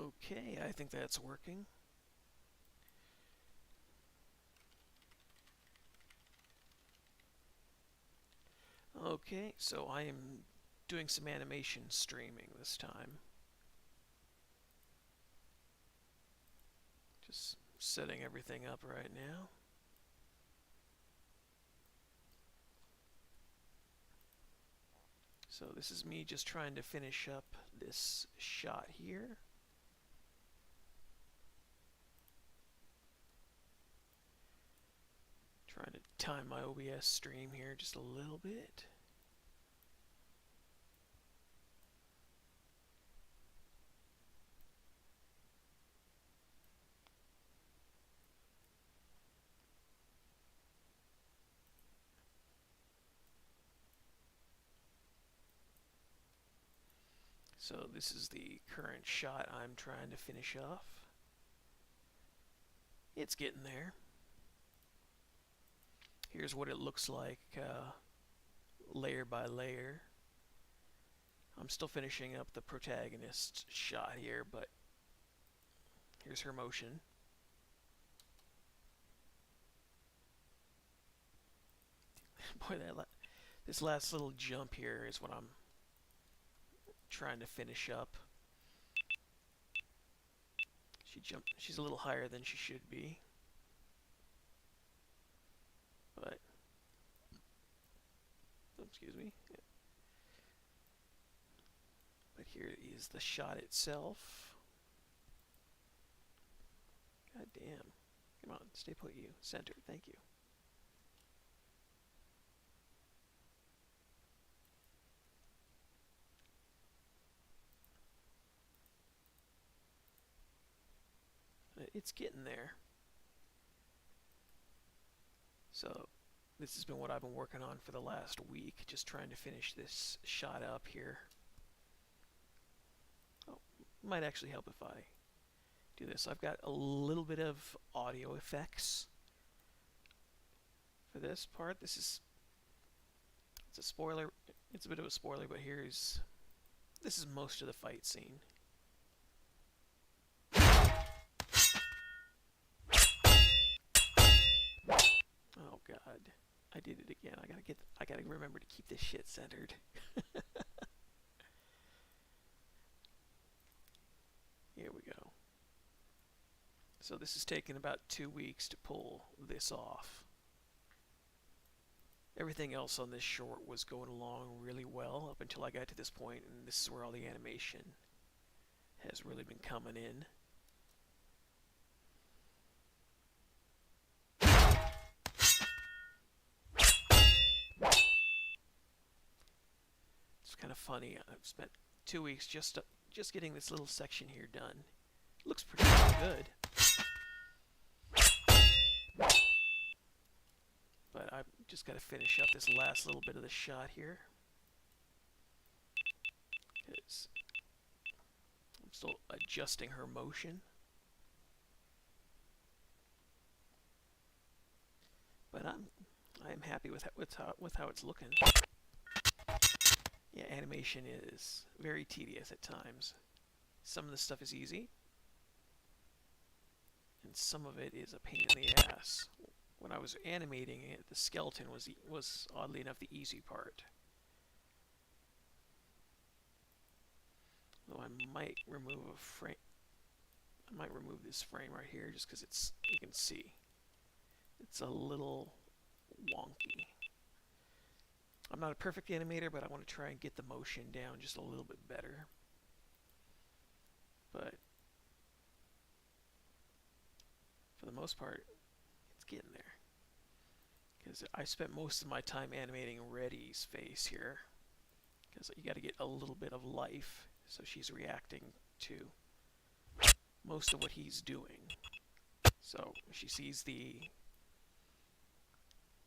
Okay, I think that's working. Okay, so I am doing some animation streaming this time. Just setting everything up right now. So this is me just trying to finish up this shot here. Trying to time my OBS stream here just a little bit. So this is the current shot I'm trying to finish off. It's getting there. Here's what it looks like layer by layer. I'm still finishing up the protagonist shot here, but here's her motion. Boy, this last little jump here is what I'm trying to finish up. She's a little higher than she should be. But, excuse me. But here is the shot itself. God damn. Come on, stay put, you. Center, thank you. It's getting there. So this has been what I've been working on for the last week, just trying to finish this shot up here. Oh, might actually help if I do this. I've got a little bit of audio effects for this part. It's a spoiler. It's a bit of a spoiler, but this is most of the fight scene. Oh god, I did it again. I gotta remember to keep this shit centered. Here we go. So this has taken about 2 weeks to pull this off. Everything else on this short was going along really well up until I got to this point, and this is where all the animation has really been coming in. It's kind of funny. I've spent 2 weeks just getting this little section here done. It looks pretty good. But I've just got to finish up this last little bit of the shot here. I'm still adjusting her motion. But I'm happy with how it's looking. Yeah, animation is very tedious at times. Some of the stuff is easy, and some of it is a pain in the ass. When I was animating it, the skeleton was oddly enough the easy part. Though I might remove a frame. I might remove this frame right here just because you can see it's a little wonky. I'm not a perfect animator, but I want to try and get the motion down just a little bit better. But for the most part, it's getting there. Because I spent most of my time animating Reddy's face here. Because you got to get a little bit of life, so she's reacting to most of what he's doing. So she sees the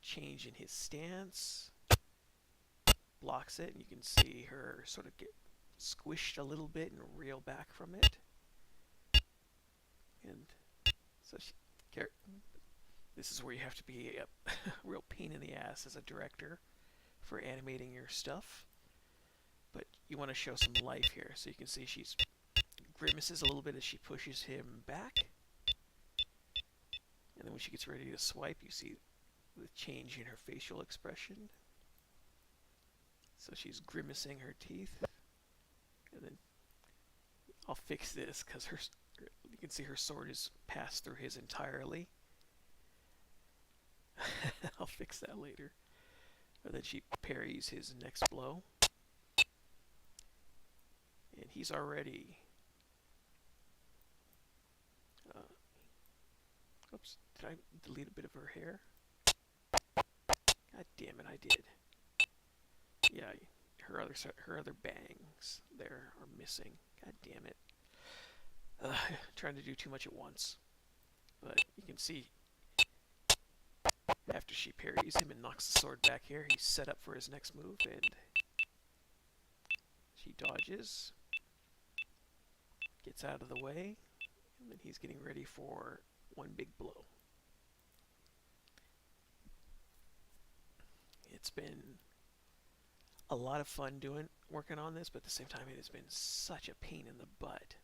change in his stance, blocks it, and you can see her sort of get squished a little bit and reel back from it. And so this is where you have to be a real pain in the ass as a director for animating your stuff. But you want to show some life here, so you can see she's grimaces a little bit as she pushes him back. And then when she gets ready to swipe, you see the change in her facial expression. So she's grimacing her teeth. And then I'll fix this because you can see her sword is passed through his entirely. I'll fix that later. And then she parries his next blow. And he's already... oops, did I delete a bit of her hair? God damn it, I did. Yeah, her other bangs there are missing. God damn it. Trying to do too much at once. But you can see after she parries him and knocks the sword back here, he's set up for his next move, and she dodges, gets out of the way, and then he's getting ready for one big blow. It's been a lot of fun working on this, but at the same time it has been such a pain in the butt.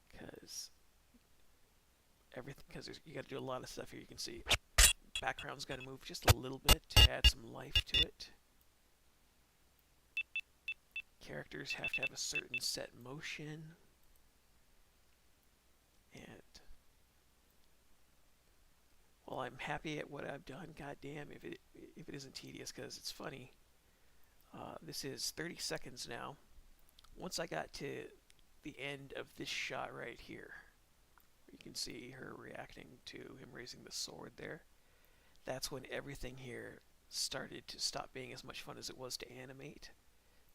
Because you got to do a lot of stuff here. You can see background's got to move just a little bit to add some life to it. Characters have to have a certain set motion. And while I'm happy at what I've done, goddamn if it isn't tedious, because it's funny. This is 30 seconds now. Once I got to the end of this shot right here, you can see her reacting to him raising the sword there. That's when everything here started to stop being as much fun as it was to animate,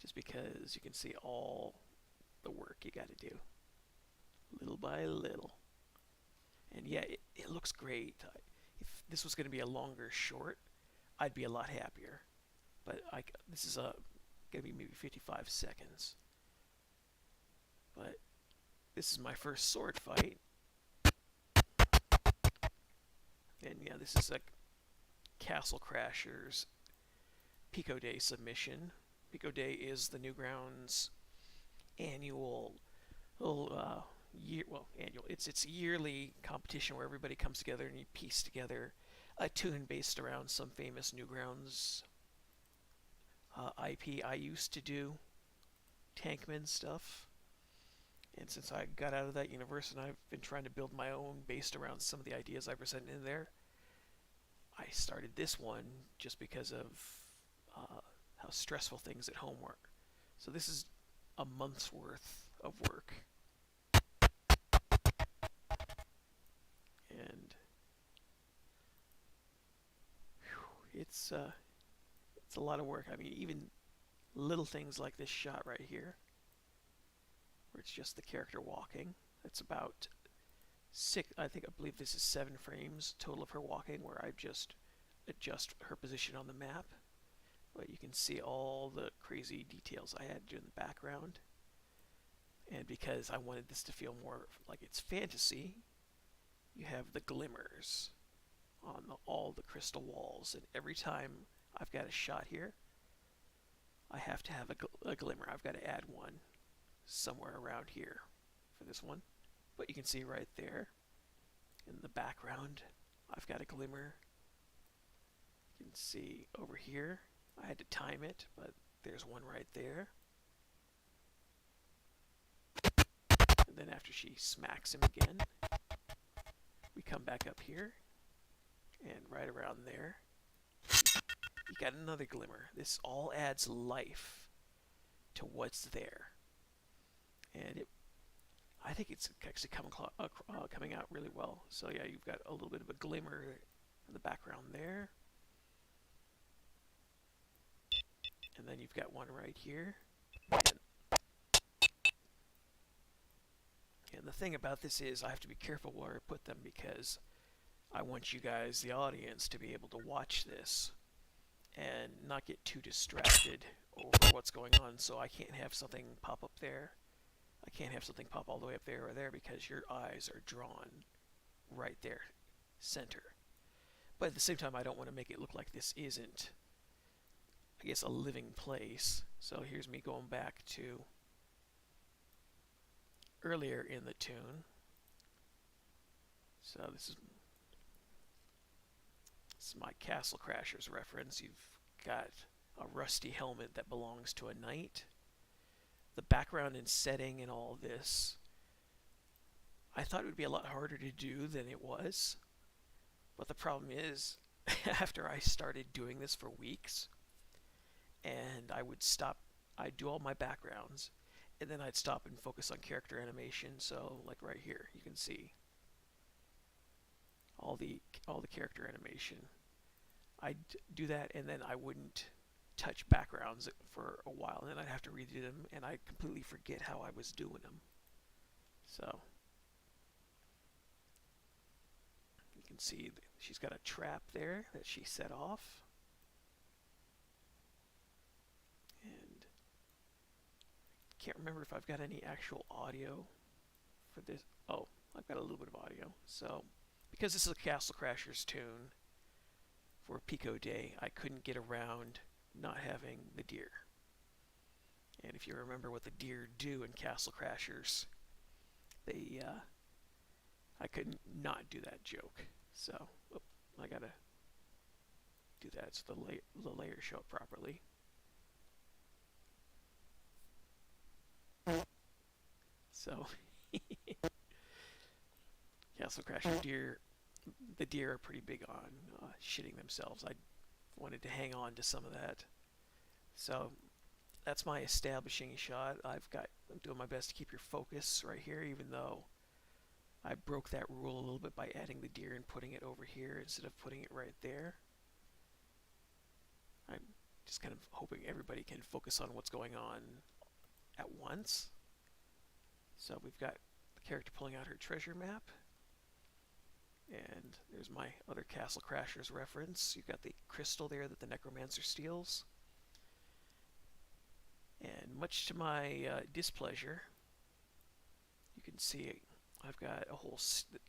just because you can see all the work you got to do, little by little. And yeah, it looks great. If this was going to be a longer short, I'd be a lot happier. But this is going to be maybe 55 seconds. But this is my first sword fight. And yeah, this is like Castle Crashers Pico Day submission. Pico Day is the Newgrounds annual annual. It's a yearly competition where everybody comes together and you piece together a tune based around some famous Newgrounds IP. I used to do Tankman stuff, and since I got out of that universe and I've been trying to build my own based around some of the ideas I presented in there, I started this one just because of how stressful things at home were. So this is a month's worth of work. And it's a lot of work. I mean, even little things like this shot right here, where it's just the character walking. It's about I believe this is 7 frames total of her walking, where I just adjust her position on the map. But you can see all the crazy details I had in the background. And because I wanted this to feel more like it's fantasy, you have the glimmers on all the crystal walls. And every time I've got a shot here, I have to have a glimmer. I've got to add one somewhere around here for this one. But you can see right there in the background, I've got a glimmer. You can see over here, I had to time it, but there's one right there. And then after she smacks him again, we come back up here, and right around there, you got another glimmer. This all adds life to what's there. And I think it's actually coming out really well. So yeah, you've got a little bit of a glimmer in the background there. And then you've got one right here. And the thing about this is I have to be careful where I put them, because I want you guys, the audience, to be able to watch this and not get too distracted over what's going on. So I can't have something pop up there. I can't have something pop all the way up there or there, because your eyes are drawn right there, center. But at the same time, I don't want to make it look like this isn't, I guess, a living place. So here's me going back to earlier in the tune. So this is my Castle Crashers reference. You've got a rusty helmet that belongs to a knight. The background and setting and all this, I thought it would be a lot harder to do than it was. But the problem is, after I started doing this for weeks, and I would stop, I'd do all my backgrounds, and then I'd stop and focus on character animation. So, like right here, you can see all the character animation. I'd do that, and then I wouldn't touch backgrounds for a while, and then I'd have to redo them, and I'd completely forget how I was doing them. So you can see she's got a trap there that she set off, and can't remember if I've got any actual audio for this. Oh, I've got a little bit of audio. So because this is a Castle Crashers tune for Pico Day, I couldn't get around not having the deer. And if you remember what the deer do in Castle Crashers, I couldn't not do that joke. So I gotta do that so the layers show up properly. So Castle Crasher deer, the deer are pretty big on shitting themselves. I wanted to hang on to some of that. So that's my establishing shot. I'm doing my best to keep your focus right here, even though I broke that rule a little bit by adding the deer and putting it over here instead of putting it right there. I'm just kind of hoping everybody can focus on what's going on at once. So we've got the character pulling out her treasure map. And there's my other Castle Crashers reference. You've got the crystal there that the necromancer steals. And much to my displeasure, you can see I've got a whole,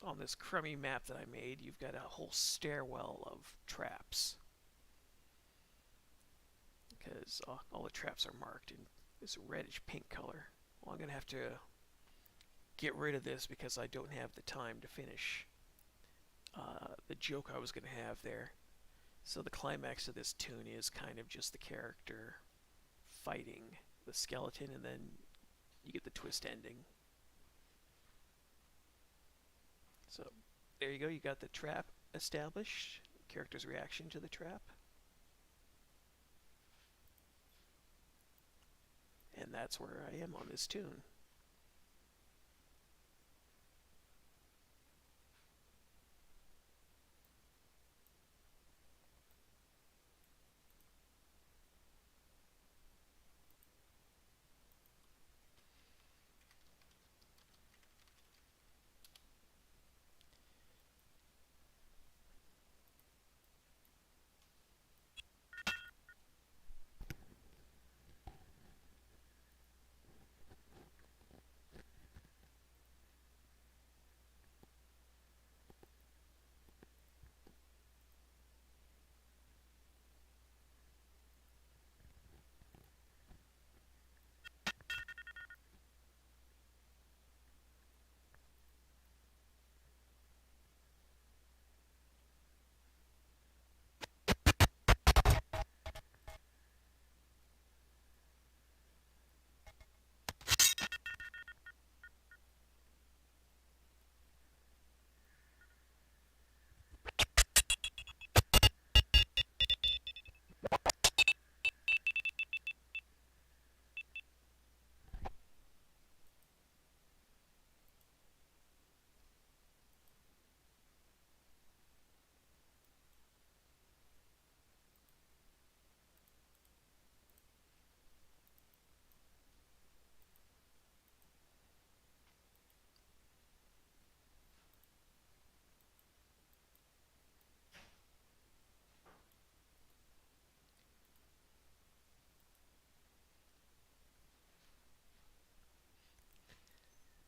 on this crummy map that I made, you've got a whole stairwell of traps. Because all the traps are marked in this reddish pink color. Well, I'm going to have to get rid of this because I don't have the time to finish the joke I was going to have there. So the climax of this tune is kind of just the character fighting the skeleton, and then you get the twist ending. So there you go, you got the trap established, character's reaction to the trap. And that's where I am on this tune.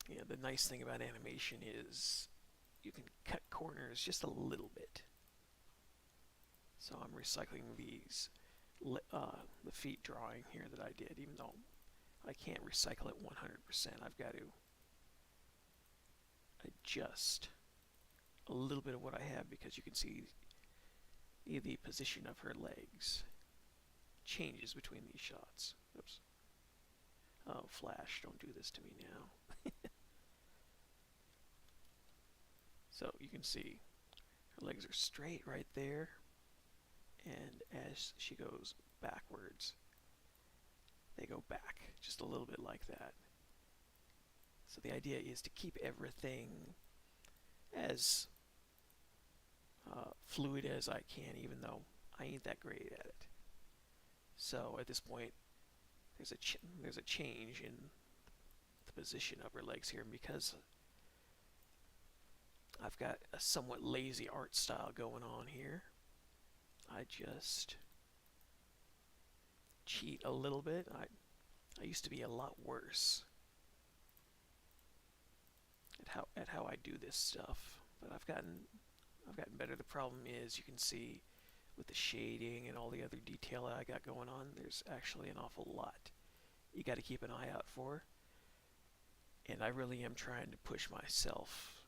Yeah, the nice thing about animation is you can cut corners just a little bit. So I'm recycling these, the feet drawing here that I did, even though I can't recycle it 100%. I've got to adjust a little bit of what I have, because you can see the position of her legs changes between these shots. Oops. Oh, Flash, don't do this to me now. So you can see her legs are straight right there, and as she goes backwards, they go back just a little bit like that. So the idea is to keep everything as fluid as I can, even though I ain't that great at it. So at this point, there's a change in the position of her legs here, and because I've got a somewhat lazy art style going on here, I just cheat a little bit. I used to be a lot worse at how I do this stuff, but I've gotten better. The problem is, you can see with the shading and all the other detail I got going on, there's actually an awful lot you got to keep an eye out for, and I really am trying to push myself.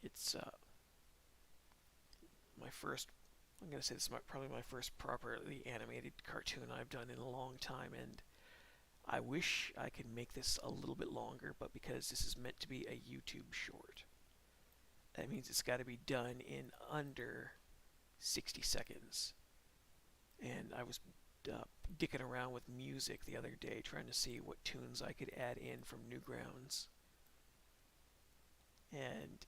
It's I'm going to say this is probably my first properly animated cartoon I've done in a long time, and I wish I could make this a little bit longer, but because this is meant to be a YouTube short, that means it's got to be done in under 60 seconds. And I was dicking around with music the other day, trying to see what tunes I could add in from Newgrounds. And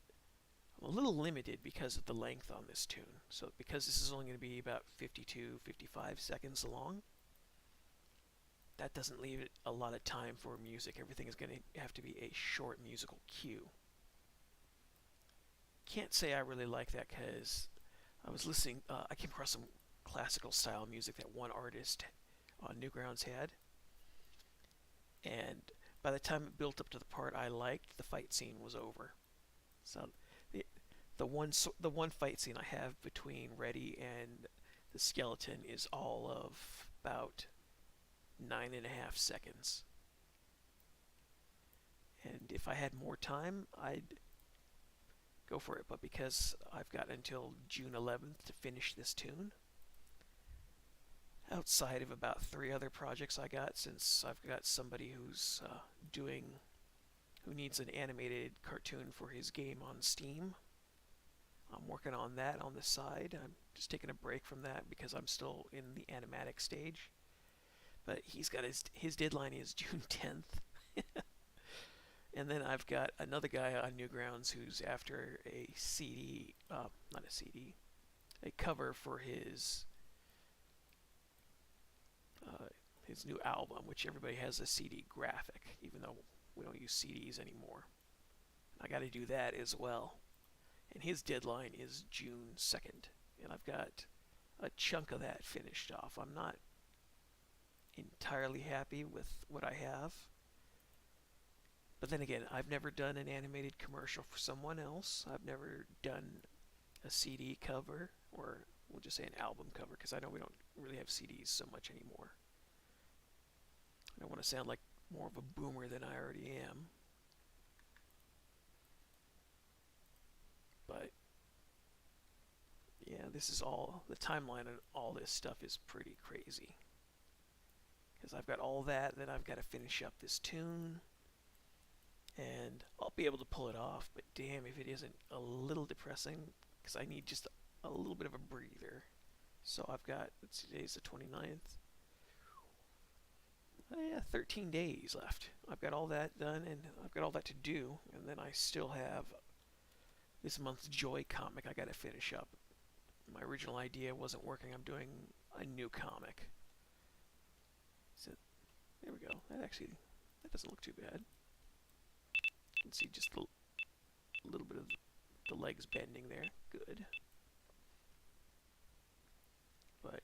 I'm a little limited because of the length on this tune. So because this is only going to be about 52, 55 seconds long, that doesn't leave it a lot of time for music. Everything is going to have to be a short musical cue. Can't say I really like that, because I was listening, I came across some classical style music that one artist on Newgrounds had, and by the time it built up to the part I liked, the fight scene was over. So the one fight scene I have between Reddy and the skeleton is all of about 9.5 seconds. And if I had more time, I'd go for it, but because I've got until June 11th to finish this tune, outside of about 3 other projects I got, since I've got somebody who's who needs an animated cartoon for his game on Steam. I'm working on that on the side. I'm just taking a break from that because I'm still in the animatic stage. But he's got his deadline is June 10th. And then I've got another guy on Newgrounds who's after a CD, not a CD, a cover for his new album, which everybody has a CD graphic, even though we don't use CDs anymore. I got to do that as well. And his deadline is June 2nd. And I've got a chunk of that finished off. I'm not entirely happy with what I have. But then again, I've never done an animated commercial for someone else. I've never done a CD cover, or we'll just say an album cover, because I know we don't really have CDs so much anymore. I don't want to sound like more of a boomer than I already am. But yeah, this is all, the timeline on all this stuff is pretty crazy. Because I've got all that, then I've got to finish up this tune. And I'll be able to pull it off, but damn if it isn't a little depressing, because I need just a little bit of a breather. So I've got, today's the 29th. Yeah, 13 days left. I've got all that done, and I've got all that to do, and then I still have this month's Joy comic I gotta finish up. My original idea wasn't working. I'm doing a new comic. So, there we go. That doesn't look too bad. You can see just a little bit of the legs bending there. Good. But,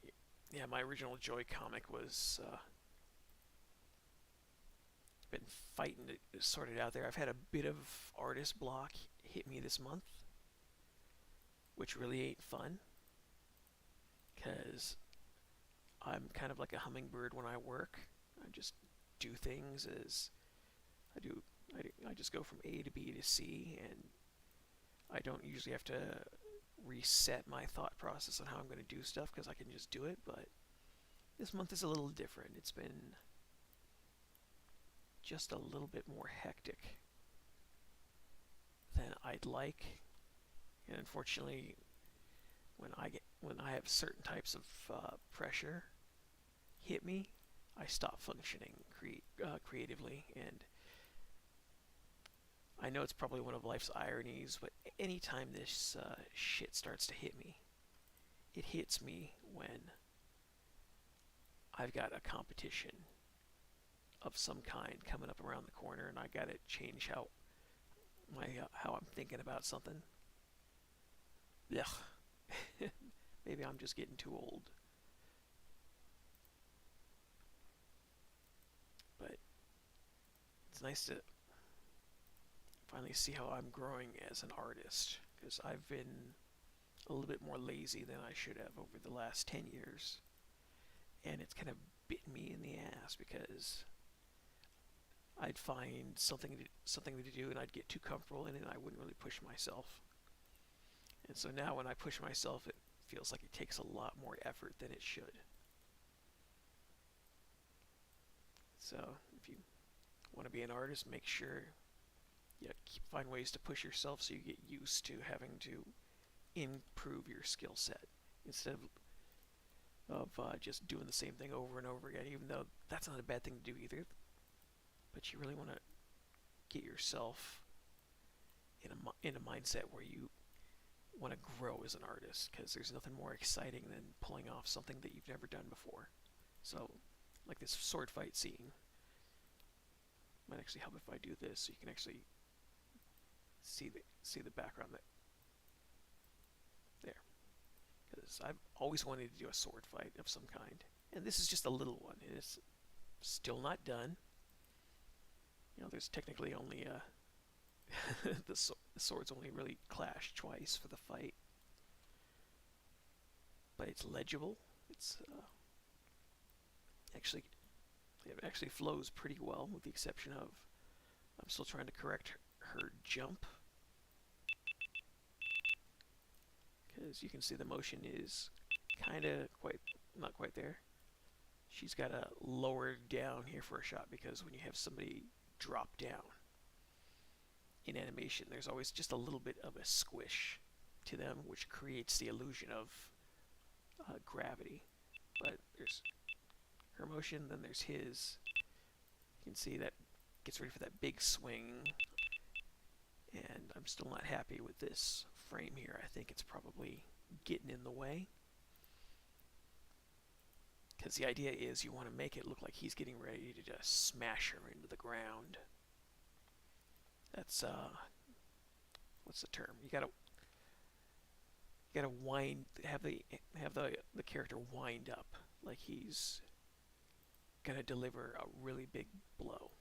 yeah, my original Joy comic was, been fighting to sort it out there. I've had a bit of artist block hit me this month, which really ain't fun, because I'm kind of like a hummingbird when I work. I just do things as I do I just go from A to B to C, and I don't usually have to reset my thought process on how I'm going to do stuff because I can just do it. But this month is a little different. It's been just a little bit more hectic than I'd like, and unfortunately, when I have certain types of pressure hit me, I stop functioning creatively. And I know it's probably one of life's ironies, but anytime this shit starts to hit me, it hits me when I've got a competition of some kind coming up around the corner, and I gotta change how I'm thinking about something. Ugh. Maybe I'm just getting too old. But it's nice to finally see how I'm growing as an artist, because I've been a little bit more lazy than I should have over the last 10 years. And it's kind of bit me in the ass because I'd find something to do and I'd get too comfortable in it and I wouldn't really push myself. And so now when I push myself, it feels like it takes a lot more effort than it should. So if you want to be an artist, make sure you find ways to push yourself so you get used to having to improve your skill set instead of just doing the same thing over and over again, even though that's not a bad thing to do either. But you really want to get yourself in a mindset where you want to grow as an artist, because there's nothing more exciting than pulling off something that you've never done before. So, like this sword fight scene, might actually help if I do this, so you can actually see the background there. Because I've always wanted to do a sword fight of some kind, and this is just a little one. It's still not done. You know, there's technically only the swords only really clash twice for the fight, but it's legible. It's it actually flows pretty well, with the exception of I'm still trying to correct her jump, because you can see the motion is kind of not quite there. She's got to lower down here for a shot, because when you have somebody drop down in animation, there's always just a little bit of a squish to them, which creates the illusion of gravity. But there's her motion, then there's his. You can see that gets ready for that big swing, and I'm still not happy with this frame here. I think it's probably getting in the way, because the idea is you want to make it look like he's getting ready to just smash her into the ground. That's what's the term? You gotta have the character wind up like he's gonna deliver a really big blow.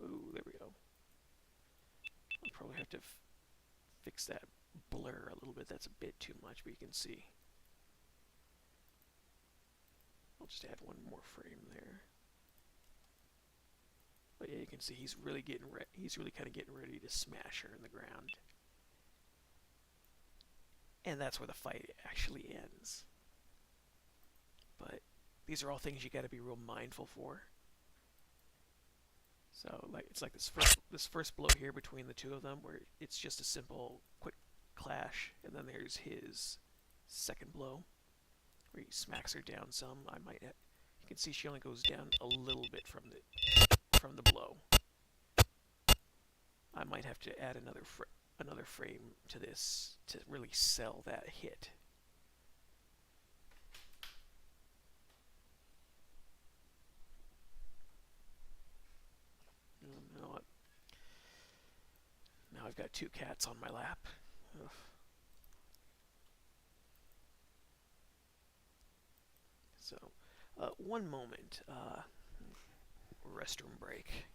Ooh, there we go. I'll probably have to fix that blur a little bit. That's a bit too much, but you can see. I'll just add one more frame there. But yeah, you can see he's really kind of getting ready to smash her in the ground. And that's where the fight actually ends. But these are all things you got to be real mindful for. So it's like this first blow here between the two of them, where it's just a simple quick clash, and then there's his second blow where he smacks her down some. You can see she only goes down a little bit from the blow. I might have to add another frame to this to really sell that hit. Now I've got two cats on my lap. Ugh. So, one moment. Restroom break.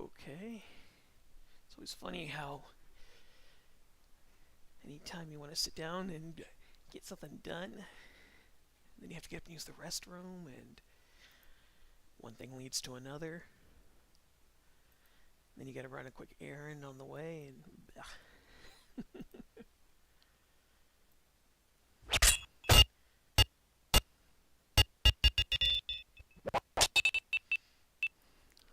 Okay. It's always funny how anytime you want to sit down and get something done, then you have to get up and use the restroom, and one thing leads to another. Then you got to run a quick errand on the way, and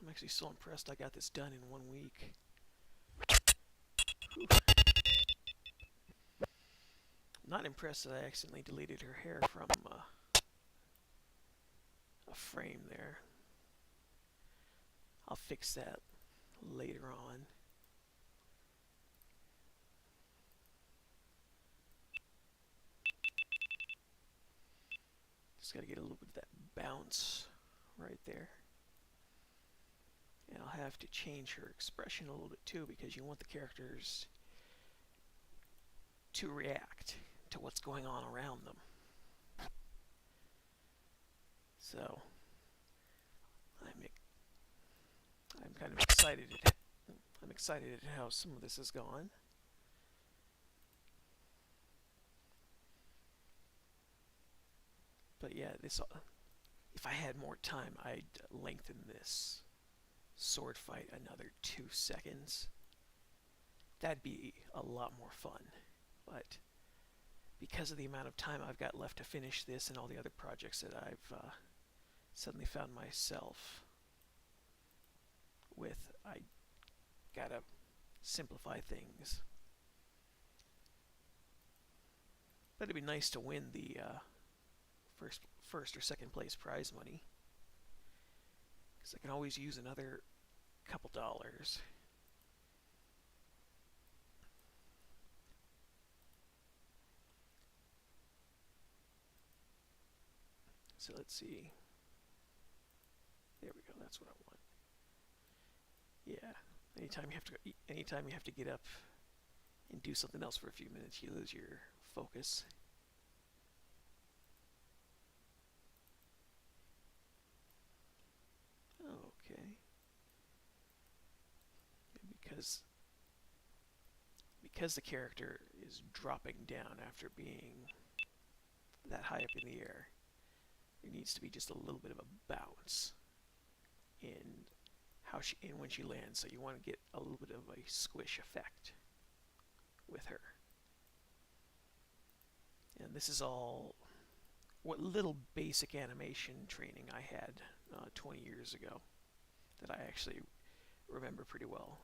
I'm actually so impressed I got this done in 1 week. Whew. I'm not impressed that I accidentally deleted her hair from a frame there. I'll fix that later on. Just got to get a little bit of that bounce right there. And I'll have to change her expression a little bit too, because you want the characters to react to what's going on around them. So I'm kind of excited at how some of this has gone. But yeah, if I had more time, I'd lengthen this sword fight another 2 seconds. That'd be a lot more fun. But because of the amount of time I've got left to finish this and all the other projects that I've suddenly found myself with, I gotta simplify things. But it'd be nice to win the first or second place prize money, because I can always use another couple dollars. So let's see. There we go. That's what I want. Yeah. Anytime you have to get up and do something else for a few minutes, you lose your focus. Okay. Because the character is dropping down after being that high up in the air, there needs to be just a little bit of a bounce in when she lands. So you want to get a little bit of a squish effect with her. And this is all what little basic animation training I had 20 years ago that I actually remember pretty well.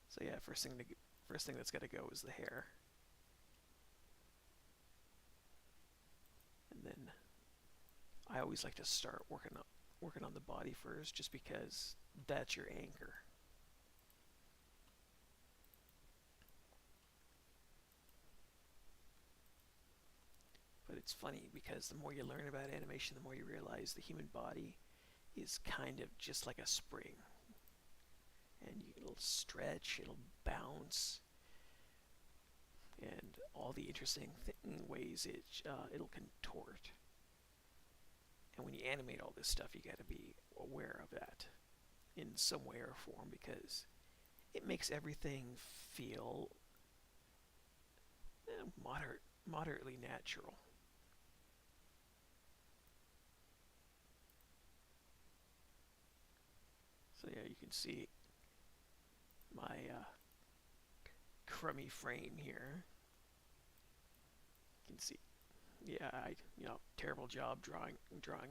So yeah, first thing that's got to go is the hair. And then I always like to start working on the body first, just because that's your anchor. But it's funny, because the more you learn about animation, the more you realize the human body is kind of just like a spring. And it'll stretch, it'll bounce, and all the interesting ways it'll contort. And when you animate all this stuff, you got to be aware of that in some way or form, because it makes everything feel moderately natural. So yeah, you can see my crummy frame here. You can see, yeah, terrible job drawing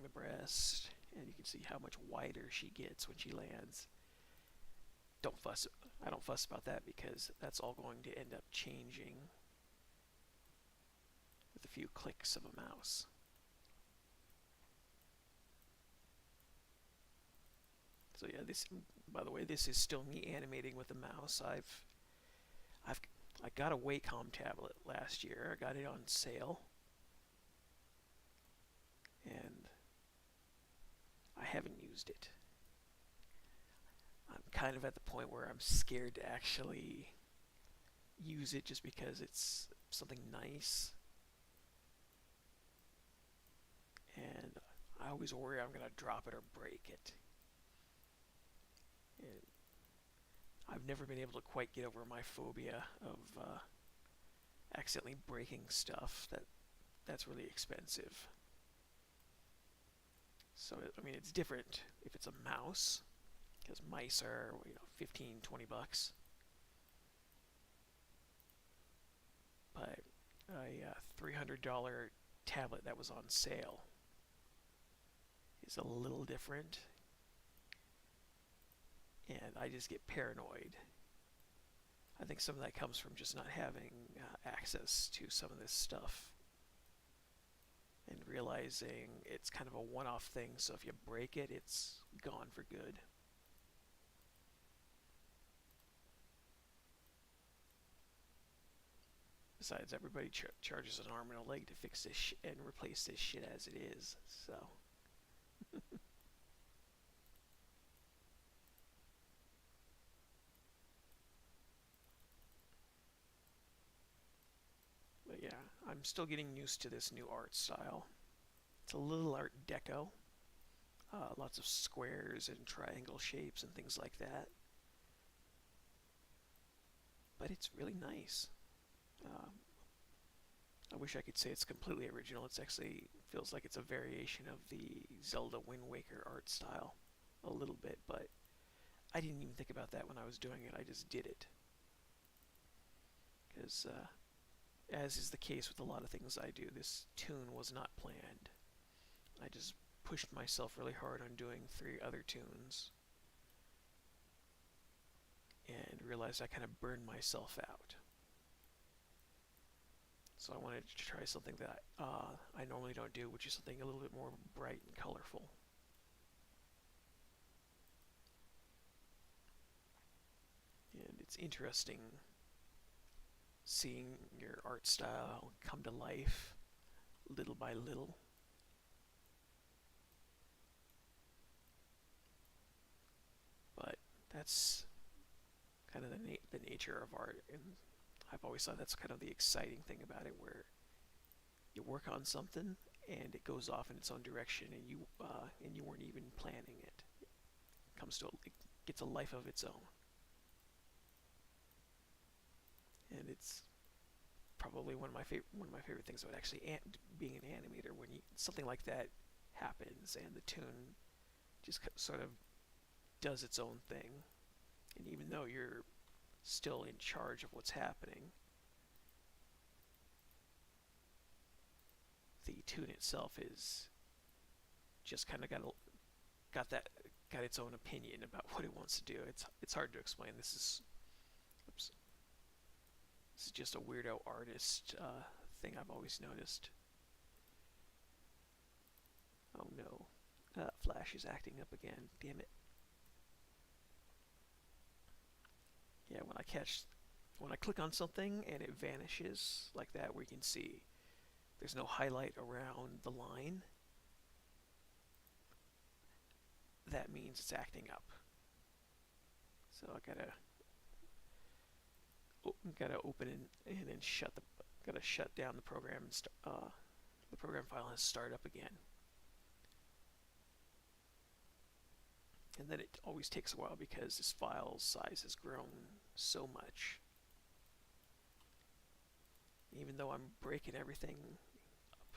the breast, and you can see how much wider she gets when she lands. I don't fuss about that, because that's all going to end up changing with a few clicks of a mouse. So yeah, by the way, this is still me animating with the mouse. I got a Wacom tablet last year. I got it on sale, and I haven't used it. I'm kind of at the point where I'm scared to actually use it, just because it's something nice, and I always worry I'm going to drop it or break it. And I've never been able to quite get over my phobia of accidentally breaking stuff that's really expensive. So, I mean, it's different if it's a mouse, because mice are, 15, 20 bucks. But a $300 tablet that was on sale is a little different. And I just get paranoid. I think some of that comes from just not having access to some of this stuff and realizing it's kind of a one-off thing, so if you break it, it's gone for good. Besides, everybody charges an arm and a leg to fix this and replace this shit as it is, so. But yeah, I'm still getting used to this new art style. It's a little Art Deco. Lots of squares and triangle shapes and things like that. But it's really nice. I wish I could say it's completely original. It's actually feels like it's a variation of the Zelda Wind Waker art style a little bit, but I didn't even think about that when I was doing it. I just did it. Because, as is the case with a lot of things I do, this tune was not planned. I just pushed myself really hard on doing 3 other tunes and realized I kind of burned myself out. So I wanted to try something that I normally don't do, which is something a little bit more bright and colorful. And it's interesting seeing your art style come to life little by little. But that's kind of the nature of art, and I've always thought that's kind of the exciting thing about it, where you work on something and it goes off in its own direction, and you weren't even planning it. It gets a life of its own, and it's probably one of my favorite things about actually being an animator, when something like that happens and the tune just sort of does its own thing, and even though you're still in charge of what's happening, the tune itself is just kind of got its own opinion about what it wants to do. It's hard to explain. This is just a weirdo artist thing I've always noticed. Oh no, Flash is acting up again. Damn it. Yeah, when I click on something and it vanishes like that, where you can see there's no highlight around the line, that means it's acting up. So I gotta open it and then gotta shut down the program and the program file has start up again. And then it always takes a while because this file size has grown so much. Even though I'm breaking everything up.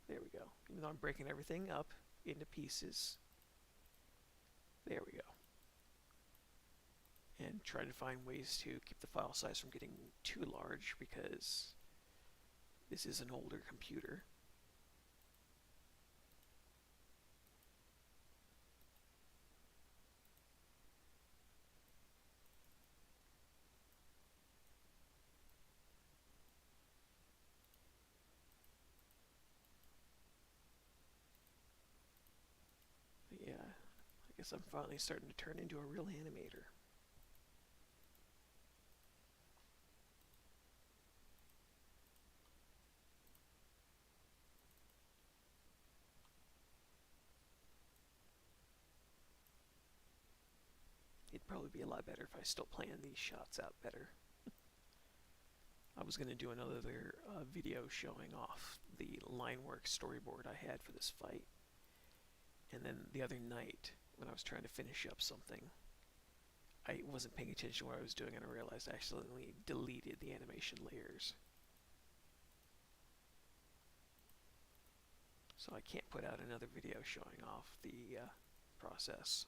There we go. Even though I'm breaking everything up into pieces. There we go. And trying to find ways to keep the file size from getting too large, because this is an older computer. But yeah, I guess I'm finally starting to turn into a real animator. It'd probably be a lot better if I still planned these shots out better. I was going to do another video showing off the line work storyboard I had for this fight. And then the other night, when I was trying to finish up something, I wasn't paying attention to what I was doing, and I realized I accidentally deleted the animation layers. So I can't put out another video showing off the process.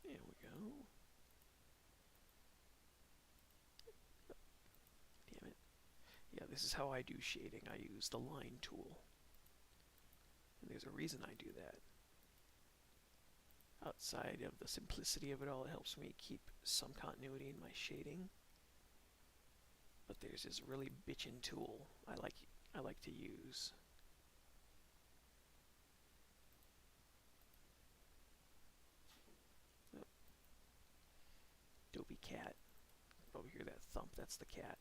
There we go. Damn it. Yeah, this is how I do shading. I use the line tool. And there's a reason I do that. Outside of the simplicity of it all, it helps me keep some continuity in my shading. But there's this really bitchin' tool I like to use. Oh. Dopey cat. Probably hear that thump. That's the cat.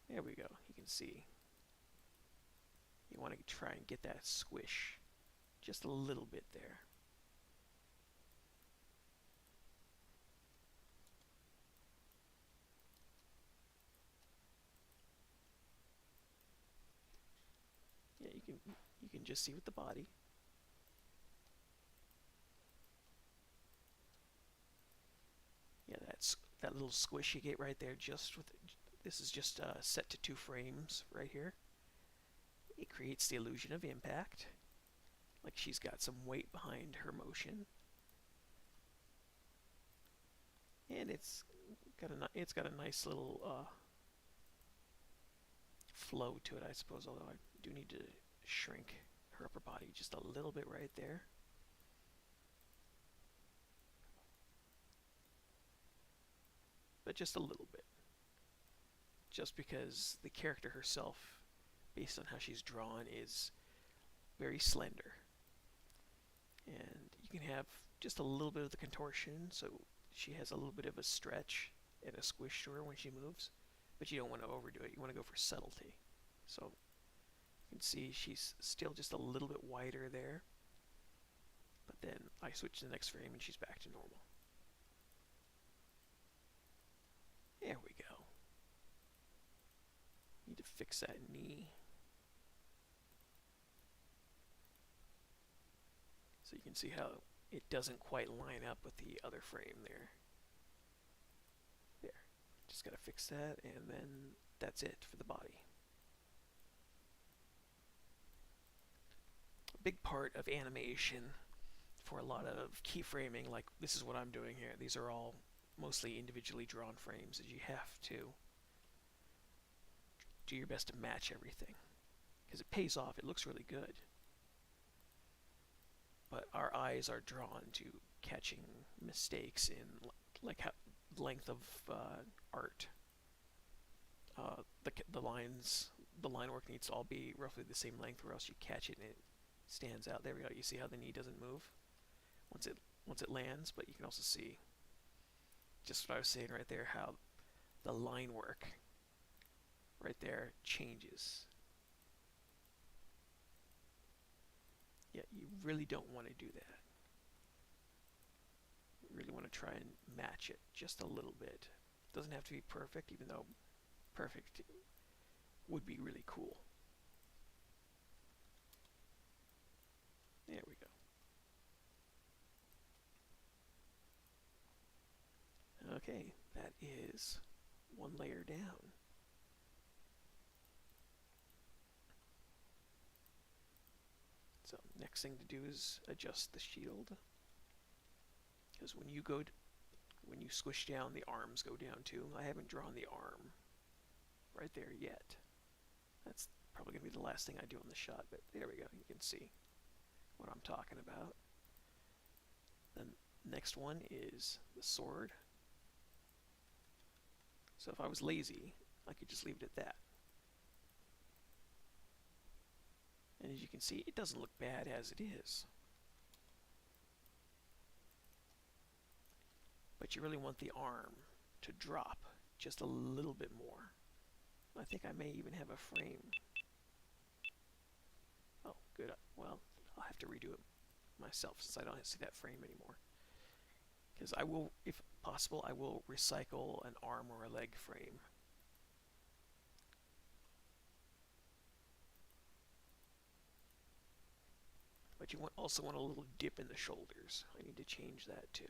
There we go. You can see. You want to try and get that squish just a little bit there. Yeah, you can just see with the body. Yeah, that little squish you get right there just with this is just set to 2 frames right here. It creates the illusion of impact, like she's got some weight behind her motion, and it's got a nice little flow to it, I suppose. Although I do need to shrink her upper body just a little bit right there. But just a little bit. Just because the character herself, based on how she's drawn, is very slender. And you can have just a little bit of the contortion, so she has a little bit of a stretch and a squish to her when she moves. But you don't want to overdo it. You want to go for subtlety. So you can see she's still just a little bit wider there. But then I switch to the next frame and she's back to normal. There we go. Need to fix that knee. So you can see how it doesn't quite line up with the other frame there. There. Just gotta fix that, and then that's it for the body. A big part of animation for a lot of keyframing, like this is what I'm doing here. These are all mostly individually drawn frames, as you have to do your best to match everything, because it pays off. It looks really good, but our eyes are drawn to catching mistakes in like how length of art. The lines, the line work needs to all be roughly the same length, or else you catch it and it stands out. There we go. You see how the knee doesn't move once it lands, but you can also see just what I was saying right there, how the line work right there changes. Yeah, you really don't want to do that. You really want to try and match it just a little bit. It doesn't have to be perfect, even though perfect would be really cool. There we go. Okay, that is one layer down. So next thing to do is adjust the shield, because when you squish down, the arms go down too. I haven't drawn the arm right there yet. That's probably going to be the last thing I do on the shot, but there we go. You can see what I'm talking about. Then next one is the sword. So if I was lazy, I could just leave it at that. And as you can see, it doesn't look bad as it is. But you really want the arm to drop just a little bit more. I think I may even have a frame. Oh, good. Well, I'll have to redo it myself since I don't see that frame anymore. because I will, if possible, I will recycle an arm or a leg frame. But you also want a little dip in the shoulders. I need to change that too.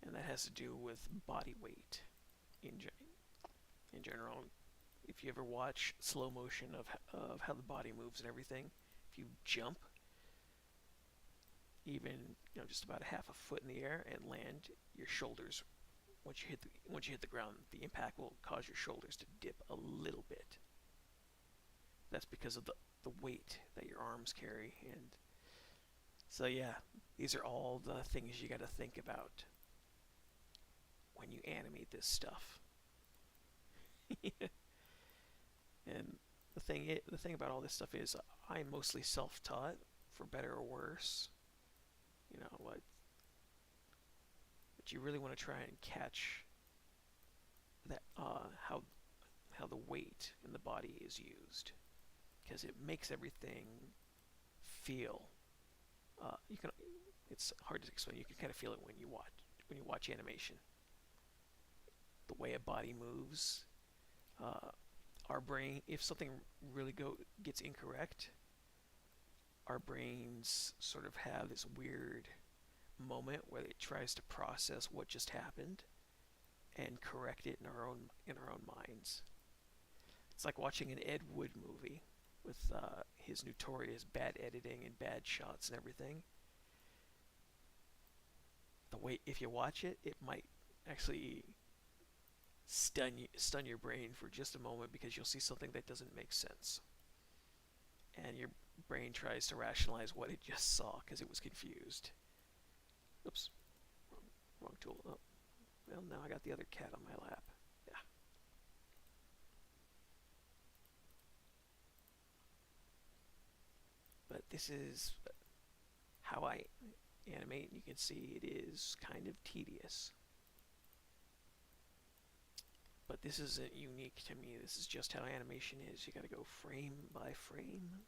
And that has to do with body weight in general. If you ever watch slow motion of how the body moves and everything, if you jump even just about a half a foot in the air and land, your shoulders, once you hit the ground, the impact will cause your shoulders to dip a little bit. That's because of the weight that your arms carry. And so yeah, these are all the things you got to think about when you animate this stuff. And the thing about all this stuff is I'm mostly self-taught, for better or worse. But you really want to try and catch that how the weight in the body is used, because it makes everything feel. It's hard to explain. You can kind of feel it when you watch animation. The way a body moves. Our brain, if something really gets incorrect, our brains sort of have this weird moment where it tries to process what just happened and correct it in our own minds. It's like watching an Ed Wood movie with his notorious bad editing and bad shots and everything. The way, if you watch it, it might actually stun your brain for just a moment, because you'll see something that doesn't make sense, and your brain tries to rationalize what it just saw because it was confused. Oops, wrong tool. Oh, well, now I got the other cat on my lap. Yeah. But this is how I animate. You can see it is kind of tedious. But this isn't unique to me. This is just how animation is. You gotta go frame by frame,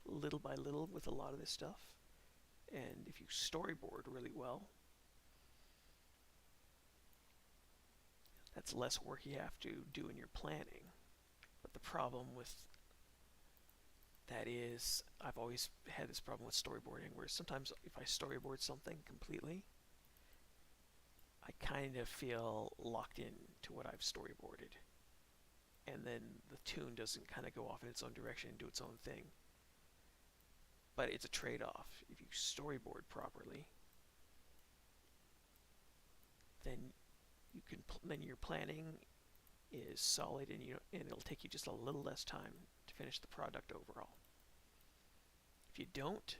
little by little with a lot of this stuff. And if you storyboard really well, that's less work you have to do in your planning. But the problem with that is, I've always had this problem with storyboarding, where sometimes if I storyboard something completely, I kind of feel locked in to what I've storyboarded. And then the tune doesn't kind of go off in its own direction and do its own thing. But it's a trade-off. If you storyboard properly, then then your planning is solid, and it'll take you just a little less time to finish the product overall. If you don't,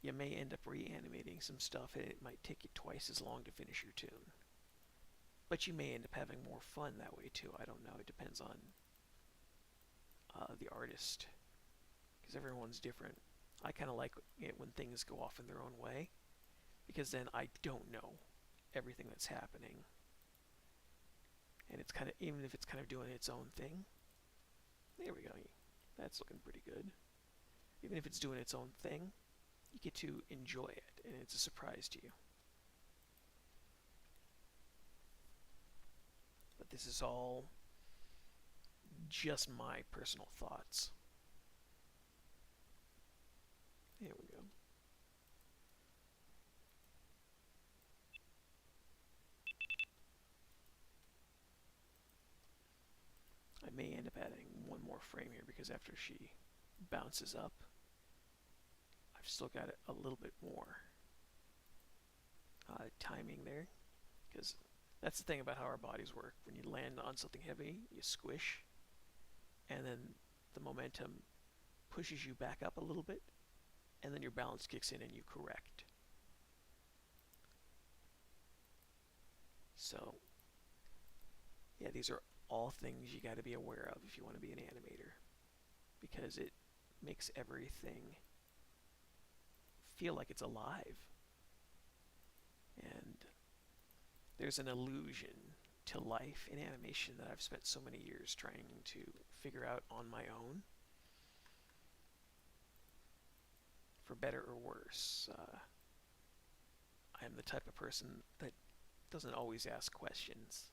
you may end up reanimating some stuff, and it might take you twice as long to finish your tune. But you may end up having more fun that way too. I don't know. It depends on the artist, because everyone's different. I kind of like it when things go off in their own way, because then I don't know everything that's happening. And it's kind of, even if it's kind of doing its own thing, there we go. That's looking pretty good. Even if it's doing its own thing, you get to enjoy it, and it's a surprise to you. But this is all just my personal thoughts. There we go. I may end up adding one more frame here, because after she bounces up, I've still got a little bit more timing there, because that's the thing about how our bodies work. When you land on something heavy, you squish, and then the momentum pushes you back up a little bit, and then your balance kicks in and you correct. So yeah, these are all things you got to be aware of if you want to be an animator, because it makes everything feel like it's alive. And there's an illusion to life in animation that I've spent so many years trying to figure out on my own. for better or worse. I am the type of person that doesn't always ask questions.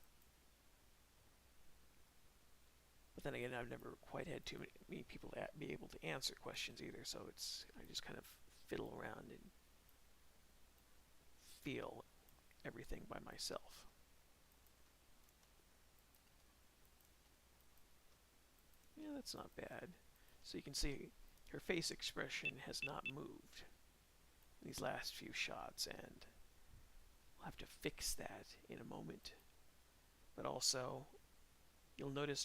But then again, I've never quite had too many people be able to answer questions either, so I just kind of fiddle around and feel everything by myself. Yeah, that's not bad. So you can see her face expression has not moved in these last few shots, and I'll have to fix that in a moment. But also, you'll notice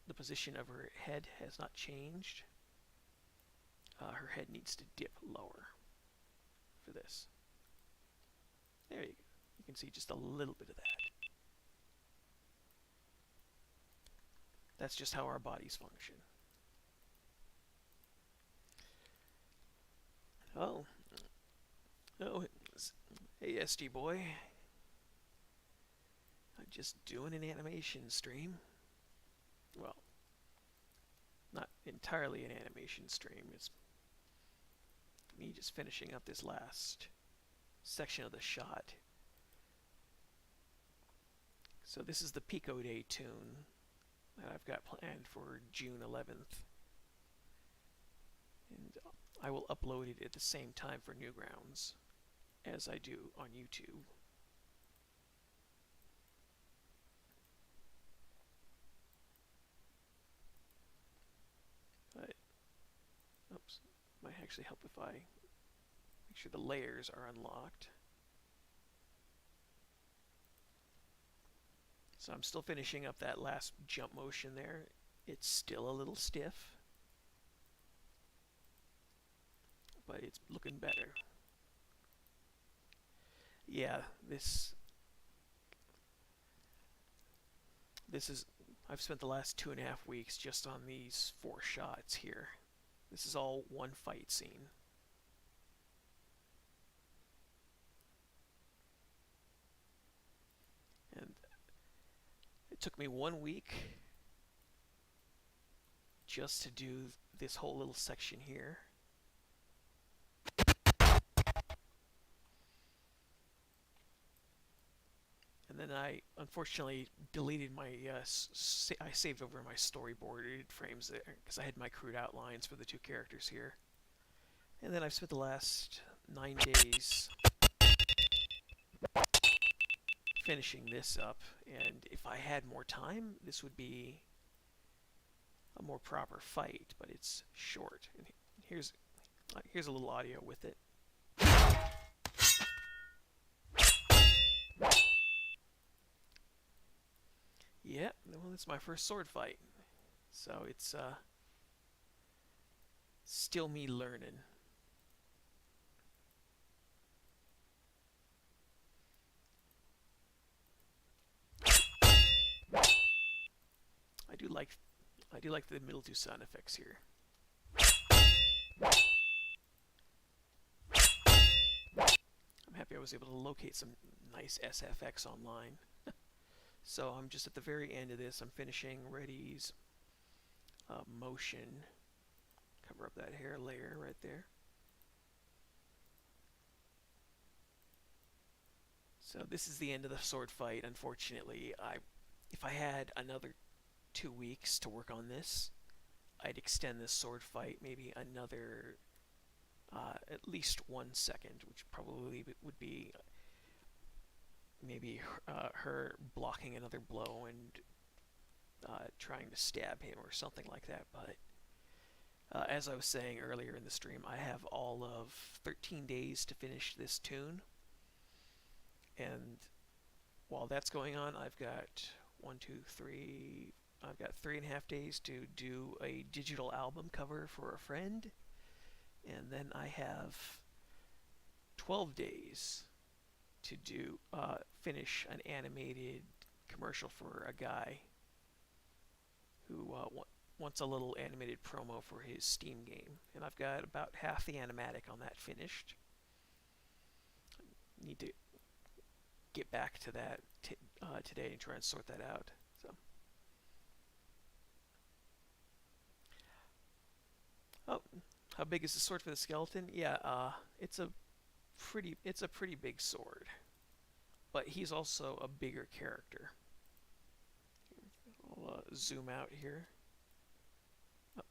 the position of her head has not changed. Her head needs to dip lower for this. There you go. You can see just a little bit of that. That's just how our bodies function. Oh, hey SD boy. I'm just doing an animation stream. Well, not entirely an animation stream. It's me just finishing up this last section of the shot. So this is the Pico Day tune that I've got planned for June 11th. And I will upload it at the same time for Newgrounds as I do on YouTube. But, oops, might actually help if I make sure the layers are unlocked. So I'm still finishing up that last jump motion there. It's still a little stiff, but it's looking better. Yeah, this is, I've spent the last 2.5 weeks just on these 4 shots here. This is all one fight scene. And it took me 1 week just to do this whole little section here. And then I unfortunately deleted my, I saved over my storyboarded frames there because I had my crude outlines for the 2 characters here. And then I've spent the last 9 days finishing this up, and if I had more time, this would be a more proper fight, but it's short. And here's a little audio with it. Yeah, well, it's my first sword fight, so it's still me learning. I do like the middle 2 sound effects here. I'm happy I was able to locate some nice SFX online. So I'm just at the very end of this. I'm finishing Reddy's motion. Cover up that hair layer right there. So this is the end of the sword fight. Unfortunately, if I had another 2 weeks to work on this, I'd extend this sword fight maybe another at least 1 second, which probably would be maybe her blocking another blow and trying to stab him or something like that. But as I was saying earlier in the stream, I have all of 13 days to finish this tune. And while that's going on, I've got 3.5 days to do a digital album cover for a friend. And then I have 12 days to do finish an animated commercial for a guy who wants a little animated promo for his Steam game. And I've got about half the animatic on that finished. Need to get back to that today and try and sort that out. So, oh, How big is the sword for the skeleton? Yeah, it's a pretty big sword, but he's also a bigger character. I'll zoom out here. Oh,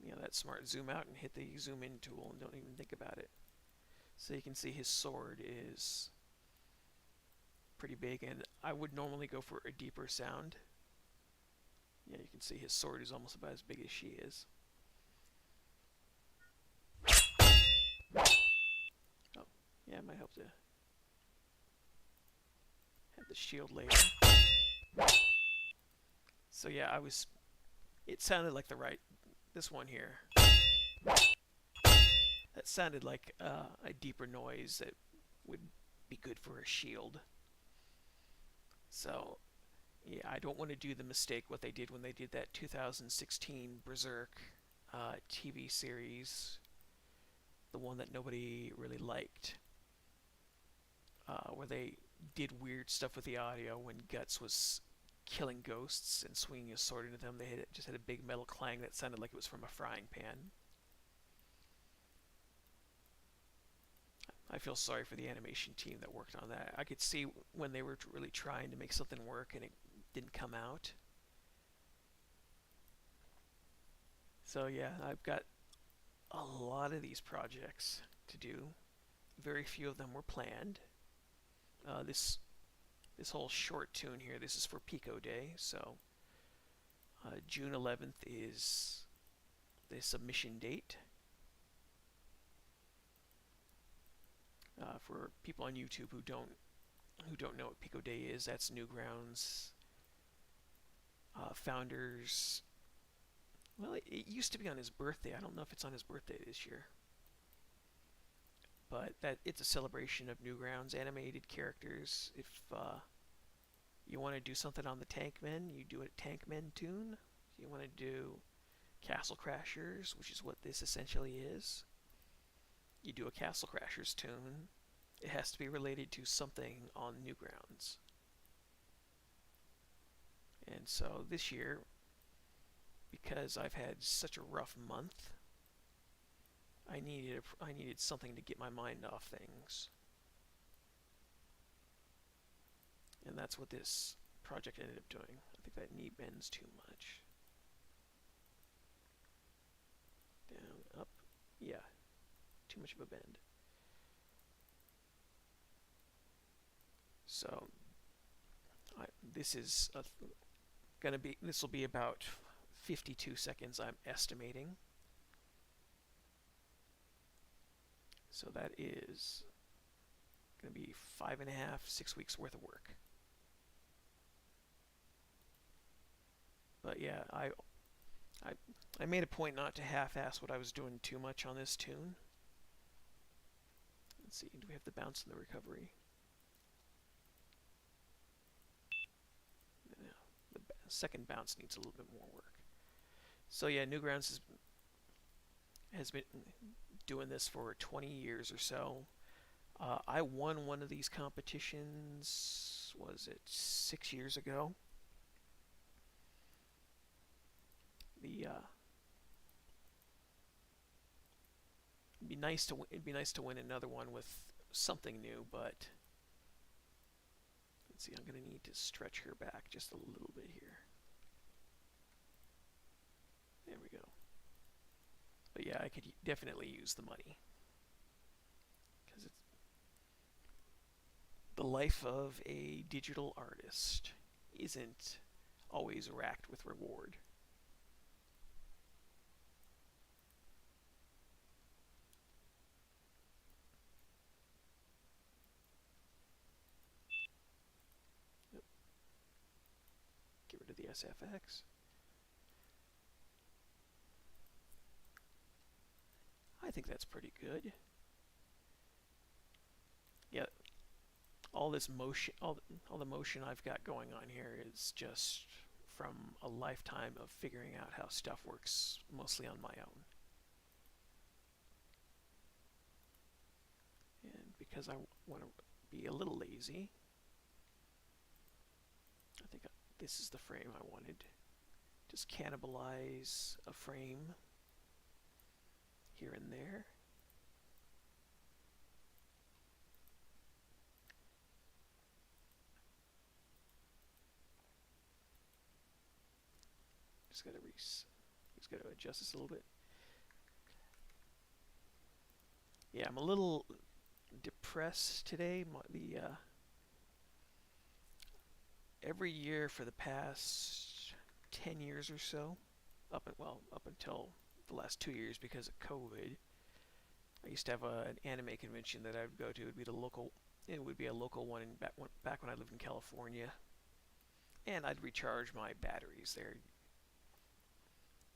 yeah, that's smart. Zoom out and hit the zoom in tool and don't even think about it. So you can see his sword is pretty big, and I would normally go for a deeper sound. Yeah, you can see his sword is almost about as big as she is. Oh, yeah, it might help to have the shield later. So yeah, it sounded like this one here. That sounded like a deeper noise that would be good for a shield. So yeah, I don't want to do the mistake what they did when they did that 2016 Berserk TV series, the one that nobody really liked, where they did weird stuff with the audio when Guts was killing ghosts and swinging his sword into them. Just had a big metal clang that sounded like it was from a frying pan. I feel sorry for the animation team that worked on that. I could see when they were really trying to make something work and it didn't come out. So yeah, I've got a lot of these projects to do. Very few of them were planned. This whole short tune here, this is for Pico Day, so June 11th is the submission date. For people on YouTube who don't know what Pico Day is, that's Newgrounds founders. Well, it used to be on his birthday. I don't know if it's on his birthday this year, but it's a celebration of Newgrounds animated characters. If you want to do something on the Tankmen, you do a Tankmen tune. If you want to do Castle Crashers, which is what this essentially is, you do a Castle Crashers tune. It has to be related to something on Newgrounds. And so this year, because I've had such a rough month, I needed something to get my mind off things. And that's what this project ended up doing. I think that knee bends too much. Down, up, yeah, too much of a bend. So this will be about 52 seconds, I'm estimating. So that is going to be 5.5, 6 weeks worth of work. But yeah, I made a point not to half-ass what I was doing too much on this tune. Let's see, do we have the bounce and the recovery? No, the second bounce needs a little bit more work. So yeah, Newgrounds has been doing this for 20 years or so. I won one of these competitions, was it 6 years ago? It'd be nice to win another one with something new, but let's see, I'm going to need to stretch her back just a little bit here. There we go. But yeah, I could definitely use the money, because it's the life of a digital artist isn't always racked with reward. Get rid of the SFX. I think that's pretty good. Yeah, all this motion, all the motion I've got going on here is just from a lifetime of figuring out how stuff works, mostly on my own. And because I want to be a little lazy, I think this is the frame I wanted. Just cannibalize a frame. here and there. Just gotta adjust this a little bit. Yeah, I'm a little depressed today. Every year for the past 10 years or so, up until the last 2 years because of COVID, I used to have an anime convention that I would go to. It would be a local one back when I lived in California, and I'd recharge my batteries there.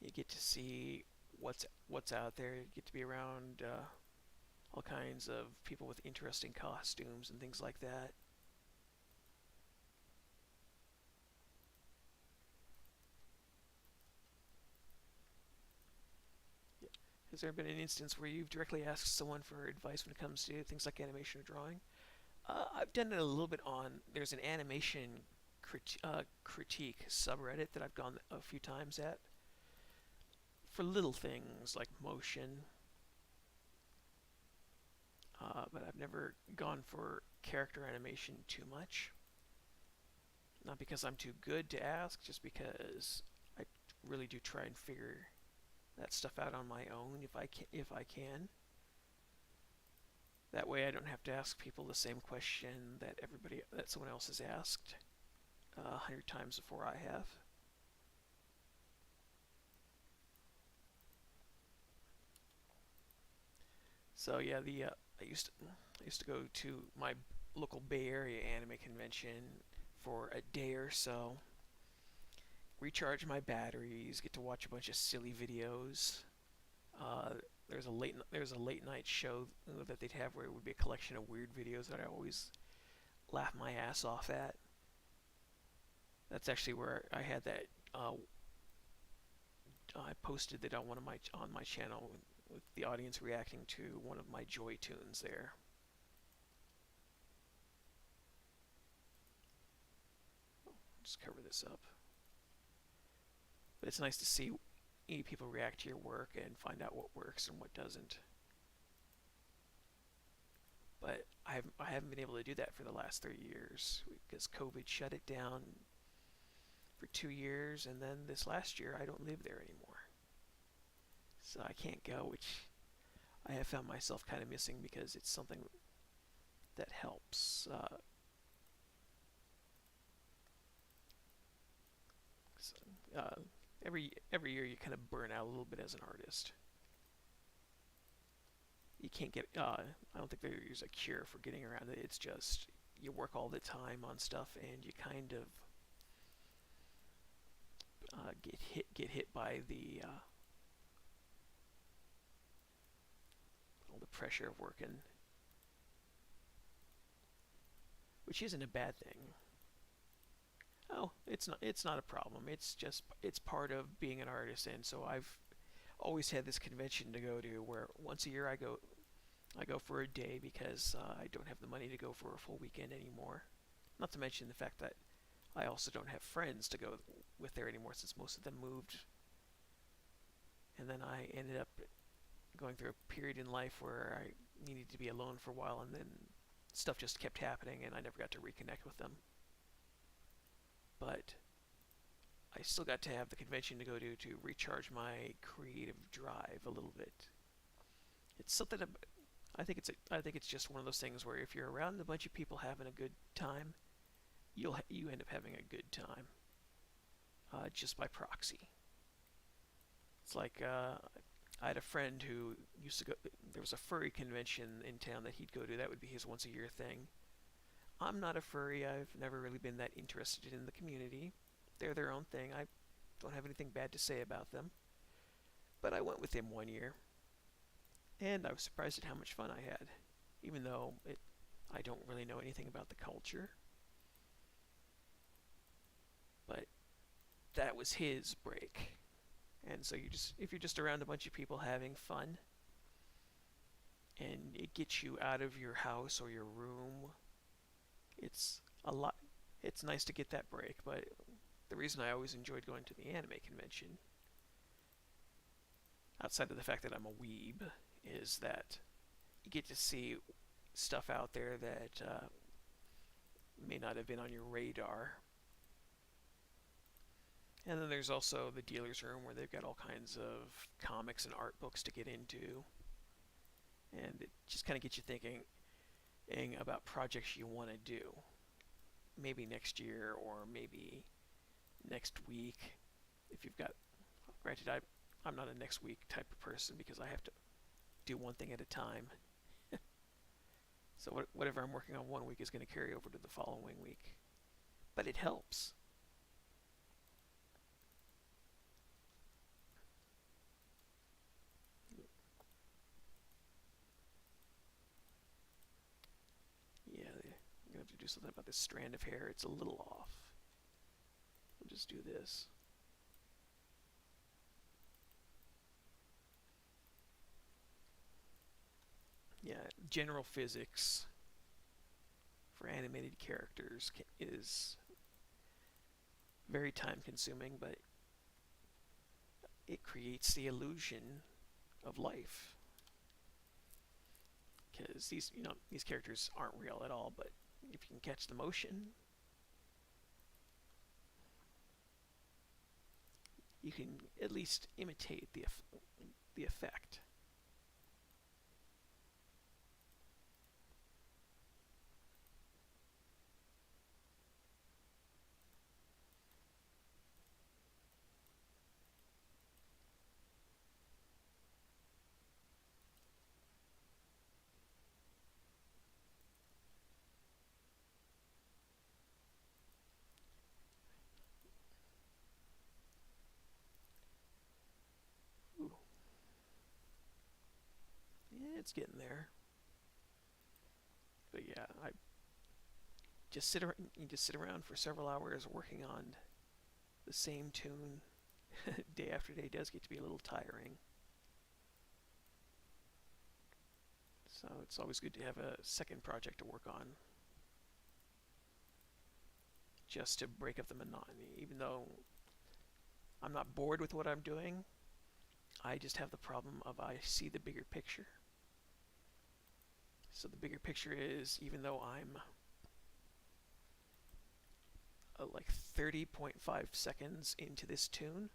You get to see what's out there. You get to be around all kinds of people with interesting costumes and things like that. Has there been an instance where you've directly asked someone for advice when it comes to things like animation or drawing? I've done it a little bit on. There's an animation critique subreddit that I've gone a few times at for little things like motion, but I've never gone for character animation too much. Not because I'm too good to ask, just because I really do try and figure that stuff out on my own if I can. That way I don't have to ask people the same question that someone else has asked 100 times before I have. So yeah, I used to go to my local Bay Area anime convention for a day or so, recharge my batteries, get to watch a bunch of silly videos. Uh, there's a late night show that they'd have where it would be a collection of weird videos that I always laugh my ass off at. That's actually where I had that. I posted that on my channel with the audience reacting to one of my Joy tunes there. Just cover this up. But it's nice to see people react to your work and find out what works and what doesn't. But I haven't been able to do that for the last 3 years because COVID shut it down for 2 years, and then this last year I don't live there anymore. So I can't go, which I have found myself kind of missing because it's something that helps. Every year you kind of burn out a little bit as an artist. You can't get. I don't think there's a cure for getting around it. It's just you work all the time on stuff, and you kind of get hit by all the pressure of working, which isn't a bad thing. Oh, it's not a problem. It's part of being an artist, and so I've always had this convention to go to where once a year I go for a day because I don't have the money to go for a full weekend anymore. Not to mention the fact that I also don't have friends to go with there anymore since most of them moved. And then I ended up going through a period in life where I needed to be alone for a while, and then stuff just kept happening and I never got to reconnect with them. But I still got to have the convention to go to recharge my creative drive a little bit. It's something I think it's just one of those things where if you're around a bunch of people having a good time, you end up having a good time just by proxy. It's like I had a friend who used to go. There was a furry convention in town that he'd go to. That would be his once a year thing. I'm not a furry. I've never really been that interested in the community. They're their own thing. I don't have anything bad to say about them. But I went with him one year, and I was surprised at how much fun I had, even though I don't really know anything about the culture. But that was his break. And so if you're just around a bunch of people having fun, and it gets you out of your house or your room, it's a lot. It's nice to get that break. But the reason I always enjoyed going to the anime convention, outside of the fact that I'm a weeb, is that you get to see stuff out there that may not have been on your radar. And then there's also the dealer's room where they've got all kinds of comics and art books to get into. And it just kind of gets you thinking about projects you want to do. Maybe next year or maybe next week. If you've got, granted, I'm not a next week type of person because I have to do one thing at a time. So whatever I'm working on one week is going to carry over to the following week. But it helps. Yeah, I'm going to have to do something about this strand of hair. It's a little off. We'll just do this. Yeah, general physics for animated characters is very time consuming, but it creates the illusion of life. Because these characters aren't real at all, but if you can catch the motion, you can at least imitate the effect. Ooh. Yeah, it's getting there. But yeah, I just you just sit around for several hours working on the same tune day after day does get to be a little tiring. So it's always good to have a second project to work on, just to break up the monotony. Even though I'm not bored with what I'm doing, I just have the problem of I see the bigger picture. So the bigger picture is, even though I'm like 30.5 seconds into this tune,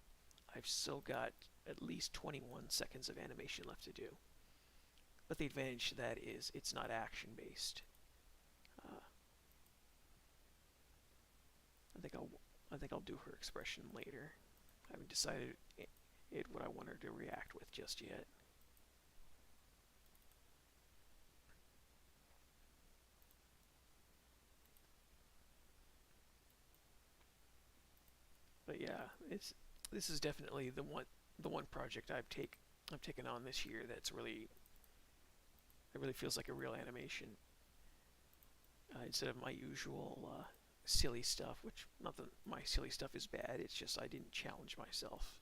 I've still got at least 21 seconds of animation left to do. But the advantage to that is it's not action based. I think I'll do her expression later. I haven't decided what I want her to react with just yet. But yeah, this is definitely the one project I've taken on this year that's really feels like a real animation, instead of my usual silly stuff. Which, not that my silly stuff is bad, it's just I didn't challenge myself,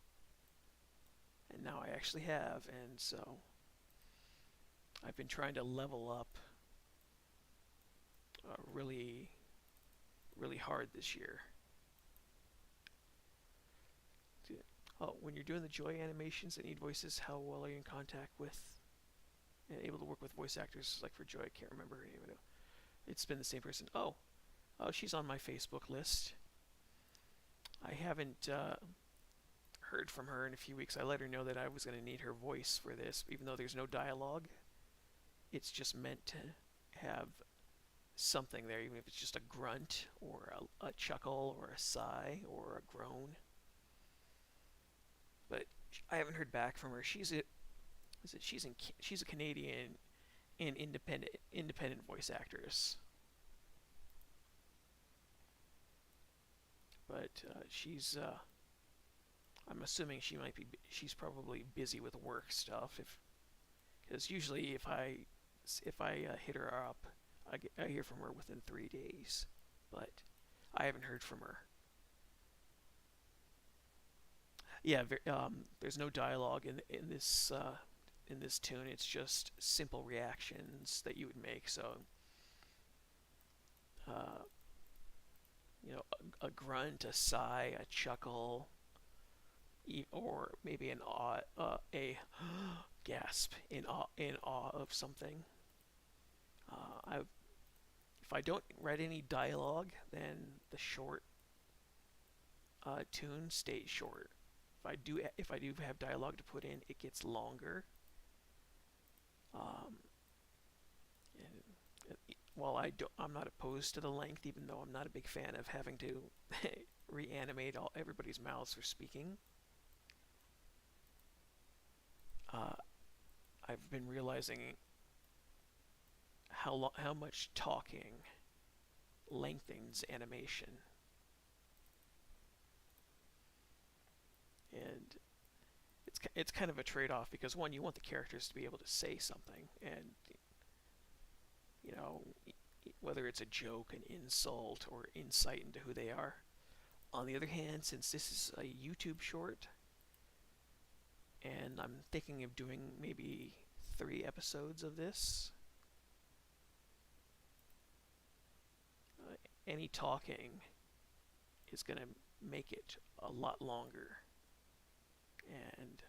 and now I actually have, and so I've been trying to level up really hard this year. Oh, when you're doing the Joy animations that need voices, how well are you in contact with and able to work with voice actors? Like for Joy, I can't remember her name. It's been the same person. Oh, she's on my Facebook list. I haven't heard from her in a few weeks. I let her know that I was going to need her voice for this, even though there's no dialogue. It's just meant to have something there, even if it's just a grunt or a chuckle or a sigh or a groan. But I haven't heard back from her. She's a Canadian and independent voice actress. But I'm assuming she's probably busy with work stuff. Because usually if I hit her up, I hear from her within 3 days. But I haven't heard from her. Yeah, there's no dialogue in this tune. It's just simple reactions that you would make. So, a grunt, a sigh, a chuckle, or maybe an awe, a gasp in awe of something. I If I don't write any dialogue, then the short tune stays short. If I do have dialogue to put in, it gets longer. Um, and while I'm not opposed to the length, even though I'm not a big fan of having to reanimate everybody's mouths for speaking. I've been realizing how much talking lengthens animation, and it's kind of a trade-off because one, you want the characters to be able to say something, and you know, whether it's a joke, an insult, or insight into who they are. On the other hand, since this is a YouTube short, and I'm thinking of doing maybe 3 episodes of this, any talking is going to make it a lot longer. And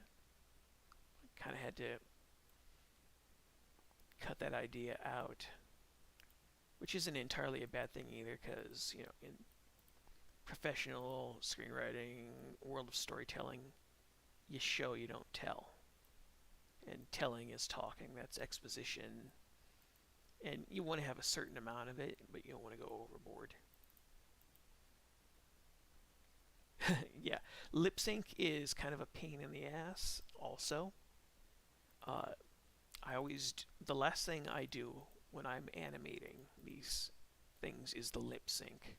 I kind of had to cut that idea out, which isn't entirely a bad thing either, because, in professional screenwriting, world of storytelling, you show, you don't tell. And telling is talking, that's exposition. And you want to have a certain amount of it, but you don't want to go overboard. Yeah, lip sync is kind of a pain in the ass also. The last thing I do when I'm animating these things is the lip sync,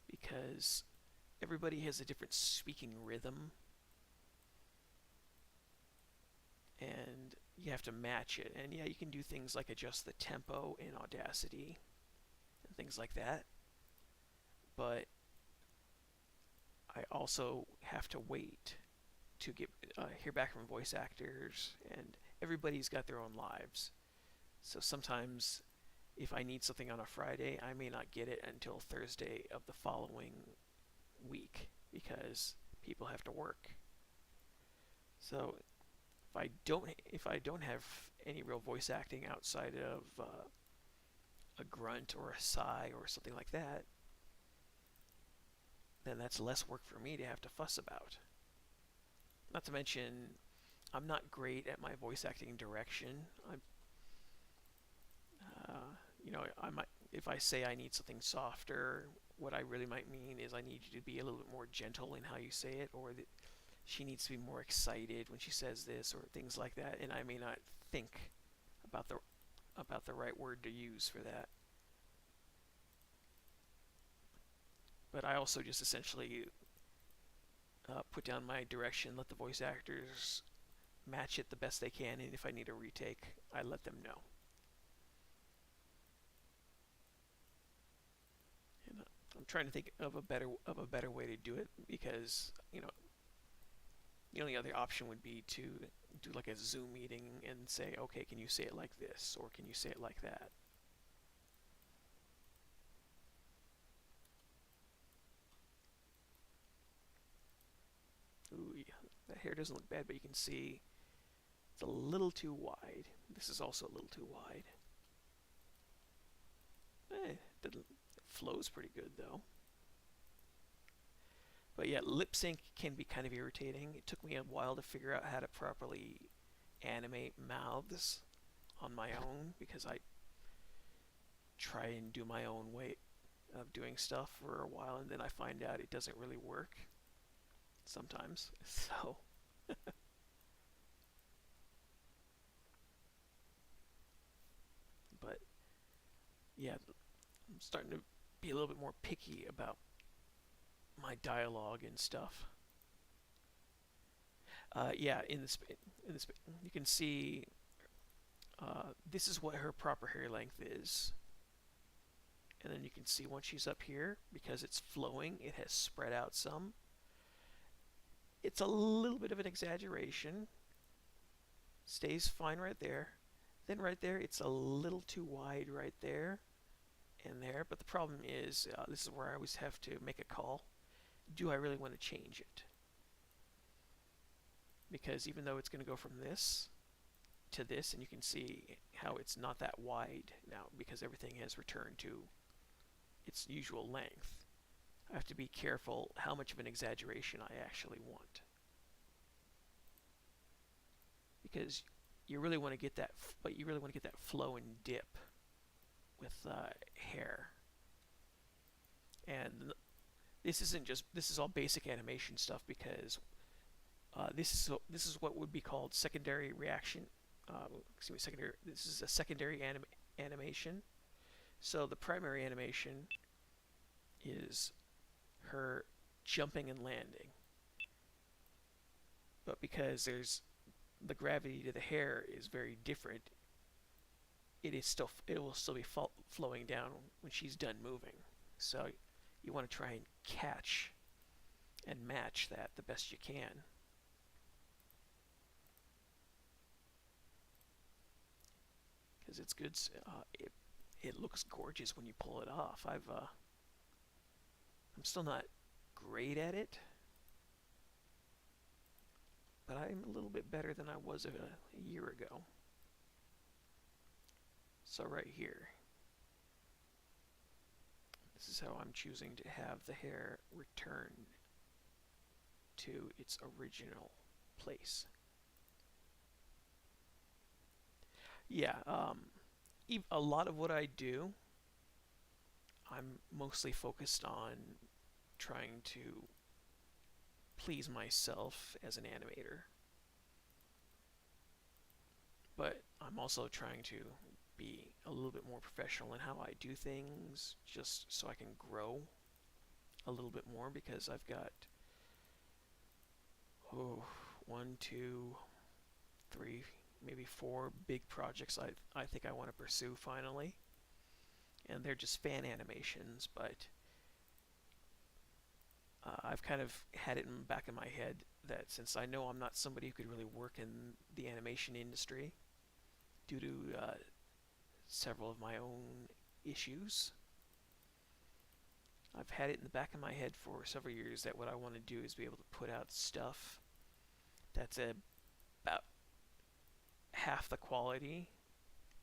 because everybody has a different speaking rhythm, and you have to match it. And yeah, you can do things like adjust the tempo in Audacity and things like that, but I also have to wait to hear back from voice actors, and everybody's got their own lives. So sometimes if I need something on a Friday, I may not get it until Thursday of the following week because people have to work. So if I don't have any real voice acting outside of a grunt or a sigh or something like that, then that's less work for me to have to fuss about. Not to mention, I'm not great at my voice acting direction. I might, if I say I need something softer, what I really might mean is I need you to be a little bit more gentle in how you say it, or that she needs to be more excited when she says this, or things like that. And I may not think about the right word to use for that. But I also just essentially put down my direction, let the voice actors match it the best they can, and if I need a retake, I let them know. And I'm trying to think of a better way to do it, because the only other option would be to do like a Zoom meeting and say, okay, can you say it like this, or can you say it like that? Ooh, yeah, that hair doesn't look bad, but you can see it's a little too wide. This is also a little too wide. It flows pretty good though. But yeah, lip sync can be kind of irritating. It took me a while to figure out how to properly animate mouths on my own, because I try and do my own way of doing stuff for a while, and then I find out it doesn't really work sometimes. So but yeah, I'm starting to be a little bit more picky about my dialogue and stuff. Yeah, in this, you can see this is what her proper hair length is, and then you can see once she's up here, because it's flowing, it has spread out some. It's a little bit of an exaggeration. Stays fine right there. Then right there, it's a little too wide right there and there. But the problem is, this is where I always have to make a call. Do I really want to change it? because even though it's going to go from this to this, and you can see how it's not that wide now because everything has returned to its usual length, I have to be careful how much of an exaggeration I actually want, because you really want to get that, but you really want to get that flow and dip with hair. And this is all basic animation stuff, because this is what would be called secondary reaction. This is a secondary animation. So the primary animation is her jumping and landing, but because the gravity to the hair is very different, it will still be flowing down when she's done moving. So you want to try and catch and match that the best you can. Because it's good. It looks gorgeous when you pull it off. I'm still not great at it, but I'm a little bit better than I was a year ago. So right here, this is how I'm choosing to have the hair return to its original place. Yeah, a lot of what I do, I'm mostly focused on trying to please myself as an animator, but I'm also trying to be a little bit more professional in how I do things, just so I can grow a little bit more, because I've got 1, 2, 3, maybe 4 big projects I think I want to pursue finally, and they're just fan animations, but I've kind of had it in the back of my head that since I know I'm not somebody who could really work in the animation industry due to several of my own issues, I've had it in the back of my head for several years that what I want to do is be able to put out stuff that's about half the quality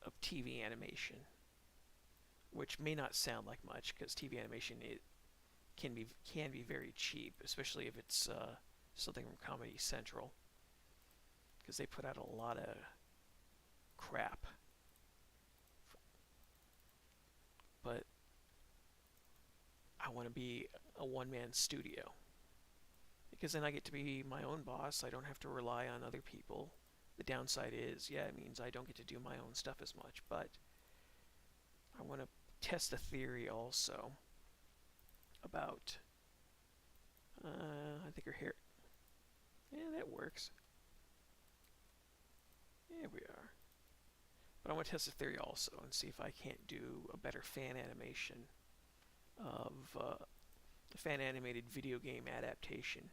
of TV animation, which may not sound like much, because TV animation can be very cheap, especially if it's something from Comedy Central, because they put out a lot of crap. But I want to be a one-man studio, because then I get to be my own boss. I don't have to rely on other people. The downside is, yeah, it means I don't get to do my own stuff as much, but I want to test a theory also about, I think her hair, yeah, that works. There we are. But I want to test the theory also and see if I can't do a better fan animation of a fan animated video game adaptation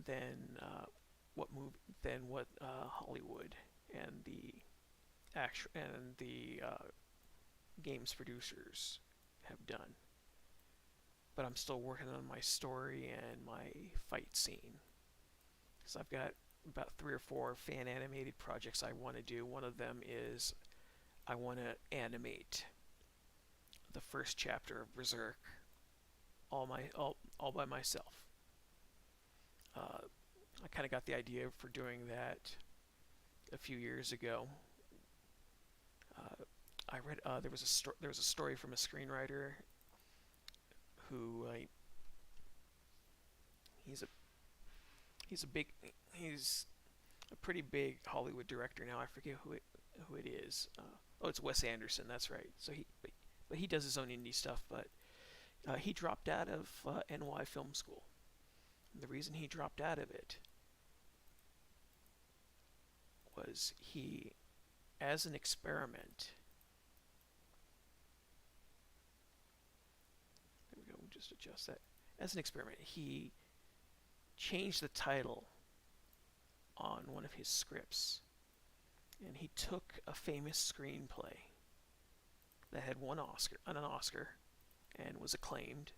than what Hollywood and the games producers have done. But I'm still working on my story and my fight scene, because I've got about 3 or 4 fan animated projects I want to do. One of them is I want to animate the first chapter of Berserk all by myself. I kind of got the idea for doing that a few years ago. I read there was a story from a screenwriter who he's a pretty big Hollywood director now. I forget who it is. It's Wes Anderson. That's right. So but he does his own indie stuff. But he dropped out of NY Film School. And the reason he dropped out of it was as an experiment. There we go. We'll just adjust that. As an experiment, he changed the title on one of his scripts, and he took a famous screenplay that had won an Oscar and was acclaimed,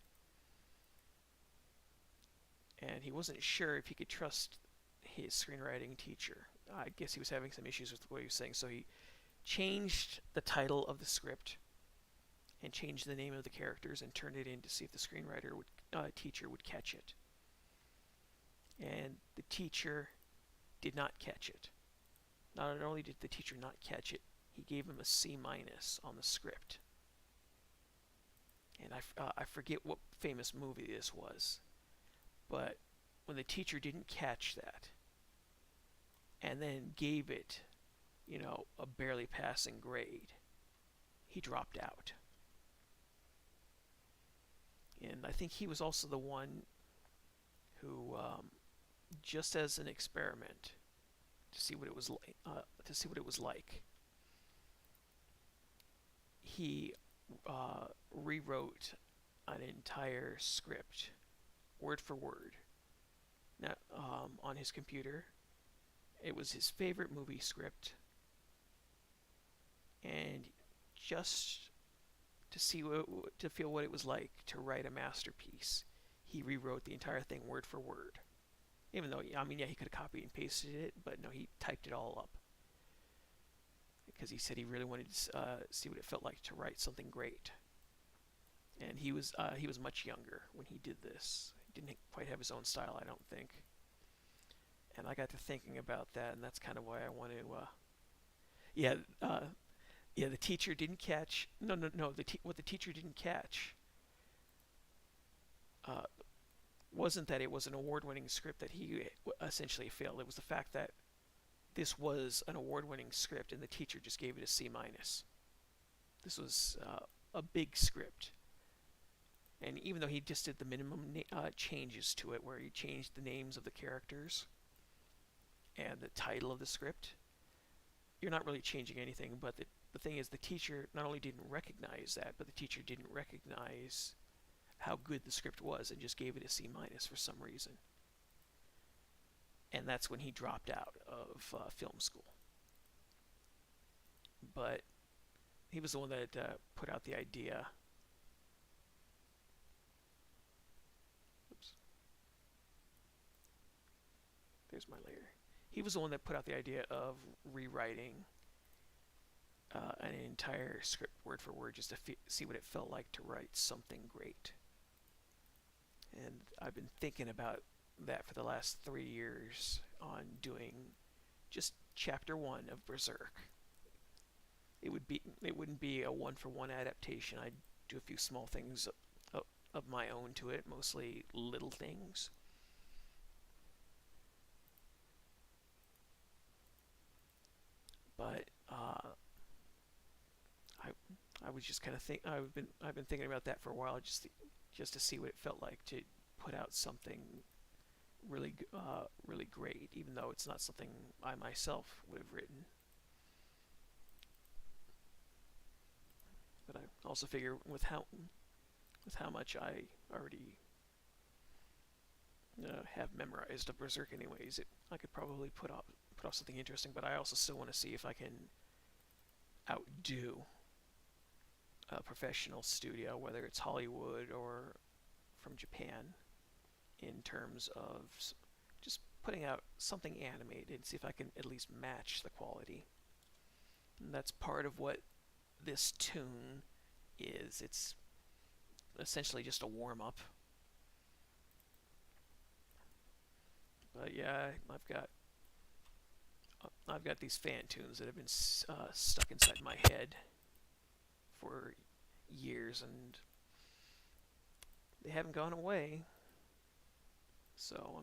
and he wasn't sure if he could trust his screenwriting teacher. I guess he was having some issues with what he was saying, so he changed the title of the script and changed the name of the characters and turned it in to see if the screenwriter teacher would catch it. And the teacher did not catch it. Not only did the teacher not catch it, he gave him a C- on the script. And I forget what famous movie this was, but when the teacher didn't catch that and then gave it, a barely passing grade, he dropped out. And I think he was also the one who, just as an experiment, to see what it was like, he rewrote an entire script, word for word, now, on his computer. It was his favorite movie script, and just to feel what it was like to write a masterpiece, he rewrote the entire thing word for word. Even though, he could have copied and pasted it, but no, he typed it all up. Because he said he really wanted to see what it felt like to write something great. And he was much younger when he did this. He didn't quite have his own style, I don't think. And I got to thinking about that, and that's kind of why I want to... the teacher didn't catch... No. What the teacher didn't catch wasn't that it was an award-winning script that he essentially failed. It was the fact that this was an award-winning script, and the teacher just gave it a C-. This was a big script. And even though he just did the minimum changes to it, where he changed the names of the characters and the title of the script, you're not really changing anything. But the thing is, the teacher not only didn't recognize that, but the teacher didn't recognize how good the script was and just gave it a C- for some reason. And that's when he dropped out of film school. But he was the one that put out the idea. Oops. There's my layer. He was the one that put out the idea of rewriting an entire script word for word just to see what it felt like to write something great. And I've been thinking about that for the last 3 years on doing just chapter 1 of Berserk. It wouldn't be a one-for-one adaptation. I'd do a few small things of my own to it, mostly little things. But I was just kind of I've been thinking about that for a while, just to see what it felt like to put out something really great, even though it's not something I myself would have written. But I also figure with how much I already have memorized of Berserk anyways, I could probably put off something interesting. But I also still want to see if I can outdo a professional studio, whether it's Hollywood or from Japan, in terms of just putting out something animated, see if I can at least match the quality. And that's part of what this tune is. It's essentially just a warm-up. But yeah, I've got these fan tunes that have been stuck inside my head for years, and they haven't gone away. So,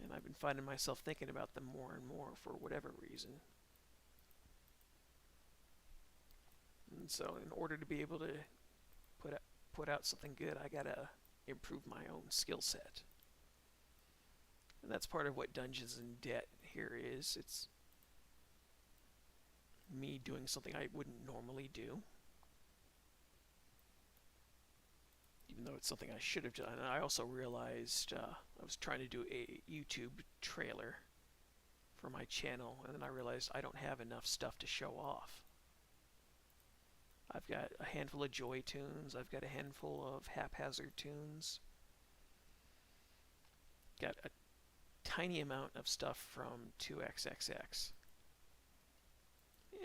and I've been finding myself thinking about them more and more for whatever reason. And so, in order to be able to put out something good, I gotta improve my own skill set. And that's part of what Dungeons and Debt here is. It's me doing something I wouldn't normally do, even though it's something I should have done. And I also realized I was trying to do a YouTube trailer for my channel, and then I realized I don't have enough stuff to show off. I've got a handful of Joy tunes, I've got a handful of haphazard tunes, got a tiny amount of stuff from 2XXX.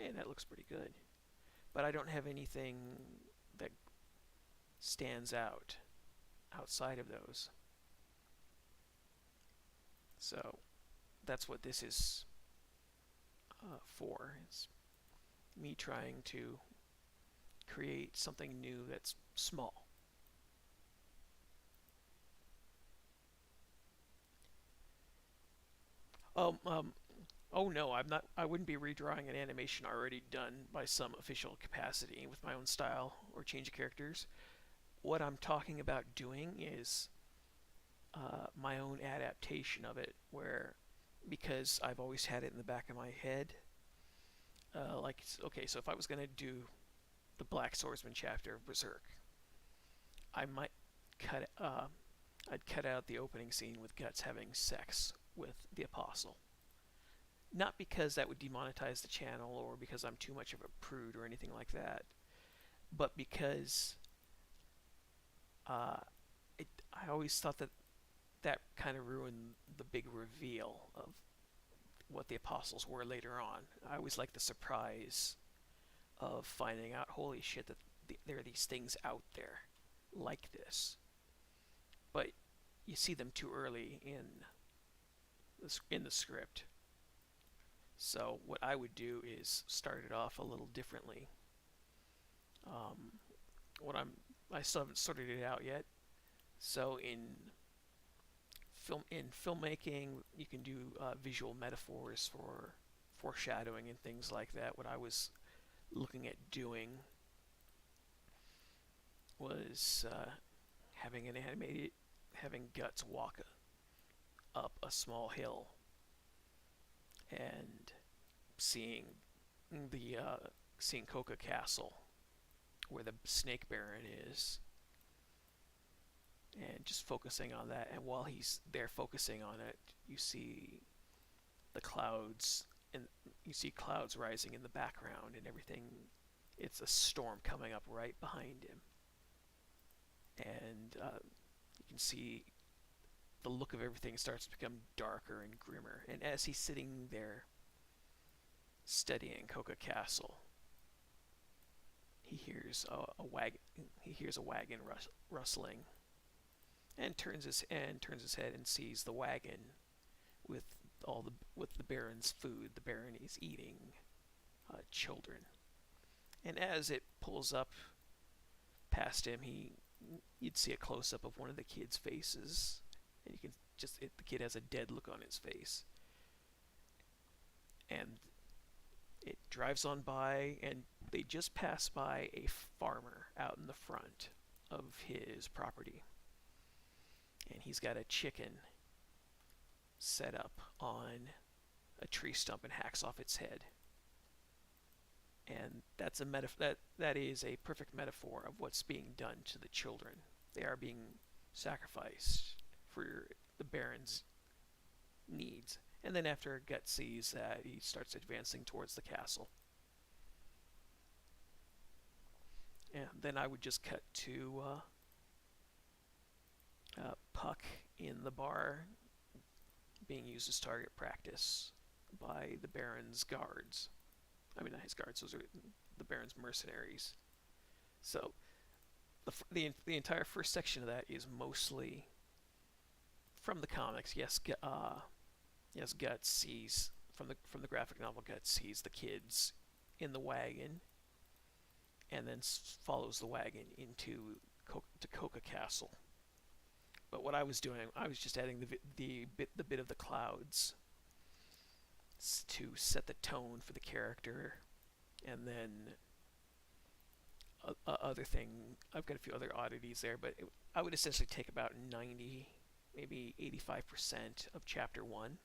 And that looks pretty good. But I don't have anything that stands out outside of those. So that's what this is for. It's me trying to create something new that's small. Oh no, I'm not. I wouldn't be redrawing an animation already done by some official capacity with my own style or change of characters. What I'm talking about doing is my own adaptation of it, where because I've always had it in the back of my head, like okay, so if I was gonna do the Black Swordsman chapter of Berserk, I might cut. I'd cut out the opening scene with Guts having sex with the Apostle. Not because that would demonetize the channel or because I'm too much of a prude or anything like that, but because uh, I always thought that that kind of ruined the big reveal of what the apostles were later on. I always liked the surprise of finding out, holy shit, that there are these things out there like this. But you see them too early in the script. So what I would do is start it off a little differently. What I still haven't sorted it out yet. So in filmmaking, you can do visual metaphors for foreshadowing and things like that. What I was looking at doing was having Guts walk up a small hill and seeing seeing Coca Castle, where the Snake Baron is, and just focusing on that. And while he's there focusing on it, you see the clouds, and you see clouds rising in the background and everything. It's a storm coming up right behind him, and you can see the look of everything starts to become darker and grimmer. And as he's sitting there studying Coca Castle, he hears a wagon. He hears a wagon rustling, and turns his head and sees the wagon with the Baron's food. The Baron is eating children, and as it pulls up past him, you'd see a close up of one of the kids' faces, and you can the kid has a dead look on his face, and it drives on by, and they just pass by a farmer out in the front of his property, and he's got a chicken set up on a tree stump and hacks off its head. And that's that is a perfect metaphor of what's being done to the children. They are being sacrificed for the Baron's needs. And then after Gut sees that, he starts advancing towards the castle. And then I would just cut to Puck in the bar being used as target practice by the Baron's guards. I mean, not his guards, those are the Baron's mercenaries. So the entire first section of that is mostly from the comics. Yes, Guts sees from the graphic novel. Guts sees the kids in the wagon, and then follows the wagon into Coca Castle. But what I was doing, I was just adding the bit of the clouds to set the tone for the character, and then other thing. I've got a few other oddities there, but I would essentially take about 90, maybe 85% of chapter 1,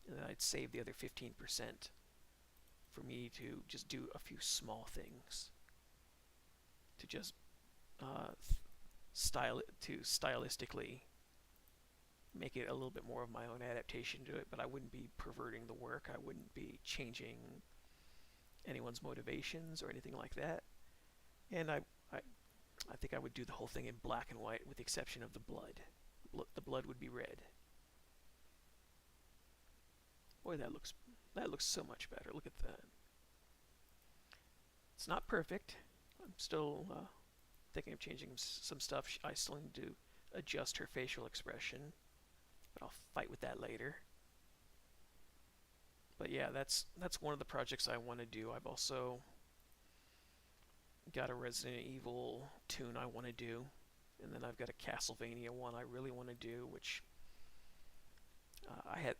and then I'd save the other 15% for me to just do a few small things to just stylistically make it a little bit more of my own adaptation to it. But I wouldn't be perverting the work. I wouldn't be changing anyone's motivations or anything like that. And I think I would do the whole thing in black and white, with the exception of the blood. The blood would be red. Boy, that looks so much better. Look at that. It's not perfect. I'm still thinking of changing some stuff. I still need to adjust her facial expression, but I'll fight with that later. But yeah, that's one of the projects I want to do. I've also got a Resident Evil tune I want to do, and then I've got a Castlevania one I really want to do, which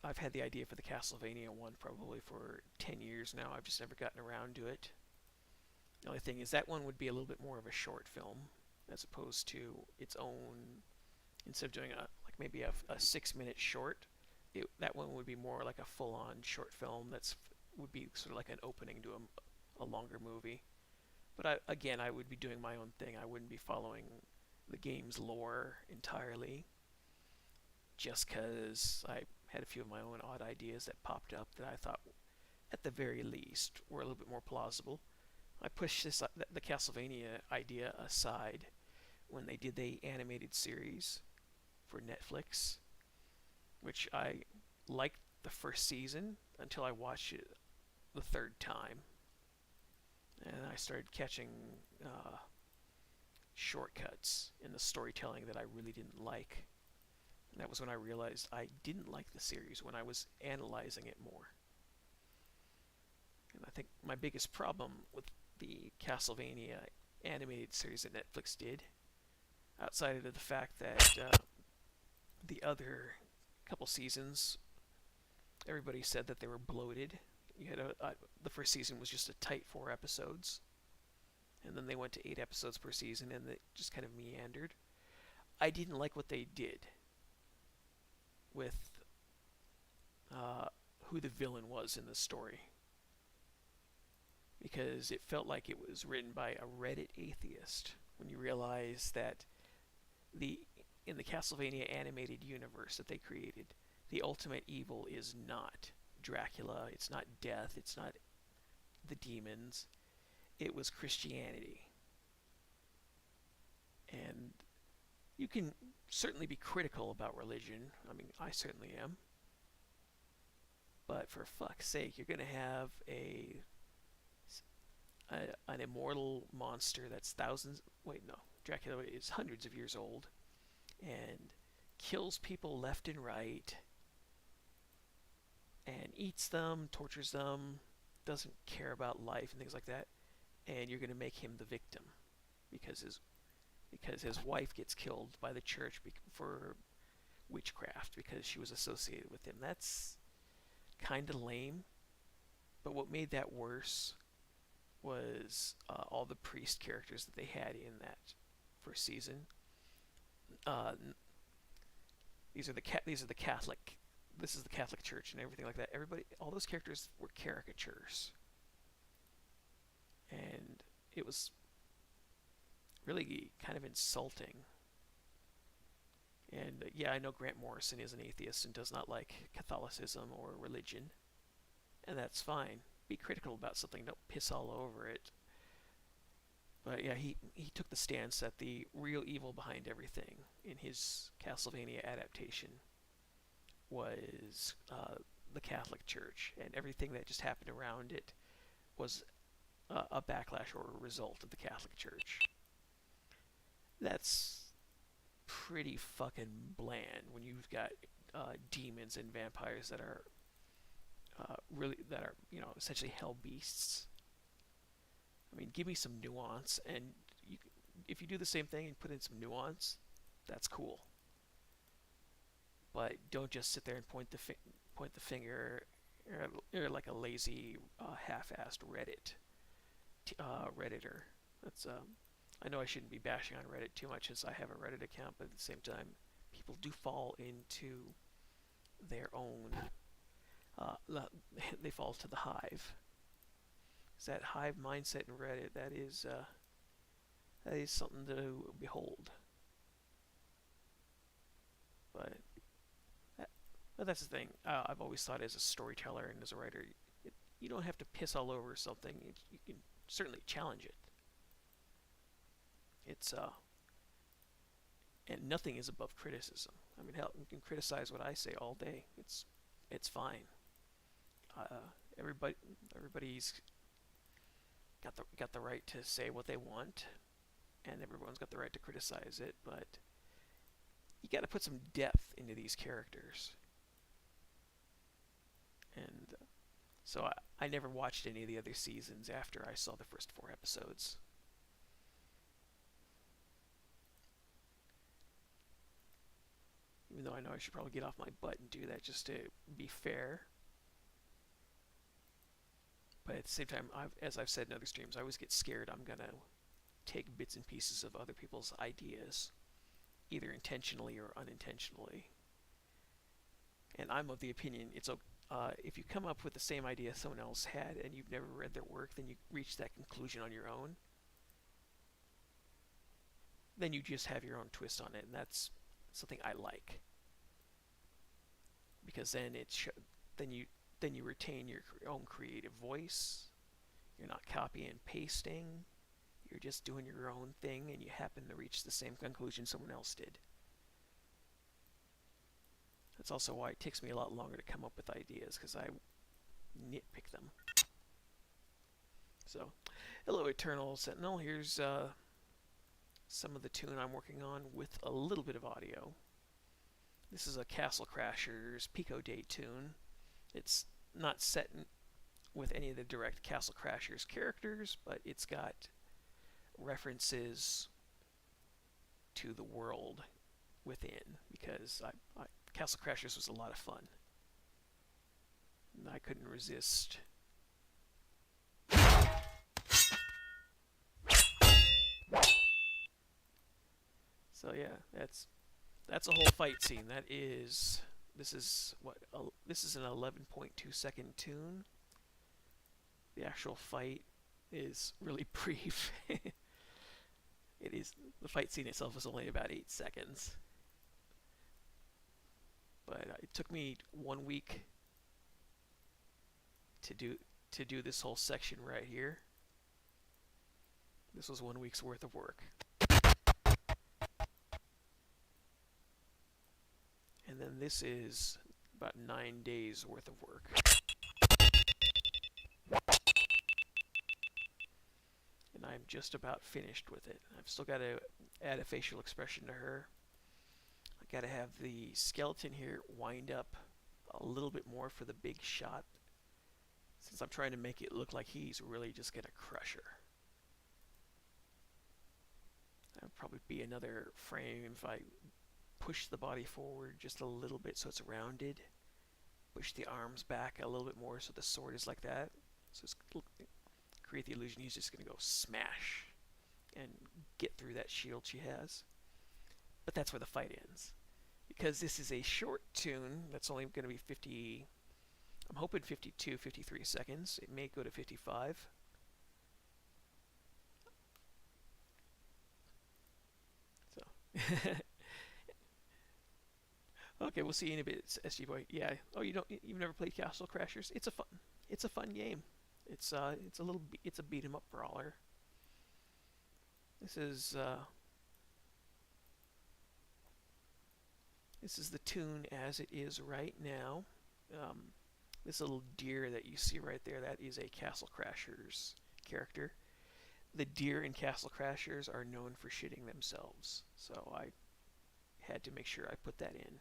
I've had the idea for the Castlevania one probably for 10 years now. I've just never gotten around to it. The only thing is that one would be a little bit more of a short film as opposed to its own. Instead of doing maybe a 6-minute short, that one would be more like a full-on short film. Would be sort of like an opening to a longer movie. But I would be doing my own thing. I wouldn't be following the game's lore entirely. Just because I had a few of my own odd ideas that popped up that I thought, at the very least, were a little bit more plausible. I pushed the Castlevania idea aside when they did the animated series for Netflix, which I liked the first season until I watched it the third time. And I started catching shortcuts in the storytelling that I really didn't like. And that was when I realized I didn't like the series, when I was analyzing it more. And I think my biggest problem with the Castlevania animated series that Netflix did, outside of the fact that the other couple seasons, everybody said that they were bloated. You had the first season was just a tight 4 episodes, and then they went to 8 episodes per season, and it just kind of meandered. I didn't like what they did with who the villain was in the story, because it felt like it was written by a Reddit atheist. When you realize that in the Castlevania animated universe that they created, the ultimate evil is not Dracula, it's not death, it's not the demons, it was Christianity. And you can certainly be critical about religion. I mean, I certainly am. But for fuck's sake, you're going to have an immortal monster that's Dracula is hundreds of years old and kills people left and right and eats them, tortures them, doesn't care about life and things like that, and you're going to make him the victim because his wife gets killed by the church for witchcraft because she was associated with him. That's kind of lame. But what made that worse was all the priest characters that they had in that first season. These are the Catholic. This is the Catholic Church and everything like that. All those characters were caricatures, and it was really kind of insulting. And yeah, I know Grant Morrison is an atheist and does not like Catholicism or religion, and that's fine. Be critical about something, don't piss all over it. But yeah, he took the stance that the real evil behind everything in his Castlevania adaptation was the Catholic Church, and everything that just happened around it was a backlash or a result of the Catholic Church. That's pretty fucking bland when you've got demons and vampires that are essentially hell beasts. I mean, give me some nuance, and if you do the same thing and put in some nuance, that's cool. But don't just sit there and point the finger like a lazy, half-assed Redditor. That's I know I shouldn't be bashing on Reddit too much as I have a Reddit account, but at the same time, people do fall into their own. They fall to the hive. It's that hive mindset in Reddit that is something to behold. But that's the thing. I've always thought as a storyteller and as a writer, you don't have to piss all over something. You can certainly challenge it. And nothing is above criticism. I mean, hell, you can criticize what I say all day. It's fine. Everybody, everybody's got the right to say what they want, and everyone's got the right to criticize it. But you got to put some depth into these characters. And so I never watched any of the other seasons after I saw the first 4 episodes. Even though I know I should probably get off my butt and do that just to be fair. But at the same time, as I've said in other streams, I always get scared I'm going to take bits and pieces of other people's ideas, either intentionally or unintentionally. And I'm of the opinion it's if you come up with the same idea someone else had and you've never read their work, then you reach that conclusion on your own. Then you just have your own twist on it, and that's something I like. Because then then you retain your own creative voice. You're not copying and pasting. You're just doing your own thing, and you happen to reach the same conclusion someone else did. That's also why it takes me a lot longer to come up with ideas, because I nitpick them. So, hello Eternal Sentinel. Here's some of the tune I'm working on with a little bit of audio. This is a Castle Crashers Pico Date tune. It's not set with any of the direct Castle Crashers characters, but it's got references to the world within, because Castle Crashers was a lot of fun. And I couldn't resist. So yeah, that's a whole fight scene. This is an 11.2 second tune. The actual fight is really brief. The fight scene itself is only about 8 seconds. But it took me 1 week to do this whole section right here. This was 1 week's worth of work. And then this is about 9 days worth of work. And I'm just about finished with it. I've still got to add a facial expression to her. I got to have the skeleton here wind up a little bit more for the big shot, since I'm trying to make it look like he's really just going to crush her. That would probably be another frame if I push the body forward just a little bit so it's rounded. Push the arms back a little bit more so the sword is like that. So it's create the illusion he's just going to go smash and get through that shield she has. But that's where the fight ends. Because this is a short tune that's only going to be 50, I'm hoping 52, 53 seconds. It may go to 55. So... Okay, we'll see you in a bit, SG Boy. Yeah. Oh, you've never played Castle Crashers? It's a fun game. It's a beat 'em up brawler. This is the tune as it is right now. This little deer that you see right there, that is a Castle Crashers character. The deer in Castle Crashers are known for shitting themselves, so I had to make sure I put that in.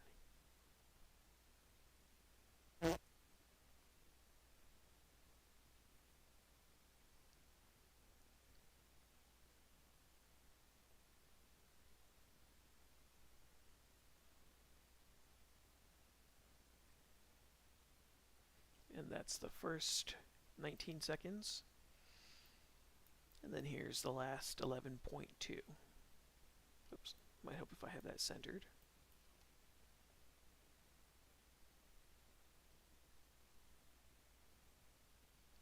And that's the first 19 seconds. And then here's the last 11.2. Oops, might help if I have that centered.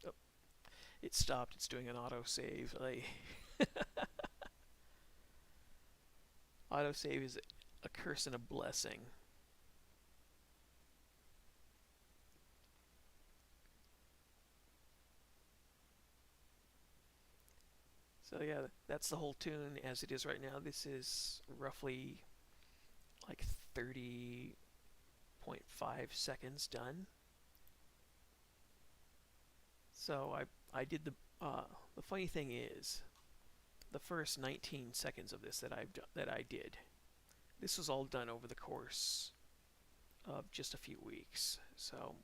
Oh, it stopped. It's doing an autosave. Autosave is a curse and a blessing. So yeah, that's the whole tune as it is right now. This is roughly like 30.5 seconds done. So I did the funny thing is the first 19 seconds of this that I did. This was all done over the course of just a few weeks. So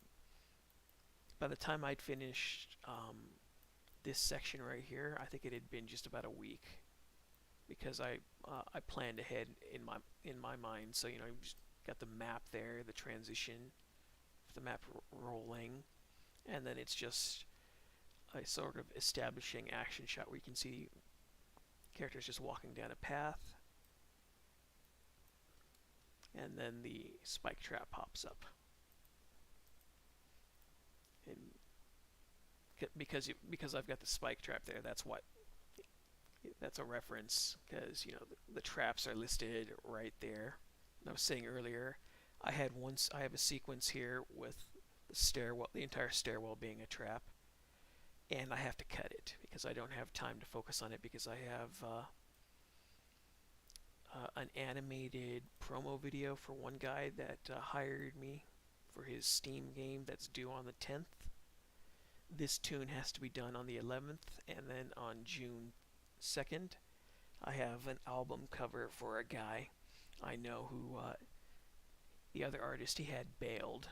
by the time I'd finished this section right here, I think it had been just about a week, because I planned ahead in my mind. So you just got the map there, the transition, the map rolling, and then it's just a sort of establishing action shot where you can see characters just walking down a path, and then the spike trap pops up. And because I've got the spike trap there, that's a reference, because the traps are listed right there. And I was saying earlier, I have a sequence here with the stairwell, the entire stairwell being a trap, and I have to cut it because I don't have time to focus on it, because I have an animated promo video for one guy that hired me for his Steam game that's due on the 10th. This tune has to be done on the 11th, and then on June 2nd, I have an album cover for a guy I know who the other artist he had bailed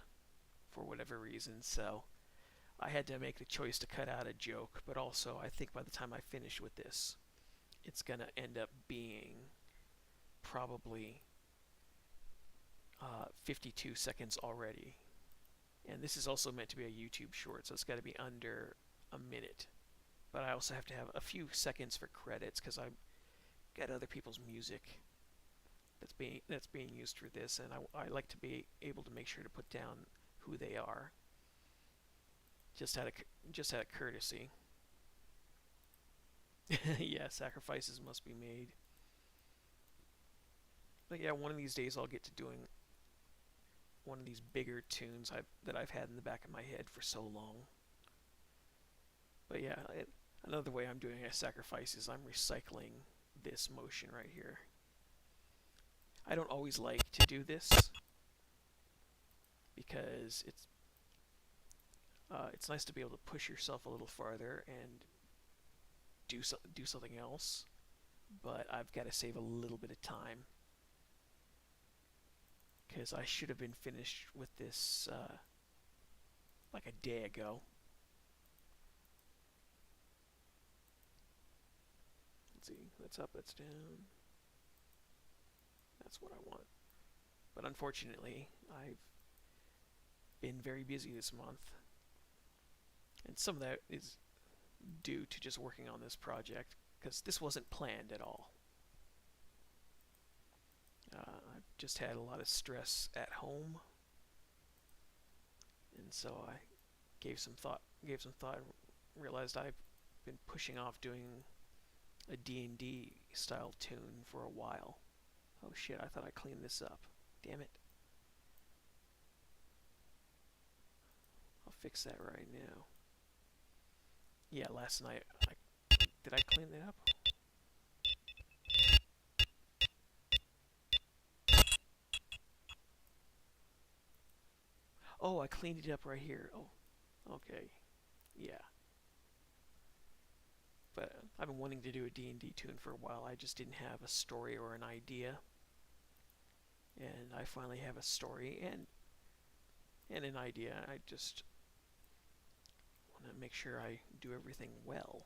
for whatever reason, so I had to make the choice to cut out a joke, but also I think by the time I finish with this, it's gonna end up being probably 52 seconds already. And this is also meant to be a YouTube short, so it's got to be under a minute. But I also have to have a few seconds for credits, because I've got other people's music that's being used for this, and I like to be able to make sure to put down who they are, just out of courtesy. Yeah, sacrifices must be made. But yeah, one of these days I'll get to doing one of these bigger tunes that I've had in the back of my head for so long. But yeah, another way I'm doing a sacrifice is I'm recycling this motion right here. I don't always like to do this, because it's nice to be able to push yourself a little farther and do something else, but I've got to save a little bit of time, because I should have been finished with this like a day ago. Let's see, that's up, that's down. That's what I want. But unfortunately, I've been very busy this month, and some of that is due to just working on this project, because this wasn't planned at all. I've just had a lot of stress at home, and so I gave some thought, and realized I've been pushing off doing a D&D style tune for a while. Oh shit, I thought I cleaned this up. Damn it. I'll fix that right now. Yeah, last night, did I clean that up? Oh, I cleaned it up right here. Oh, okay. Yeah. But I've been wanting to do a D&D tune for a while. I just didn't have a story or an idea. And I finally have a story and an idea. I just want to make sure I do everything well,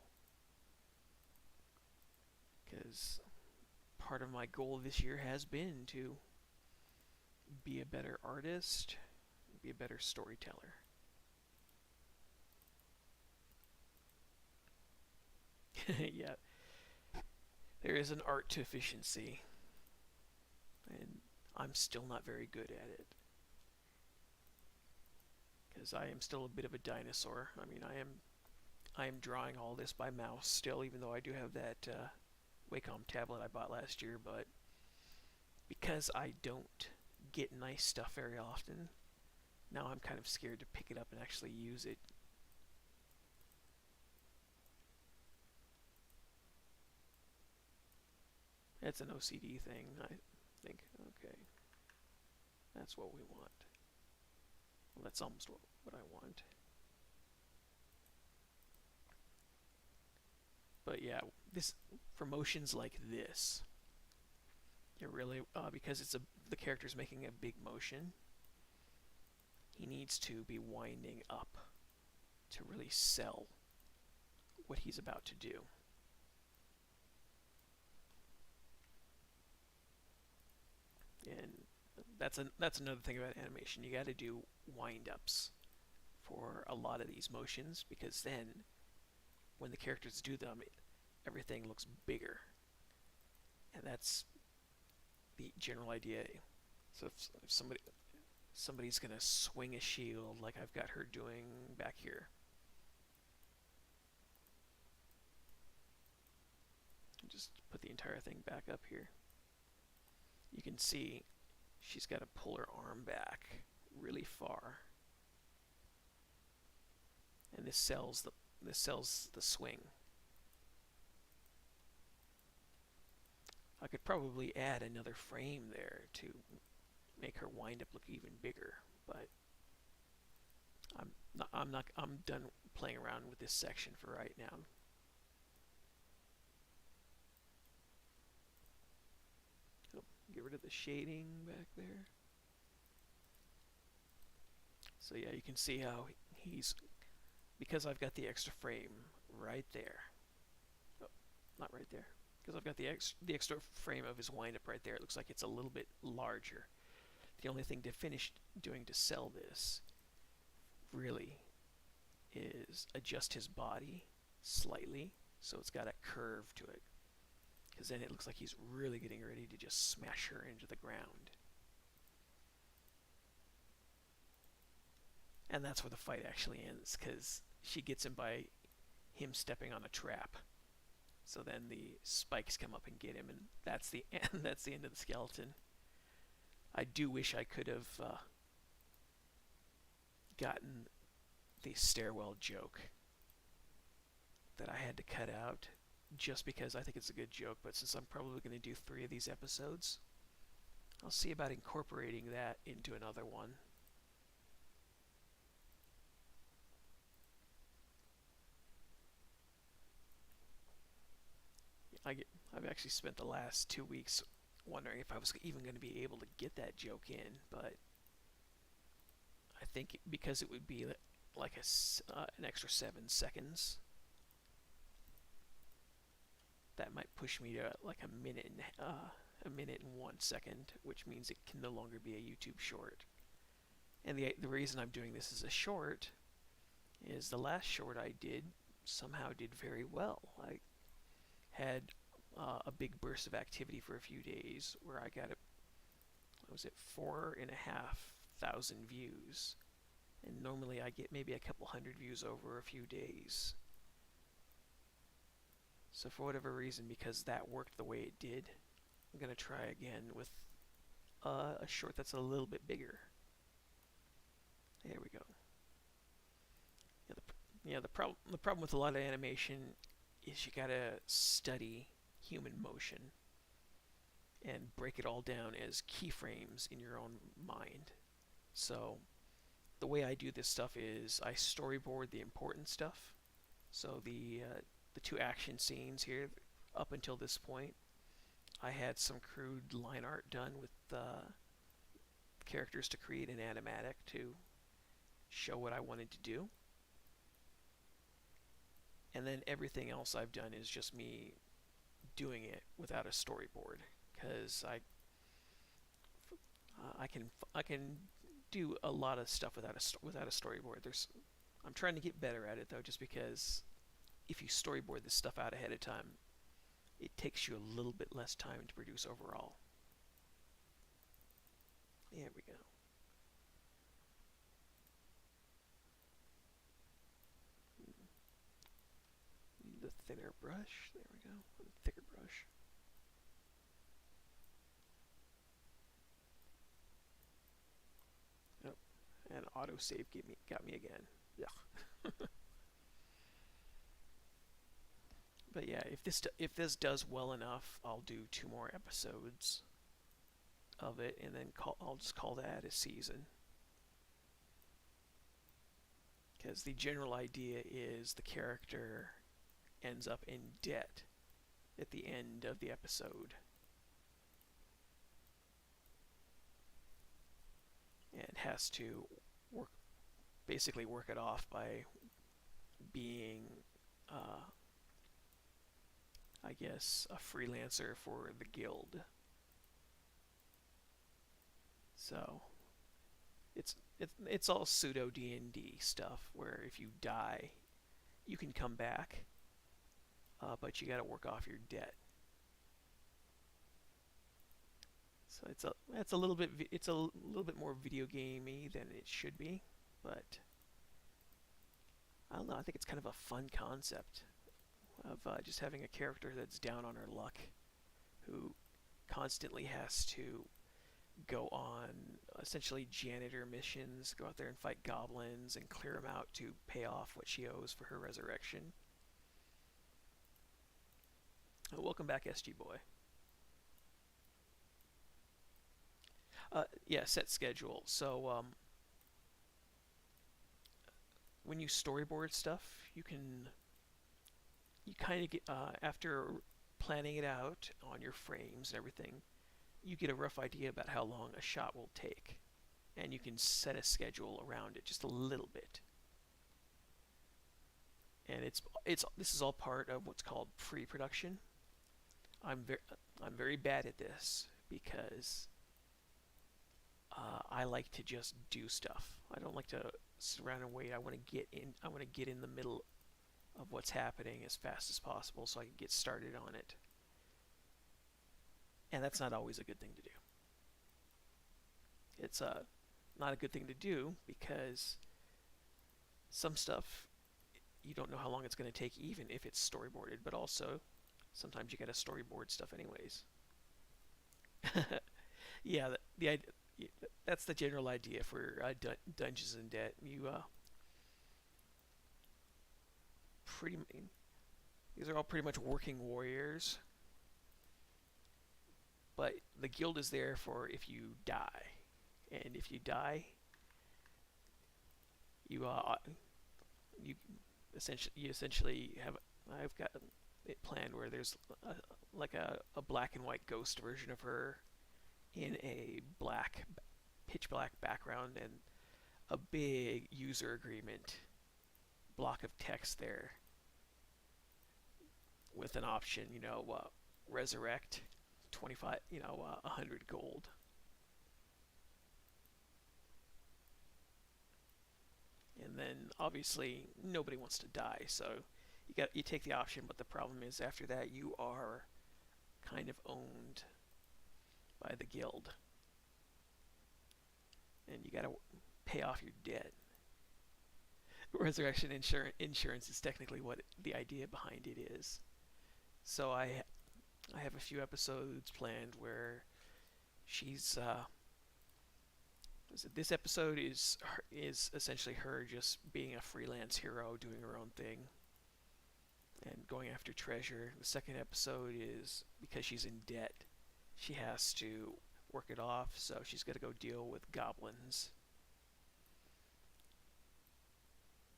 because part of my goal this year has been to be a better artist, be a better storyteller. Yeah, there is an art to efficiency, and I'm still not very good at it, because I am still a bit of a dinosaur. I mean, I am drawing all this by mouse still, even though I do have that Wacom tablet I bought last year, but because I don't get nice stuff very often, now I'm kind of scared to pick it up and actually use it. It's an OCD thing, I think. Okay, that's what we want. Well, that's almost what I want. But yeah, this for motions like this, it really because the character's making a big motion, he needs to be winding up to really sell what he's about to do. And that's another thing about animation. You got to do wind-ups for a lot of these motions, because then when the characters do them, everything looks bigger. And that's the general idea. So if somebody's gonna swing a shield like I've got her doing back here, just put the entire thing back up here. You can see she's got to pull her arm back really far, and this sells the swing. I could probably add another frame there to make her wind up look even bigger, but I'm done playing around with this section for right now. Get rid of the shading back there. So yeah, you can see how because I've got the extra frame right there. Oh, not right there. Because I've got the extra frame of his wind up right there. It looks like it's a little bit larger. The only thing to finish doing to sell this really is adjust his body slightly so it's got a curve to it. Because then it looks like he's really getting ready to just smash her into the ground. And that's where the fight actually ends, because she gets him by him stepping on a trap. So then the spikes come up and get him, and that's the end. That's the end of the skeleton. I do wish I could have gotten the stairwell joke that I had to cut out, just because I think it's a good joke. But since I'm probably going to do 3 of these episodes, I'll see about incorporating that into another one. I've actually spent the last 2 weeks wondering if I was even going to be able to get that joke in, but I think because it would be like an extra 7 seconds, that might push me to like a minute and 1 second, which means it can no longer be a YouTube short. And the reason I'm doing this as a short is the last short I did somehow did very well. I had a big burst of activity for a few days where I got 4,500 views, and normally I get maybe a couple hundred views over a few days. So for whatever reason, because that worked the way it did, I'm gonna try again with a short that's a little bit bigger. There we go. The problem with a lot of animation is you gotta study human motion and break it all down as keyframes in your own mind. So the way I do this stuff is I storyboard the important stuff. So the 2 action scenes here, up until this point, I had some crude line art done with characters to create an animatic to show what I wanted to do. And then everything else I've done is just me doing it without a storyboard, because I can do a lot of stuff without a storyboard. I'm trying to get better at it though, just because if you storyboard this stuff out ahead of time, it takes you a little bit less time to produce overall. There we go. The thinner brush. There we go. The thicker brush. Oh, and autosave got me again. Yeah. But yeah, if this does well enough, I'll do 2 more episodes of it, and then I'll just call that a season. Because the general idea is the character ends up in debt at the end of the episode. And has to basically work it off by being, I guess, a freelancer for the guild. So it's all pseudo D&D stuff where if you die, you can come back, but you got to work off your debt. So it's a little bit more video gamey than it should be, but I don't know. I think it's kind of a fun concept of just having a character that's down on her luck, who constantly has to go on essentially janitor missions, go out there and fight goblins and clear them out to pay off what she owes for her resurrection. Welcome back, SG Boy. Yeah, set schedule. So when you storyboard stuff, you kind of get, after planning it out on your frames and everything, you get a rough idea about how long a shot will take, and you can set a schedule around it just a little bit. And this is all part of what's called pre-production. I'm very bad at this because I like to just do stuff. I don't like to sit around and wait. I want to get in the middle of what's happening as fast as possible so I can get started on it. And that's not always a good thing to do. It's not a good thing to do because some stuff you don't know how long it's going to take, even if it's storyboarded, but also sometimes you got to storyboard stuff anyways. Yeah, that's the general idea for Dungeons and Debt. These are all pretty much working warriors, but the guild is there for if you die, and if you die, you essentially have. I've got it planned where there's like a black and white ghost version of her in a pitch black background, and a big user agreement block of text there with an option, resurrect 25, 100 gold. And then obviously nobody wants to die, so you take the option, but the problem is after that you are kind of owned by the guild, and you got to pay off your debt. Resurrection insurance is technically what the idea behind it is. So I have a few episodes planned where she's this episode is essentially her just being a freelance hero, doing her own thing and going after treasure. The second episode is because she's in debt. She has to work it off, so she's got to go deal with goblins.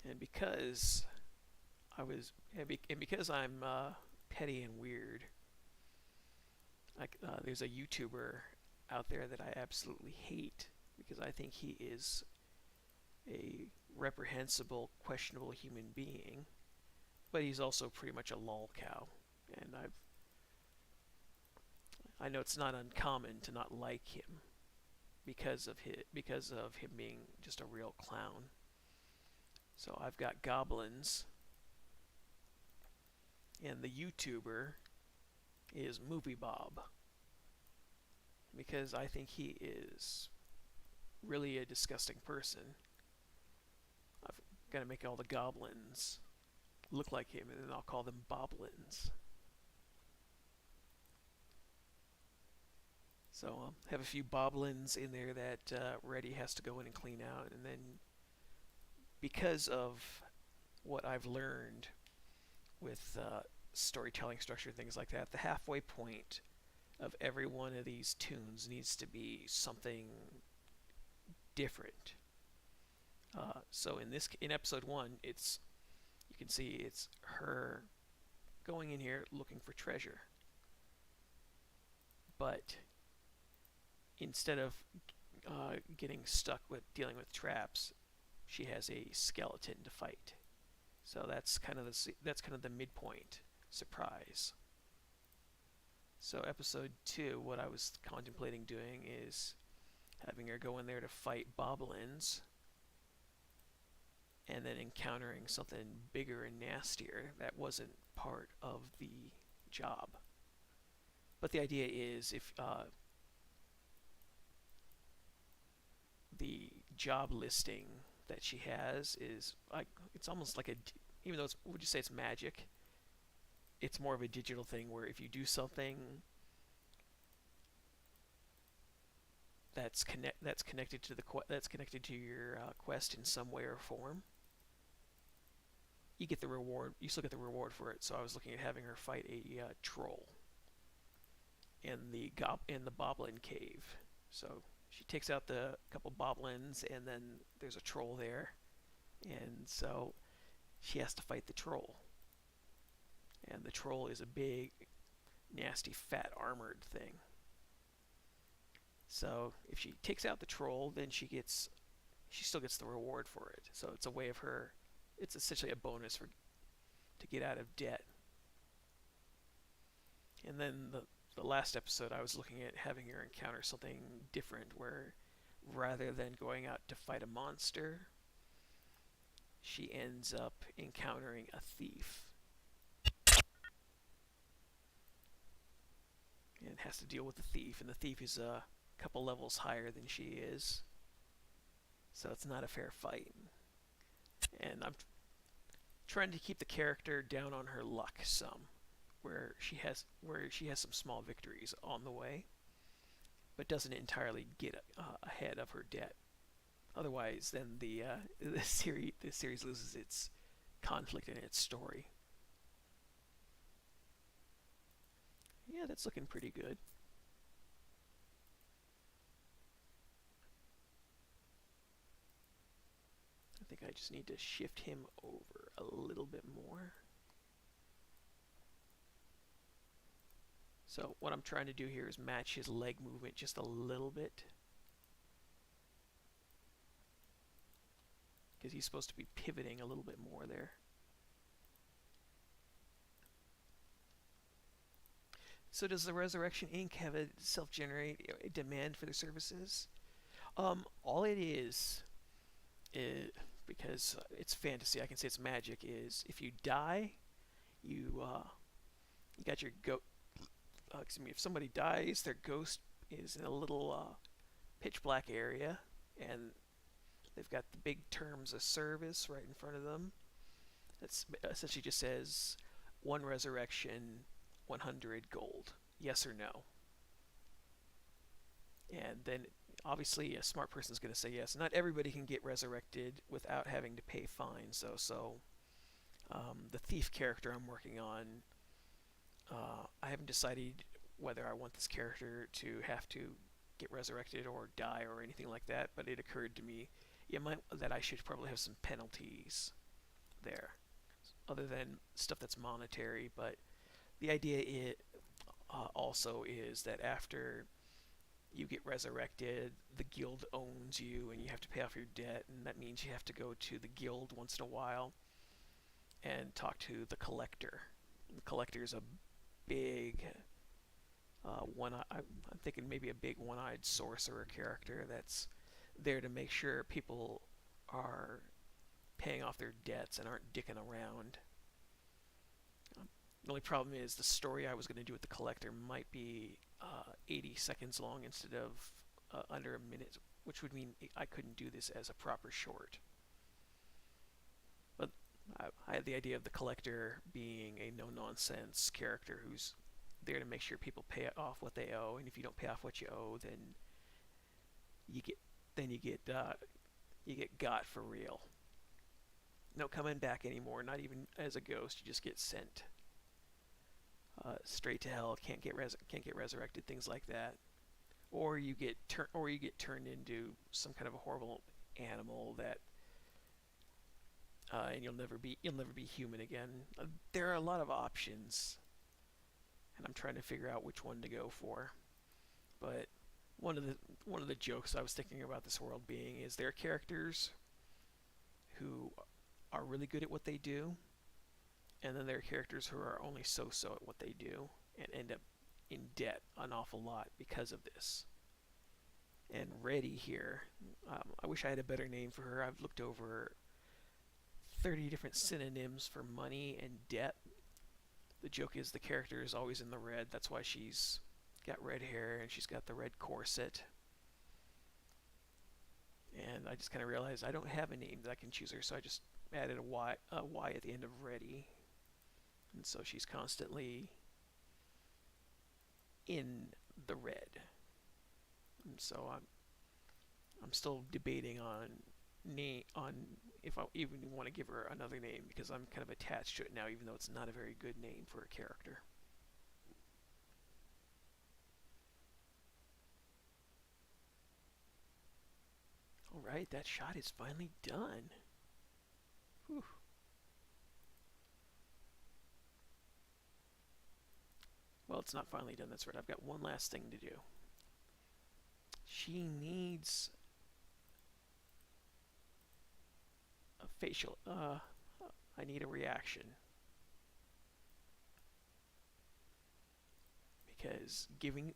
And because I'm petty and weird, there's a YouTuber out there that I absolutely hate because I think he is a reprehensible, questionable human being, but he's also pretty much a lol cow. And I know it's not uncommon to not like him because of him being just a real clown. So I've got goblins, and the YouTuber is Movie Bob, because I think he is really a disgusting person. I've got to make all the goblins look like him, and then I'll call them Boblins. So have a few Boblins in there that Reddy has to go in and clean out, and then because of what I've learned with storytelling structure, things like that, the halfway point of every one of these tunes needs to be something different. So in episode 1, you can see it's her going in here looking for treasure. But instead of getting stuck with dealing with traps, she has a skeleton to fight. So that's kind of the midpoint surprise. So episode 2, what I was contemplating doing is having her go in there to fight boblins, and then encountering something bigger and nastier that wasn't part of the job. But the idea is, if the job listing that she has is like, it's almost like even though would you say it's magic, it's more of a digital thing where if you do something that's connected to your quest in some way or form, you get the reward. You still get the reward for it. So I was looking at having her fight a troll in the Boblin cave. So she takes out the couple boblins, and then there's a troll there, and so she has to fight the troll. And the troll is a big, nasty, fat, armored thing. So if she takes out the troll, then she still gets the reward for it. So it's a way of her. It's essentially a bonus to get out of debt. And then the last episode, I was looking at having her encounter something different, where rather than going out to fight a monster, she ends up encountering a thief. And has to deal with the thief, and the thief is a couple levels higher than she is. So it's not a fair fight. And I'm trying to keep the character down on her luck some, where she has some small victories on the way, but doesn't entirely get ahead of her debt. Otherwise, then the series loses its conflict in its story. Yeah, that's looking pretty good. I think I just need to shift him over a little bit more. So what I'm trying to do here is match his leg movement just a little bit, because he's supposed to be pivoting a little bit more there. So does the Resurrection Inc. have a self-generate a demand for their services? All it is, because it's fantasy, I can say it's magic, is if you die, you got your if somebody dies, their ghost is in a little pitch black area, and they've got the big terms of service right in front of them. That essentially just says 1 resurrection, 100 gold, yes or no. And then obviously a smart person is going to say yes. Not everybody can get resurrected without having to pay fines, though. So the thief character I'm working on, I haven't decided whether I want this character to have to get resurrected or die or anything like that, but it occurred to me that I should probably have some penalties there, other than stuff that's monetary. But the idea also is that after you get resurrected, the guild owns you and you have to pay off your debt, and that means you have to go to the guild once in a while and talk to the collector. The collector is a big I'm thinking maybe a big one-eyed sorcerer character that's there to make sure people are paying off their debts and aren't dicking around. The only problem is the story I was going to do with the collector might be 80 seconds long instead of under a minute, which would mean I couldn't do this as a proper short. But I had the idea of the collector being a no-nonsense character who's there to make sure people pay off what they owe, and if you don't pay off what you owe, then you get got for real. No coming back anymore, not even as a ghost. You just get sent straight to hell. Can't get resurrected, things like that. Or you get turned into some kind of a horrible animal that and you'll never be human again. There are a lot of options, and I'm trying to figure out which one to go for. But one of the one of the jokes I was thinking about this world being is there are characters who are really good at what they do, and then there are characters who are only so-so at what they do and end up in debt an awful lot because of this. And Reddy here, I wish I had a better name for her. I've looked over 30 different synonyms for money and debt. The joke is the character is always in the red. That's why she's got red hair and she's got the red corset. And I just kind of realized I don't have a name that I can choose her, so I just added a Y at the end of Reddy. And so she's constantly in the red. And so I'm still debating on if I even want to give her another name, because I'm kind of attached to it now, even though it's not a very good name for a character. Alright, that shot is finally done. Whew. Well, it's not finally done, that's right. I've got one last thing to do. She needs a facial. I need a reaction. Because giving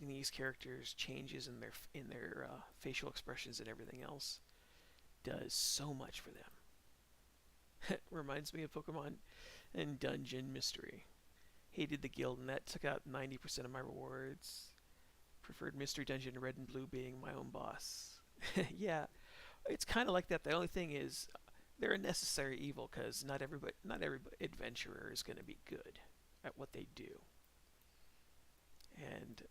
these characters changes in their facial expressions and everything else does so much for them. Reminds me of Pokemon and Dungeon Mystery. Hated the guild, and that took out 90% of my rewards. Preferred Mystery Dungeon Red and Blue being my own boss. Yeah, it's kind of like that. The only thing is, they're a necessary evil, because not every adventurer is going to be good at what they do. And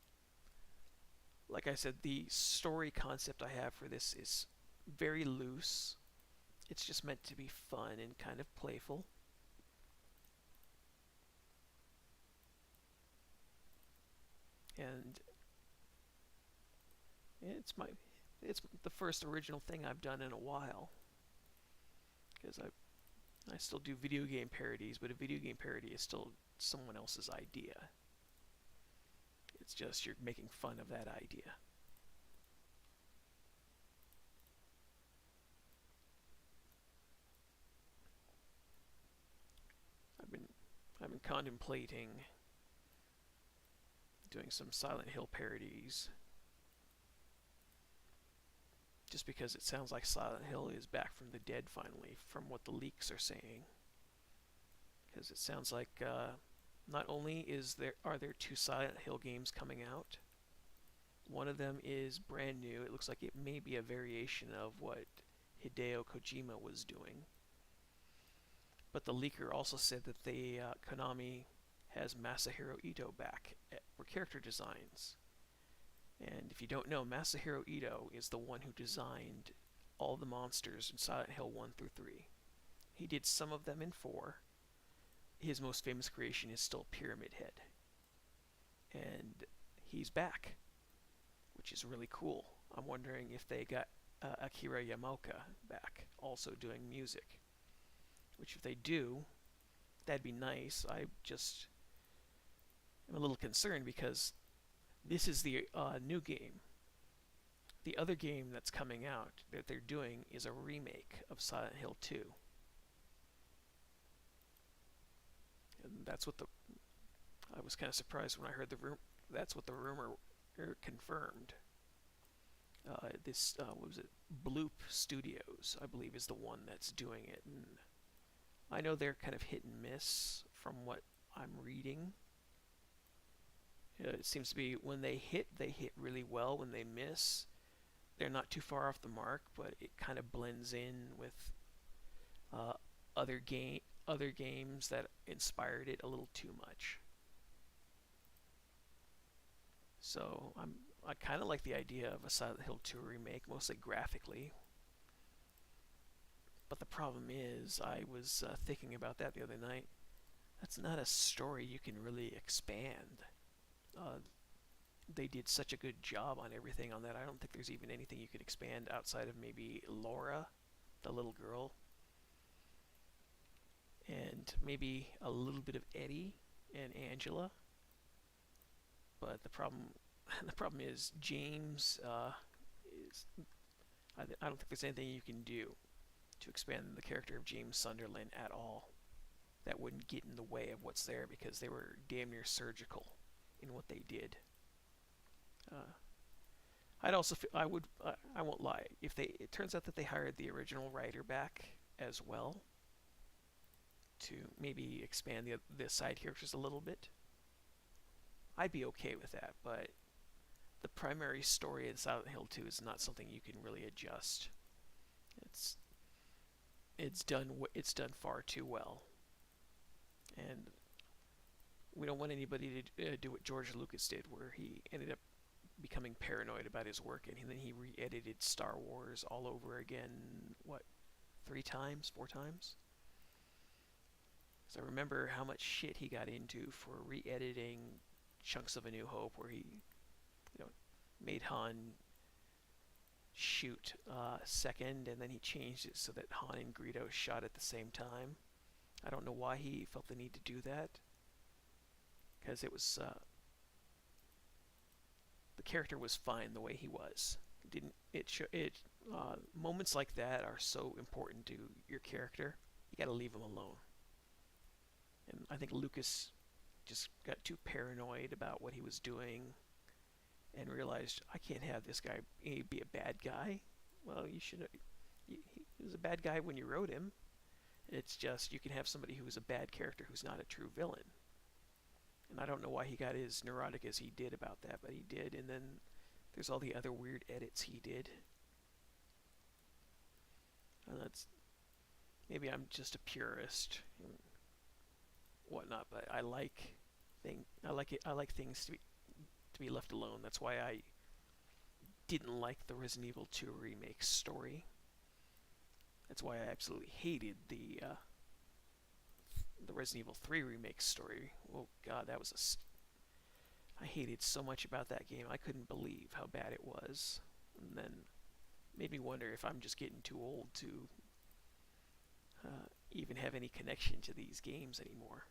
like I said, the story concept I have for this is very loose. It's just meant to be fun and kind of playful. And it's the first original thing I've done in a while. Because I still do video game parodies, but a video game parody is still someone else's idea. It's just you're making fun of that idea. I've been contemplating doing some Silent Hill parodies, just because it sounds like Silent Hill is back from the dead finally, from what the leaks are saying. Because it sounds like not only are there 2 Silent Hill games coming out, one of them is brand new. It looks like it may be a variation of what Hideo Kojima was doing. But the leaker also said that Konami has Masahiro Ito back for character designs. And if you don't know, Masahiro Ito is the one who designed all the monsters in Silent Hill 1 through 3. He did some of them in 4. His most famous creation is still Pyramid Head. And he's back, which is really cool. I'm wondering if they got Akira Yamaoka back, also doing music. Which if they do, that'd be nice. I just am a little concerned because this is the new game. The other game that's coming out that they're doing is a remake of Silent Hill 2. And that's what I was kind of surprised when I heard that's what the rumor confirmed. What was it? Bloop Studios, I believe, is the one that's doing it. And I know they're kind of hit and miss from what I'm reading. It seems to be when they hit really well. When they miss, they're not too far off the mark, but it kind of blends in with other games that inspired it a little too much. So I kind of like the idea of a Silent Hill 2 remake, mostly graphically. But the problem is, I was thinking about that the other night. That's not a story you can really expand. They did such a good job on everything on that. I don't think there's even anything you could expand outside of maybe Laura, the little girl. and maybe a little bit of Eddie and Angela. But the problem, the problem is James is. I don't think there's anything you can do to expand the character of James Sunderland at all that wouldn't get in the way of what's there, because they were damn near surgical in what they did. I'd also, I won't lie, if it turns out that they hired the original writer back as well to maybe expand the side characters a little bit, I'd be okay with that. But the primary story in Silent Hill 2 is not something you can really adjust. It's done far too well, and we don't want anybody to do what George Lucas did, where he ended up becoming paranoid about his work, and then he re-edited Star Wars all over again. What, 3 times, 4 times? So I remember how much shit he got into for re-editing chunks of A New Hope, where he, made Han shoot second, and then he changed it so that Han and Greedo shot at the same time. I don't know why he felt the need to do that, because it was the character was fine the way he was. Moments like that are so important to your character. You got to leave him alone. And I think Lucas just got too paranoid about what he was doing and realized, I can't have this guy be a bad guy. Well, he was a bad guy when you wrote him. It's just, you can have somebody who is a bad character who's not a true villain. And I don't know why he got as neurotic as he did about that, but he did. And then there's all the other weird edits he did. And maybe I'm just a purist and whatnot, but I like things to be left alone. That's why I didn't like the Resident Evil 2 remake story. That's why I absolutely hated the Resident Evil 3 remake story. Oh god, I hated so much about that game. I couldn't believe how bad it was. And then made me wonder if I'm just getting too old to even have any connection to these games anymore.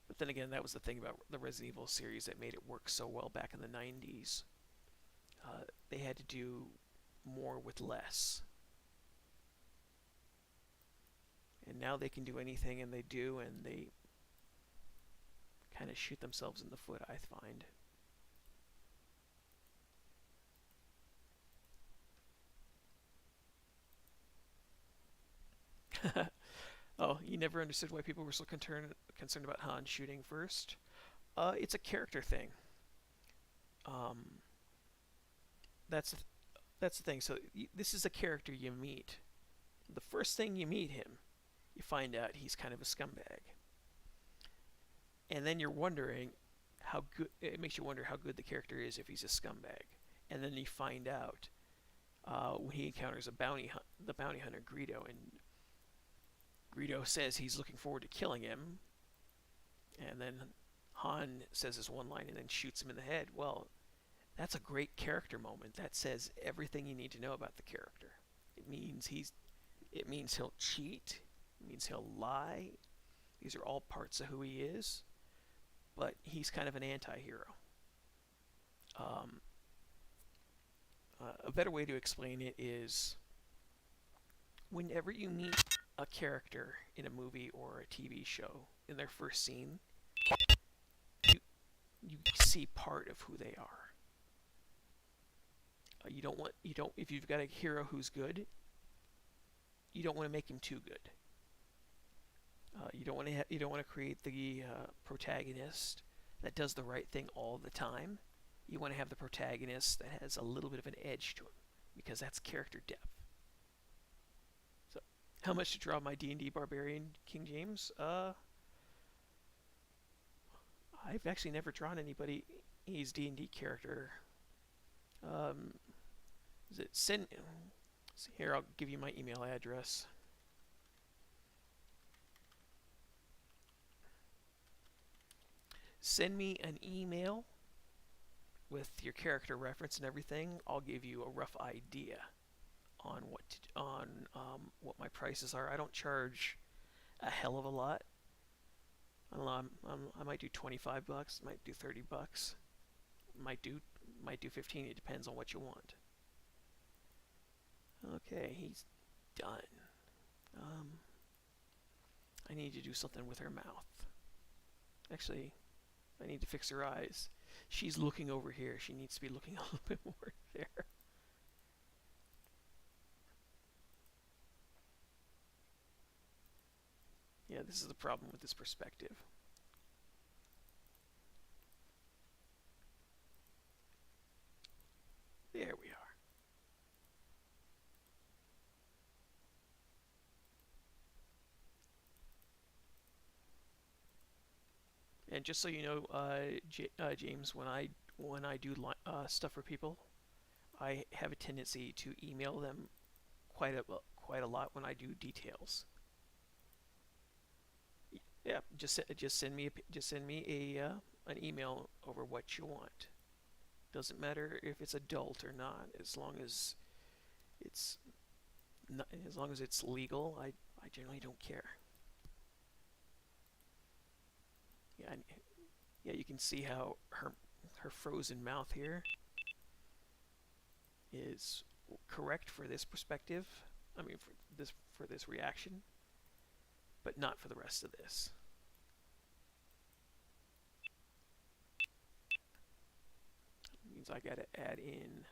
But then again, that was the thing about the Resident Evil series that made it work so well back in the 90s. They had to do more with less. And now they can do anything, and they do, and they kind of shoot themselves in the foot, I find. Oh, you never understood why people were so concerned about Han shooting first? It's a character thing. That's the thing. So this is a character you meet. The first thing you meet him, you find out he's kind of a scumbag. And then you're wondering how good. It makes you wonder how good the character is if he's a scumbag. And then you find out when he encounters the bounty hunter Greedo, and Greedo says he's looking forward to killing him, and then Han says his one line and then shoots him in the head. Well, that's a great character moment. That says everything you need to know about the character. It means he'll cheat. It means he'll lie. These are all parts of who he is. But he's kind of an anti-hero. A better way to explain it is, whenever you meet a character in a movie or a TV show in their first scene, you see part of who they are. If you've got a hero who's good, you don't want to make him too good. You don't want to create the protagonist that does the right thing all the time. You want to have the protagonist that has a little bit of an edge to him, because that's character depth. So, how much to draw my D&D Barbarian King James? I've actually never drawn anybody's D&D character. Is it send? Here, I'll give you my email address. Send me an email with your character reference and everything. I'll give you a rough idea on what my prices are. I don't charge a hell of a lot. I don't know. I might do $25. Might do $30. Might do 15. It depends on what you want. Okay, he's done. I need to do something with her mouth. Actually, I need to fix her eyes. She's looking over here. She needs to be looking a little bit more there. Yeah, this is the problem with this perspective. There we are. And just so you know, James, when I do stuff for people, I have a tendency to email them quite a lot when I do details. Yeah, just send me an email over what you want. Doesn't matter if it's adult or not, as long as it's legal. I generally don't care. Yeah, yeah, you can see how her frozen mouth here is correct for this perspective. I mean, for this reaction, but not for the rest of this. It means I gotta add in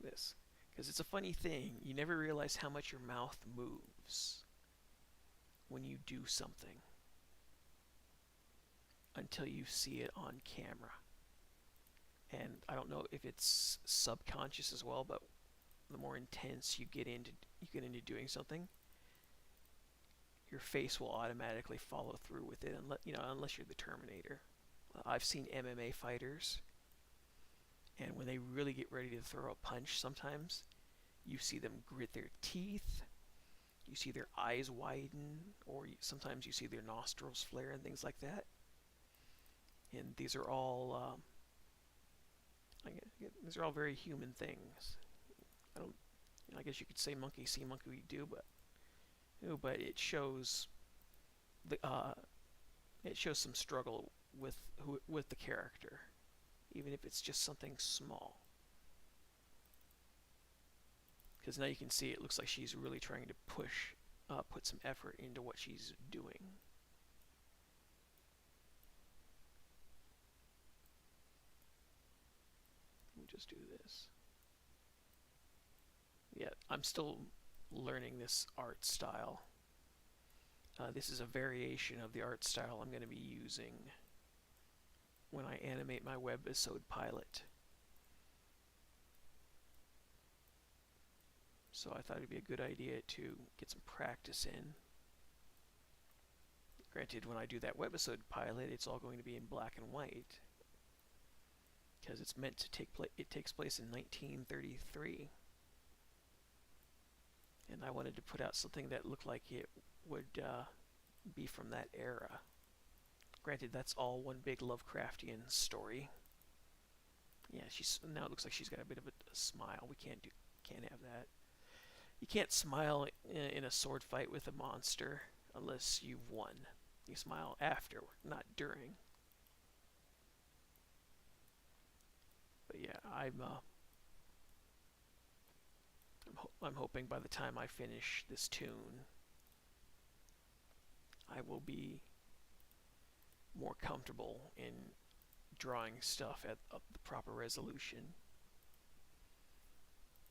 this, because it's a funny thing. You never realize how much your mouth moves when you do something until you see it on camera. And I don't know if it's subconscious as well, but the more intense you get into doing something, your face will automatically follow through with it, unless you're the Terminator. I've seen MMA fighters, and when they really get ready to throw a punch, sometimes you see them grit their teeth, you see their eyes widen, or sometimes you see their nostrils flare and things like that. And these are all very human things. I guess you could say monkey see, monkey do, but it shows some struggle with the character, even if it's just something small. Because now you can see it looks like she's really trying to put some effort into what she's doing. Let me just do this. Yeah, I'm still learning this art style. This is a variation of the art style I'm going to be using when I animate my webisode pilot. So I thought it'd be a good idea to get some practice in. Granted, when I do that webisode pilot, it's all going to be in black and white, because it's meant to take place. It takes place in 1933, and I wanted to put out something that looked like it would be from that era. Granted, that's all one big Lovecraftian story. Yeah, now it looks like she's got a bit of a smile. We can't have that. You can't smile in a sword fight with a monster unless you've won. You smile after, not during. But yeah, I'm hoping by the time I finish this tune, I will be more comfortable in drawing stuff at the proper resolution.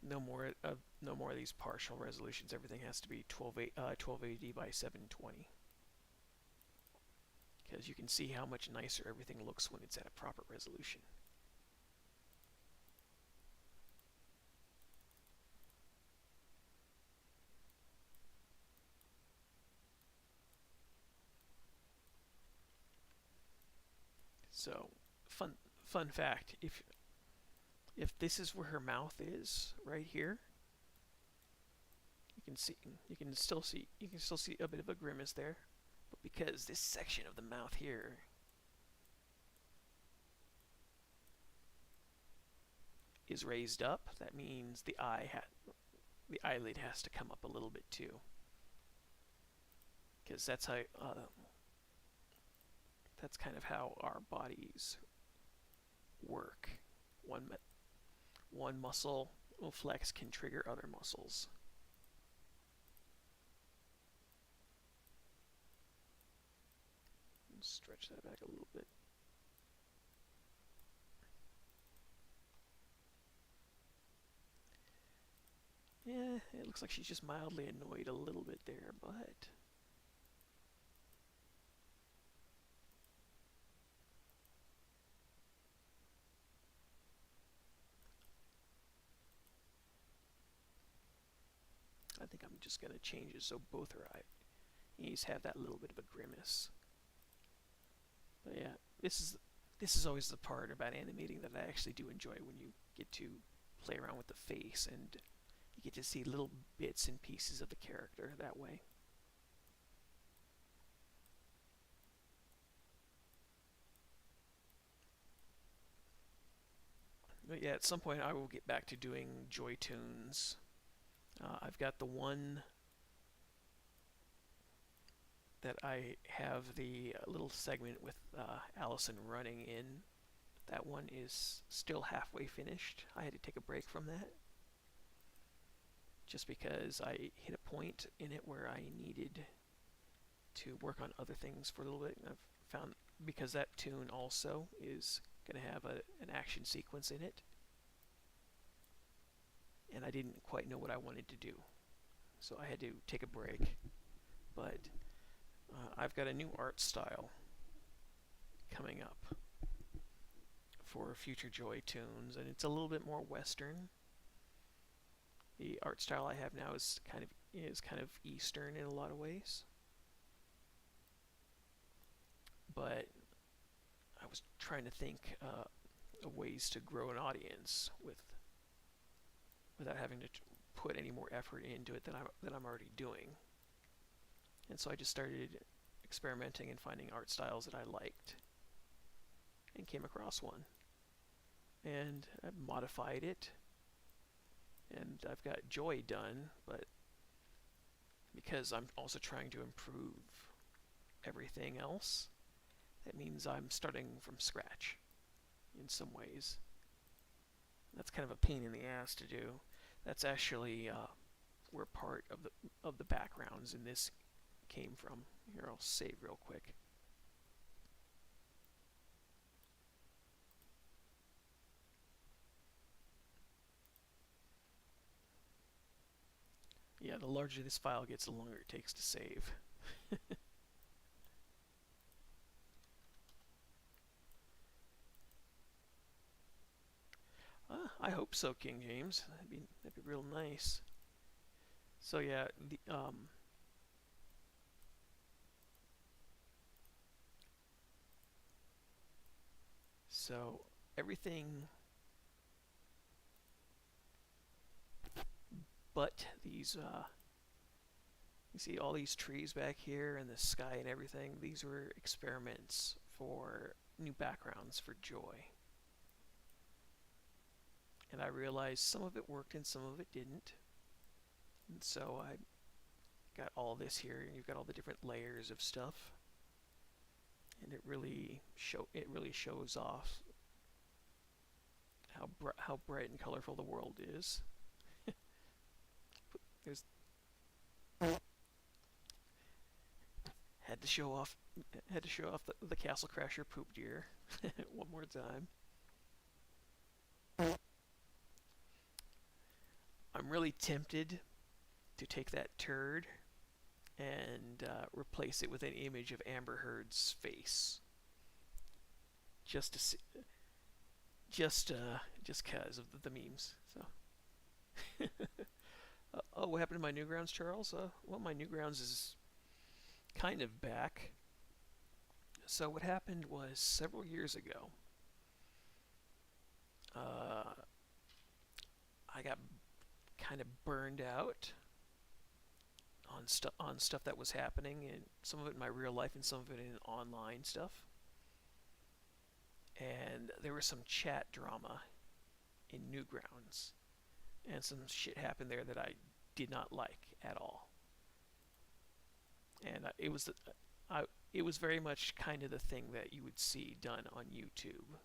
No more of these partial resolutions. Everything has to be 1280 by 720. Because you can see how much nicer everything looks when it's at a proper resolution. So, fun fact, if this is where her mouth is, right here, you can still see a bit of a grimace there, but because this section of the mouth here is raised up, that means the eyelid has to come up a little bit too, because that's kind of how our bodies work. One muscle will flex can trigger other muscles. Stretch that back a little bit. Yeah, it looks like she's just mildly annoyed a little bit there, but I think I'm just going to change it so both her eyes have that little bit of a grimace. But yeah, this is always the part about animating that I actually do enjoy, when you get to play around with the face and you get to see little bits and pieces of the character that way. But yeah, at some point I will get back to doing Joy tunes. I've got the one that I have the little segment with Allison running in. That one is still halfway finished. I had to take a break from that, just because I hit a point in it where I needed to work on other things for a little bit. And I've found, because that tune also is going to have an action sequence in it, and I didn't quite know what I wanted to do, so I had to take a break. But I've got a new art style coming up for future Joy tunes, and it's a little bit more Western. The art style I have now is kind of Eastern in a lot of ways, but I was trying to think of ways to grow an audience without having to put any more effort into it than I'm already doing. And so I just started experimenting and finding art styles that I liked, and came across one, and I modified it, and I've got Joy done. But because I'm also trying to improve everything else, that means I'm starting from scratch in some ways. That's kind of a pain in the ass to do. That's actually where part of the backgrounds in this came from. Here, I'll save real quick. Yeah, the larger this file gets, the longer it takes to save. I hope so, King James. That'd be real nice. So yeah, so everything but these, you see all these trees back here and the sky and everything, these were experiments for new backgrounds for Joy. And I realized some of it worked and some of it didn't. And so I got all this here, and you've got all the different layers of stuff. And it really shows off how bright and colorful the world is. Had to show off the Castle Crasher poop deer one more time. I'm really tempted to take that turd and replace it with an image of Amber Heard's face, just to see, just cause of the memes. So, oh, what happened to my Newgrounds, Charles? Well, my Newgrounds is kind of back. So what happened was, several years ago, I got kind of burned out on stuff that was happening, and some of it in my real life and some of it in online stuff. And there was some chat drama in Newgrounds, and some shit happened there that I did not like at all. And it was very much kind of the thing that you would see done on YouTube,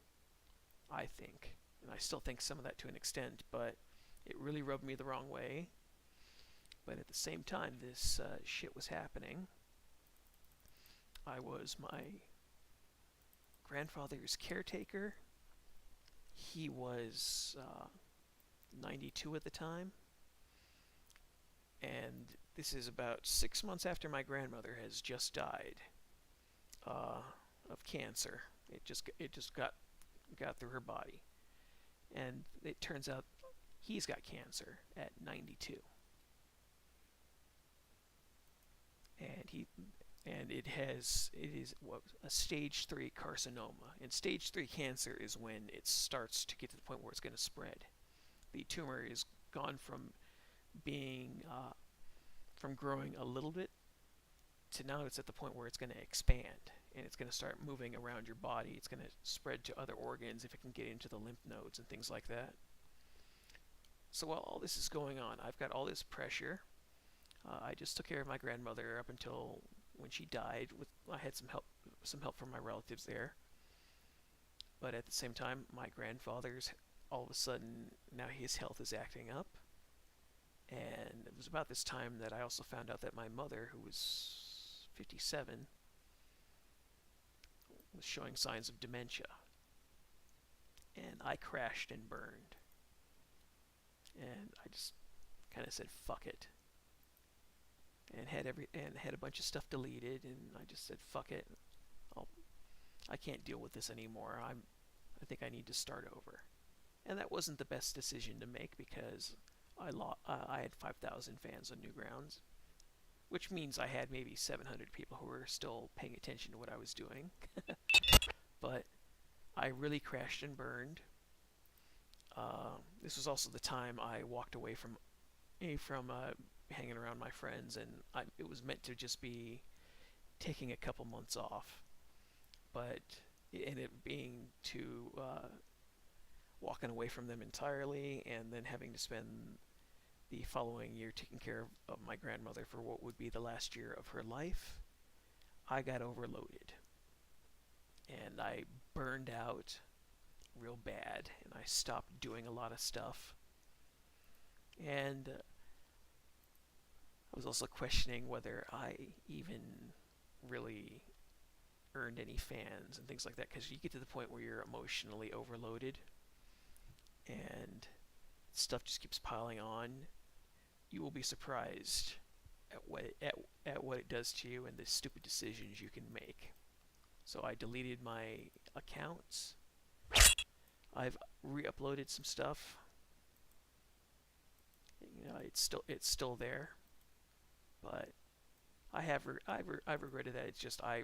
I think, and I still think some of that to an extent, but it really rubbed me the wrong way. But at the same time, this shit was happening. I was my grandfather's caretaker. He was 92 at the time, and this is about 6 months after my grandmother has just died uh, of cancer. It just got through her body, and it turns out he's got cancer at 92, and it is what, a stage 3 carcinoma. And stage 3 cancer is when it starts to get to the point where it's going to spread. The tumor is gone being from growing a little bit to now it's at the point where it's going to expand, and it's going to start moving around your body. It's going to spread to other organs if it can get into the lymph nodes and things like that. So while all this is going on, I've got all this pressure. I just took care of my grandmother up until when she died. I had some help from my relatives there. But at the same time, my grandfather's all of a sudden now his health is acting up. And it was about this time that I also found out that my mother, who was 57, was showing signs of dementia. And I crashed and burned. And I just kind of said, fuck it. And had a bunch of stuff deleted, and I just said, fuck it. I can't deal with this anymore. I think I need to start over. And that wasn't the best decision to make because I had 5,000 fans on Newgrounds, which means I had maybe 700 people who were still paying attention to what I was doing. But I really crashed and burned. This was also the time I walked away from hanging around my friends, and it was meant to just be taking a couple months off, but it ended up being to walking away from them entirely, and then having to spend the following year taking care of my grandmother for what would be the last year of her life. I got overloaded, and I burned out real bad, and I stopped doing a lot of stuff. And I was also questioning whether I even really earned any fans and things like that, because you get to the point where you're emotionally overloaded and stuff just keeps piling on. You will be surprised at what it does to you and the stupid decisions you can make. So I deleted my accounts. I've re-uploaded some stuff. It's still there, but I've regretted that. It's just I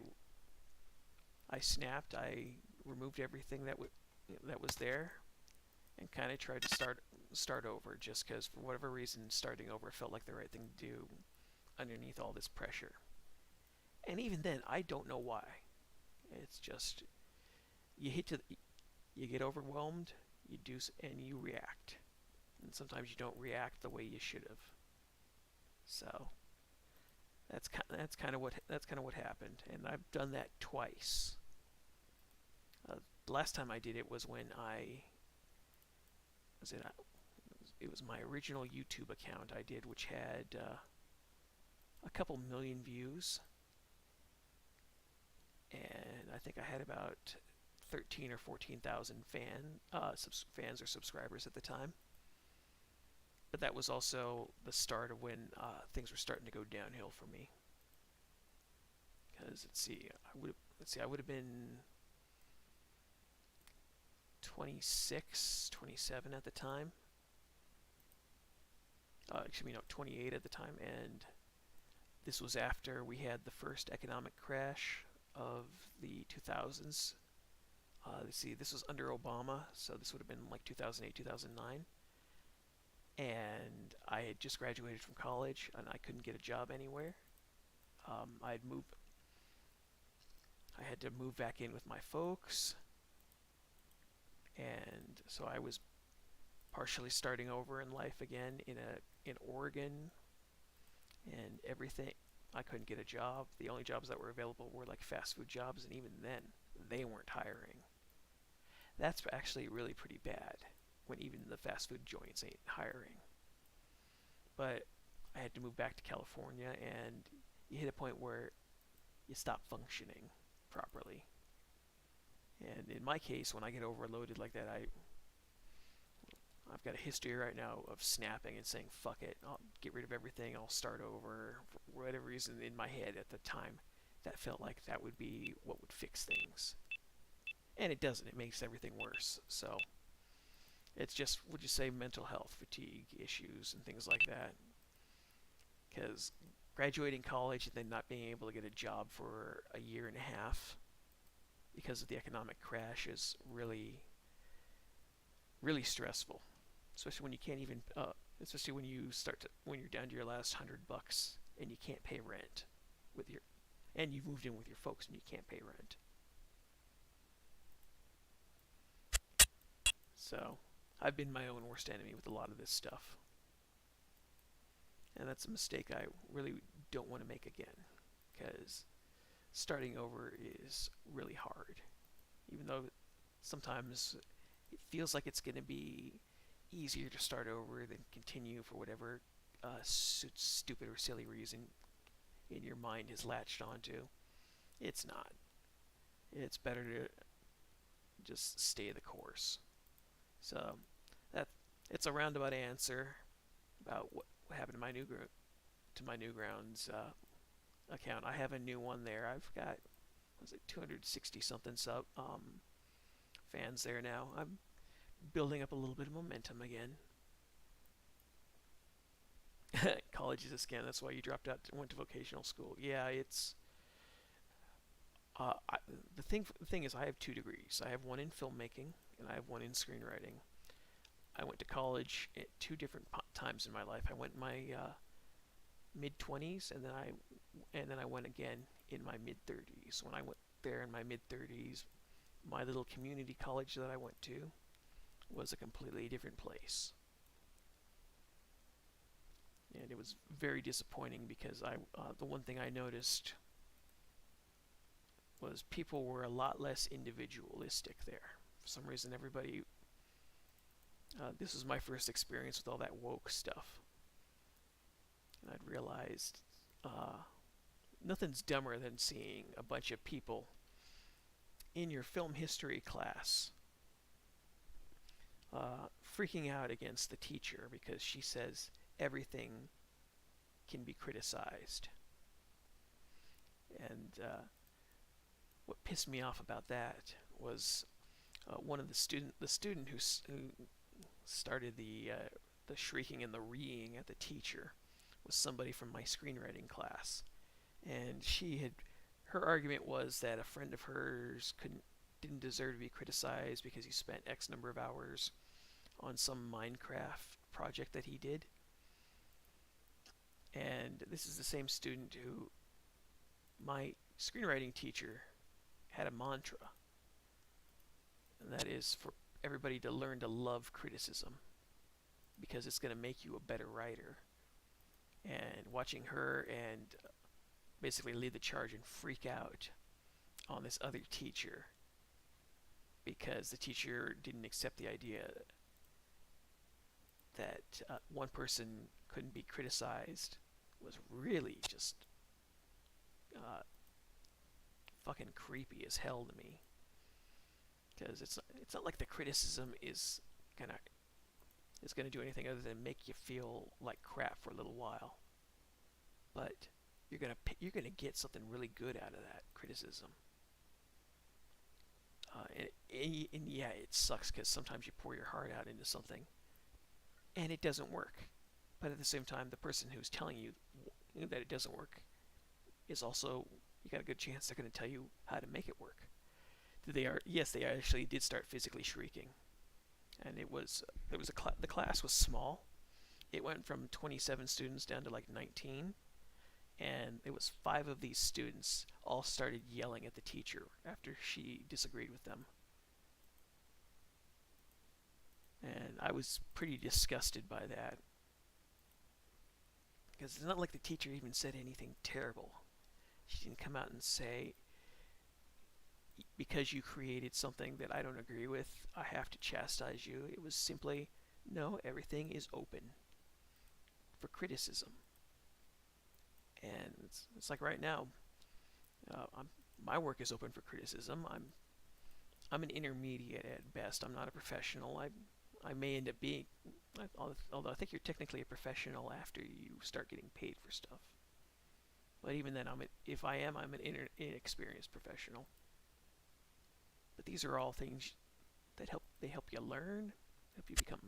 snapped. I removed everything that was there, and kind of tried to start over. Just because for whatever reason, starting over felt like the right thing to do underneath all this pressure. And even then, I don't know why. It's just you get overwhelmed, and you react, and sometimes you don't react the way you should have. So that's kind of what happened, and I've done that twice. The last time I did it was when it was my original YouTube account I did, which had a couple million views, and I think I had about 13 or 14,000 fans or subscribers at the time. But that was also the start of when things were starting to go downhill for me. Because I would have been 26, 27 at the time. Excuse me, no, 28 at the time, and this was after we had the first economic crash of the 2000s. This was under Obama, so this would have been like 2008, 2009. And I had just graduated from college, and I couldn't get a job anywhere. I had to move back in with my folks, and so I was partially starting over in life again in Oregon, and everything. I couldn't get a job. The only jobs that were available were like fast food jobs, and even then, they weren't hiring. That's actually really pretty bad when even the fast food joints ain't hiring. But I had to move back to California, and you hit a point where you stop functioning properly. And in my case, when I get overloaded like that, I've got a history right now of snapping and saying, fuck it, I'll get rid of everything, I'll start over. For whatever reason in my head at the time, that felt like that would be what would fix things. And it doesn't, it makes everything worse. So it's just, would you say, mental health, fatigue issues, and things like that. Because graduating college and then not being able to get a job for a year and a half because of the economic crash is really, really stressful. Especially when you can't even, especially when when you're down to your last $100 and you can't pay rent and you've moved in with your folks and you can't pay rent. So I've been my own worst enemy with a lot of this stuff. And that's a mistake I really don't want to make again, because starting over is really hard. Even though sometimes it feels like it's going to be easier to start over than continue for whatever stupid or silly reason in your mind has latched onto. It's not. It's better to just stay the course. So it's a roundabout answer about what happened to my Newgrounds account. I have a new one there. I've got 260 something fans there now. I'm building up a little bit of momentum again. College is a scam. That's why you dropped out and went to vocational school. Yeah, it's the thing is, I have 2 degrees. I have one in filmmaking and I have one in screenwriting. I went to college at 2 different times in my life. I went in my mid-20s, and then I went again in my mid-30s. When I went there in my mid-30s, my little community college that I went to was a completely different place. And it was very disappointing because the one thing I noticed was people were a lot less individualistic there. For some reason, everybody... this was my first experience with all that woke stuff. And I'd realized nothing's dumber than seeing a bunch of people in your film history class freaking out against the teacher because she says everything can be criticized. And what pissed me off about that was one of the student who started the shrieking and the reeing at the teacher was somebody from my screenwriting class, and her argument was that a friend of hers didn't deserve to be criticized because he spent X number of hours on some Minecraft project that he did. And this is the same student who my screenwriting teacher had a mantra, and that is for everybody to learn to love criticism because it's going to make you a better writer. And watching her and basically lead the charge and freak out on this other teacher because the teacher didn't accept the idea that one person couldn't be criticized was really just fucking creepy as hell to me. Because it's not like the criticism is gonna do anything other than make you feel like crap for a little while. But you're gonna get something really good out of that criticism. And yeah, it sucks because sometimes you pour your heart out into something, and it doesn't work. But at the same time, the person who's telling you that it doesn't work is also, you got a good chance they're gonna tell you how to make it work. Yes, they actually did start physically shrieking, and the class was small. It went from 27 students down to like 19, and it was 5 of these students all started yelling at the teacher after she disagreed with them. And I was pretty disgusted by that. Because it's not like the teacher even said anything terrible. She didn't come out and say, because you created something that I don't agree with, I have to chastise you. It was simply, no, everything is open for criticism. And it's like right now, my work is open for criticism. I'm an intermediate at best. I'm not a professional. I may end up being, although I think you're technically a professional after you start getting paid for stuff. But even then, if I am, I'm an inexperienced professional. But these are all things that help you learn, help you become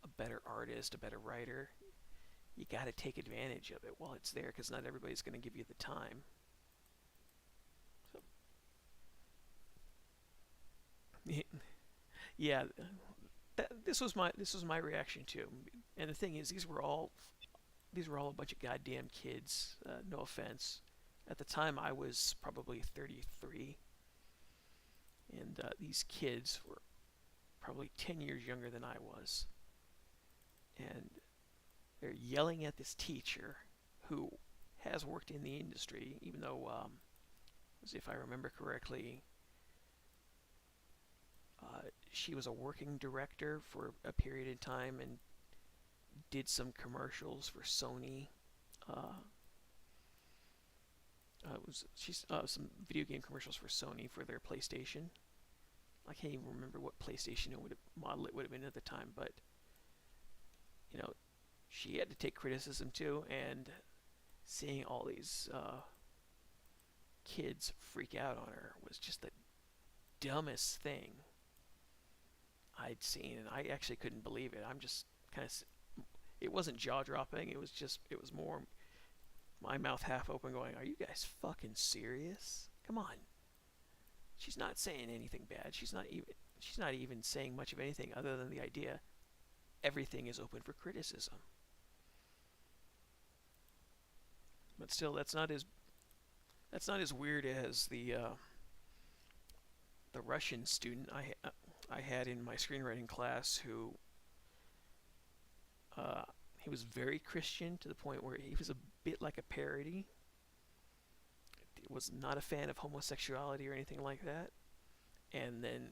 a better artist, a better writer. You got to take advantage of it while it's there, because not everybody's going to give you the time. So, yeah, this was my reaction too. And the thing is, these were all a bunch of goddamn kids. No offense. At the time, I was probably 33, and these kids were probably 10 years younger than I was. And they're yelling at this teacher who has worked in the industry, even though, as if I remember correctly, she was a working director for a period of time and did some commercials for Sony. She's some video game commercials for Sony for their PlayStation. I can't even remember what PlayStation model it would have been at the time, but you know, she had to take criticism too, and seeing all these kids freak out on her was just the dumbest thing I'd seen, and I actually couldn't believe it. I'm just kind of, it wasn't jaw dropping. It was more my mouth half open, going, "Are you guys fucking serious? Come on." She's not saying anything bad. She's not even saying much of anything other than the idea everything is open for criticism. But still, that's not as weird as the Russian student I had in my screenwriting class who he was very Christian to the point where he was a bit like a parody. He was not a fan of homosexuality or anything like that. And then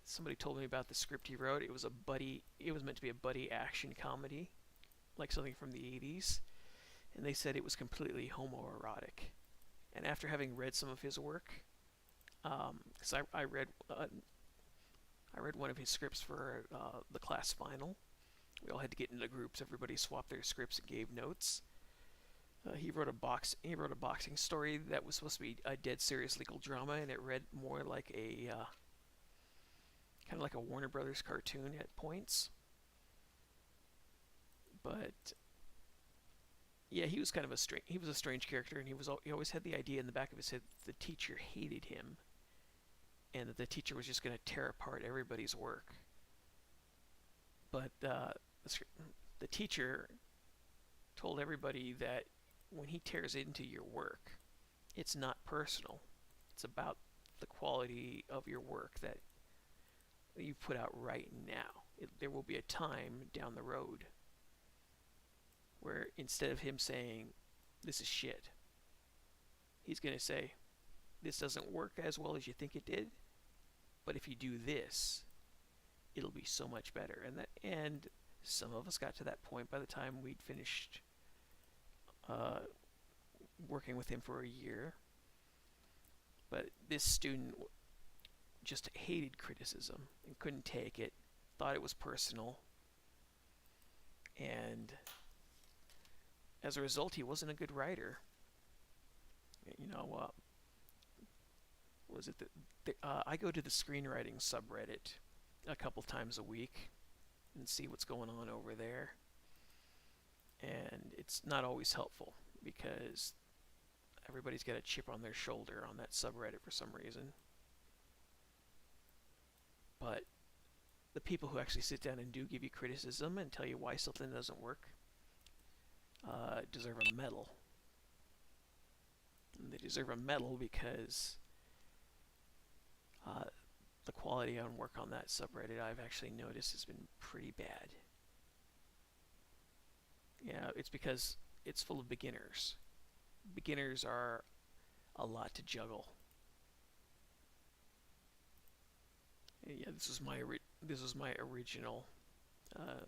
somebody told me about the script he wrote. It was meant to be a buddy action comedy, like something from the 80s. And they said it was completely homoerotic. And after having read some of his work, because I read one of his scripts for the class final. We all had to get into groups. Everybody swapped their scripts and gave notes. He wrote a boxing story that was supposed to be a dead serious legal drama, and it read more like a kind of like a Warner Brothers cartoon at points. But yeah, he was kind of a strange character, and he always had the idea in the back of his head that the teacher hated him, and that the teacher was just going to tear apart everybody's work. But the teacher told everybody that when he tears into your work, it's not personal. It's about the quality of your work that you put out right now. There will be a time down the road where instead of him saying, "This is shit," he's going to say, "This doesn't work as well as you think it did, but if you do this, it'll be so much better." And some of us got to that point by the time we'd finished working with him for a year. But this student just hated criticism and couldn't take it, thought it was personal, and as a result, he wasn't a good writer. I go to the screenwriting subreddit a couple times a week and see what's going on over there. And it's not always helpful because everybody's got a chip on their shoulder on that subreddit for some reason. But the people who actually sit down and do give you criticism and tell you why something doesn't work deserve a medal. And they deserve a medal because the quality on work on that subreddit, I've actually noticed, has been pretty bad. Yeah, it's because it's full of beginners. Beginners are a lot to juggle. Yeah, this was my original uh,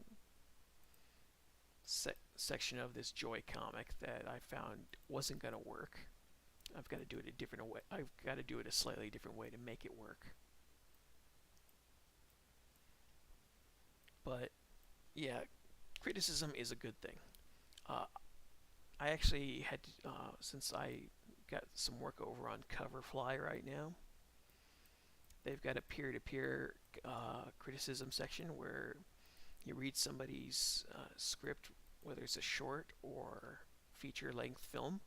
section of this Joy comic that I found wasn't gonna work. I've got to do it a different way. I've got to do it a slightly different way to make it work. But yeah, criticism is a good thing. Uh, I actually had to, since I got some work over on Coverfly right now, they've got a peer-to-peer criticism section where you read somebody's script, whether it's a short or feature-length film.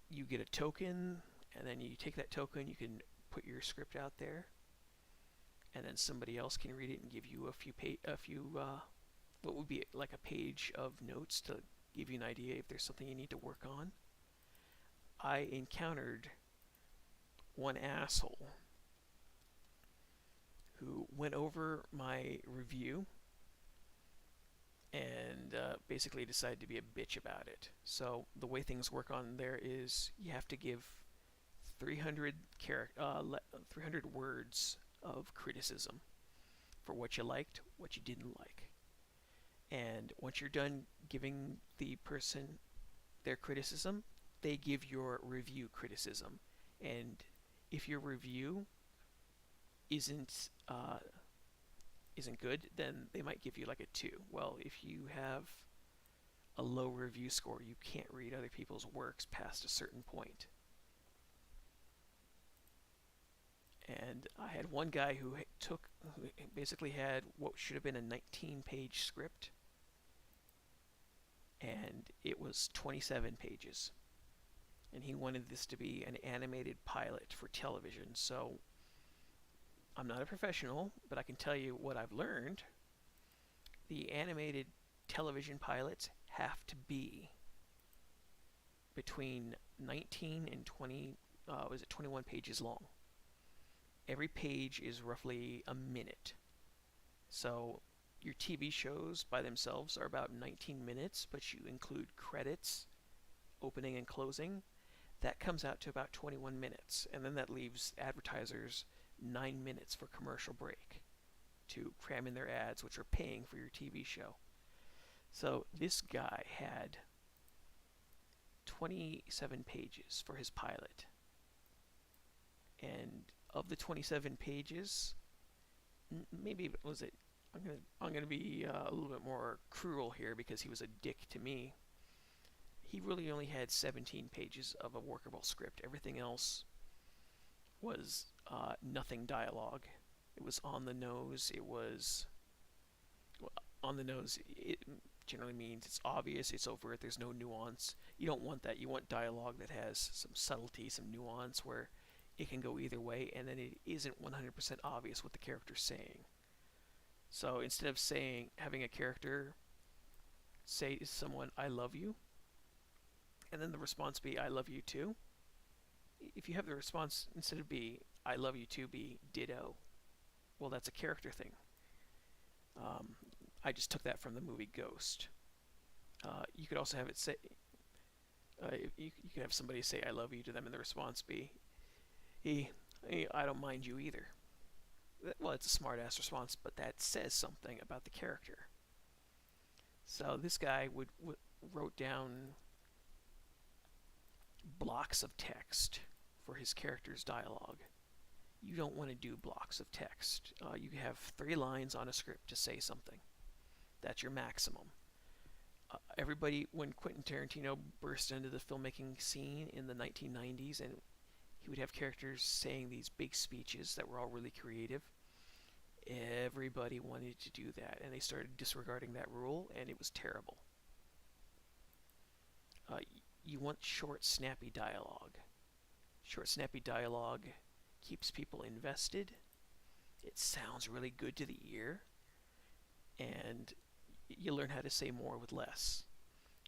You get a token, and then you take that token, you can put your script out there, and then somebody else can read it and give you a few what would be like a page of notes to give you an idea if there's something you need to work on. I encountered one asshole who went over my review and basically decided to be a bitch about it. So the way things work on there is you have to give 300 words of criticism for what you liked, what you didn't like. And once you're done giving the person their criticism, they give your review criticism. And if your review isn't good, then they might give you like a 2. Well, if you have a low review score, you can't read other people's works past a certain point. And I had one guy who basically had what should have been a 19-page script, and it was 27 pages. And he wanted this to be an animated pilot for television. So I'm not a professional, but I can tell you what I've learned. The animated television pilots have to be between 19 and 21 pages long. Every page is roughly a minute. So your TV shows by themselves are about 19 minutes, but you include credits, opening and closing. That comes out to about 21 minutes, and then that leaves advertisers 9 minutes for commercial break to cram in their ads, which are paying for your TV show. So this guy had 27 pages for his pilot. And of the 27 pages, maybe was it, I'm gonna be a little bit more cruel here because he was a dick to me. He really only had 17 pages of a workable script. Everything else was nothing dialogue. It was on the nose. It was on the nose. It generally means it's obvious, it's overt, there's no nuance. You don't want that. You want dialogue that has some subtlety, some nuance, where it can go either way, and then it isn't 100% obvious what the character's saying. So instead of having a character say to someone, "I love you," and then the response be, "I love you too," if you have the response instead of be, "I love you too," be ditto, well, that's a character thing. I just took that from the movie Ghost. You could also have it say, you could have somebody say, "I love you" to them, and the response be, "Hey, I don't mind you either." Well, it's a smart-ass response, but that says something about the character. So this guy wrote down blocks of text for his character's dialogue. You don't want to do blocks of text. You have 3 lines on a script to say something. That's your maximum. Everybody, when Quentin Tarantino burst into the filmmaking scene in the 1990s, and he would have characters saying these big speeches that were all really creative, everybody wanted to do that, and they started disregarding that rule, and it was terrible. You want short, snappy dialogue. Short, snappy dialogue keeps people invested. It sounds really good to the ear, and you learn how to say more with less.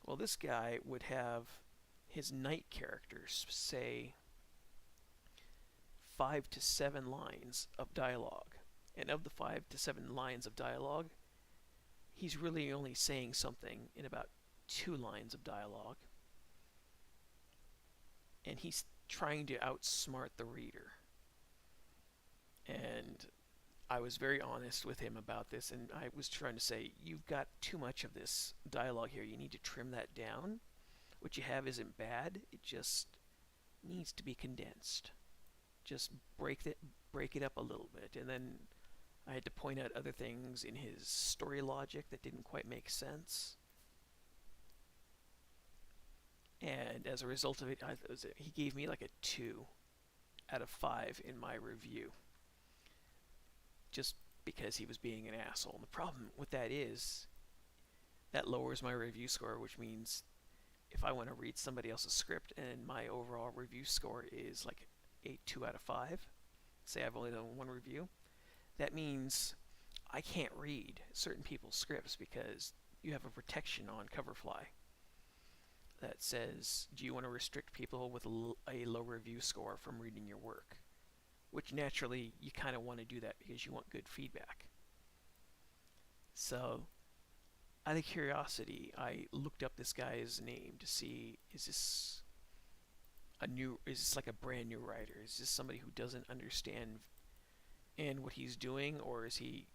Well, this guy would have his night characters say 5 to 7 lines of dialogue. And of the 5 to 7 lines of dialogue, he's really only saying something in about 2 lines of dialogue. And he's trying to outsmart the reader. And I was very honest with him about this, and I was trying to say, you've got too much of this dialogue here. You need to trim that down. What you have isn't bad. It just needs to be condensed. Just break it up a little bit. And then I had to point out other things in his story logic that didn't quite make sense. And as a result of it, he gave me like a 2 out of 5 in my review. Just because he was being an asshole. And the problem with that is that lowers my review score, which means if I want to read somebody else's script and my overall review score is like a 2 out of 5, say I've only done one review, that means I can't read certain people's scripts because you have a protection on Coverfly that says, do you want to restrict people with a low review score from reading your work? Which naturally you kind of want to do that because you want good feedback. So, out of curiosity, I looked up this guy's name to see, is this like a brand new writer? Is this somebody who doesn't understand and what he's doing, or is he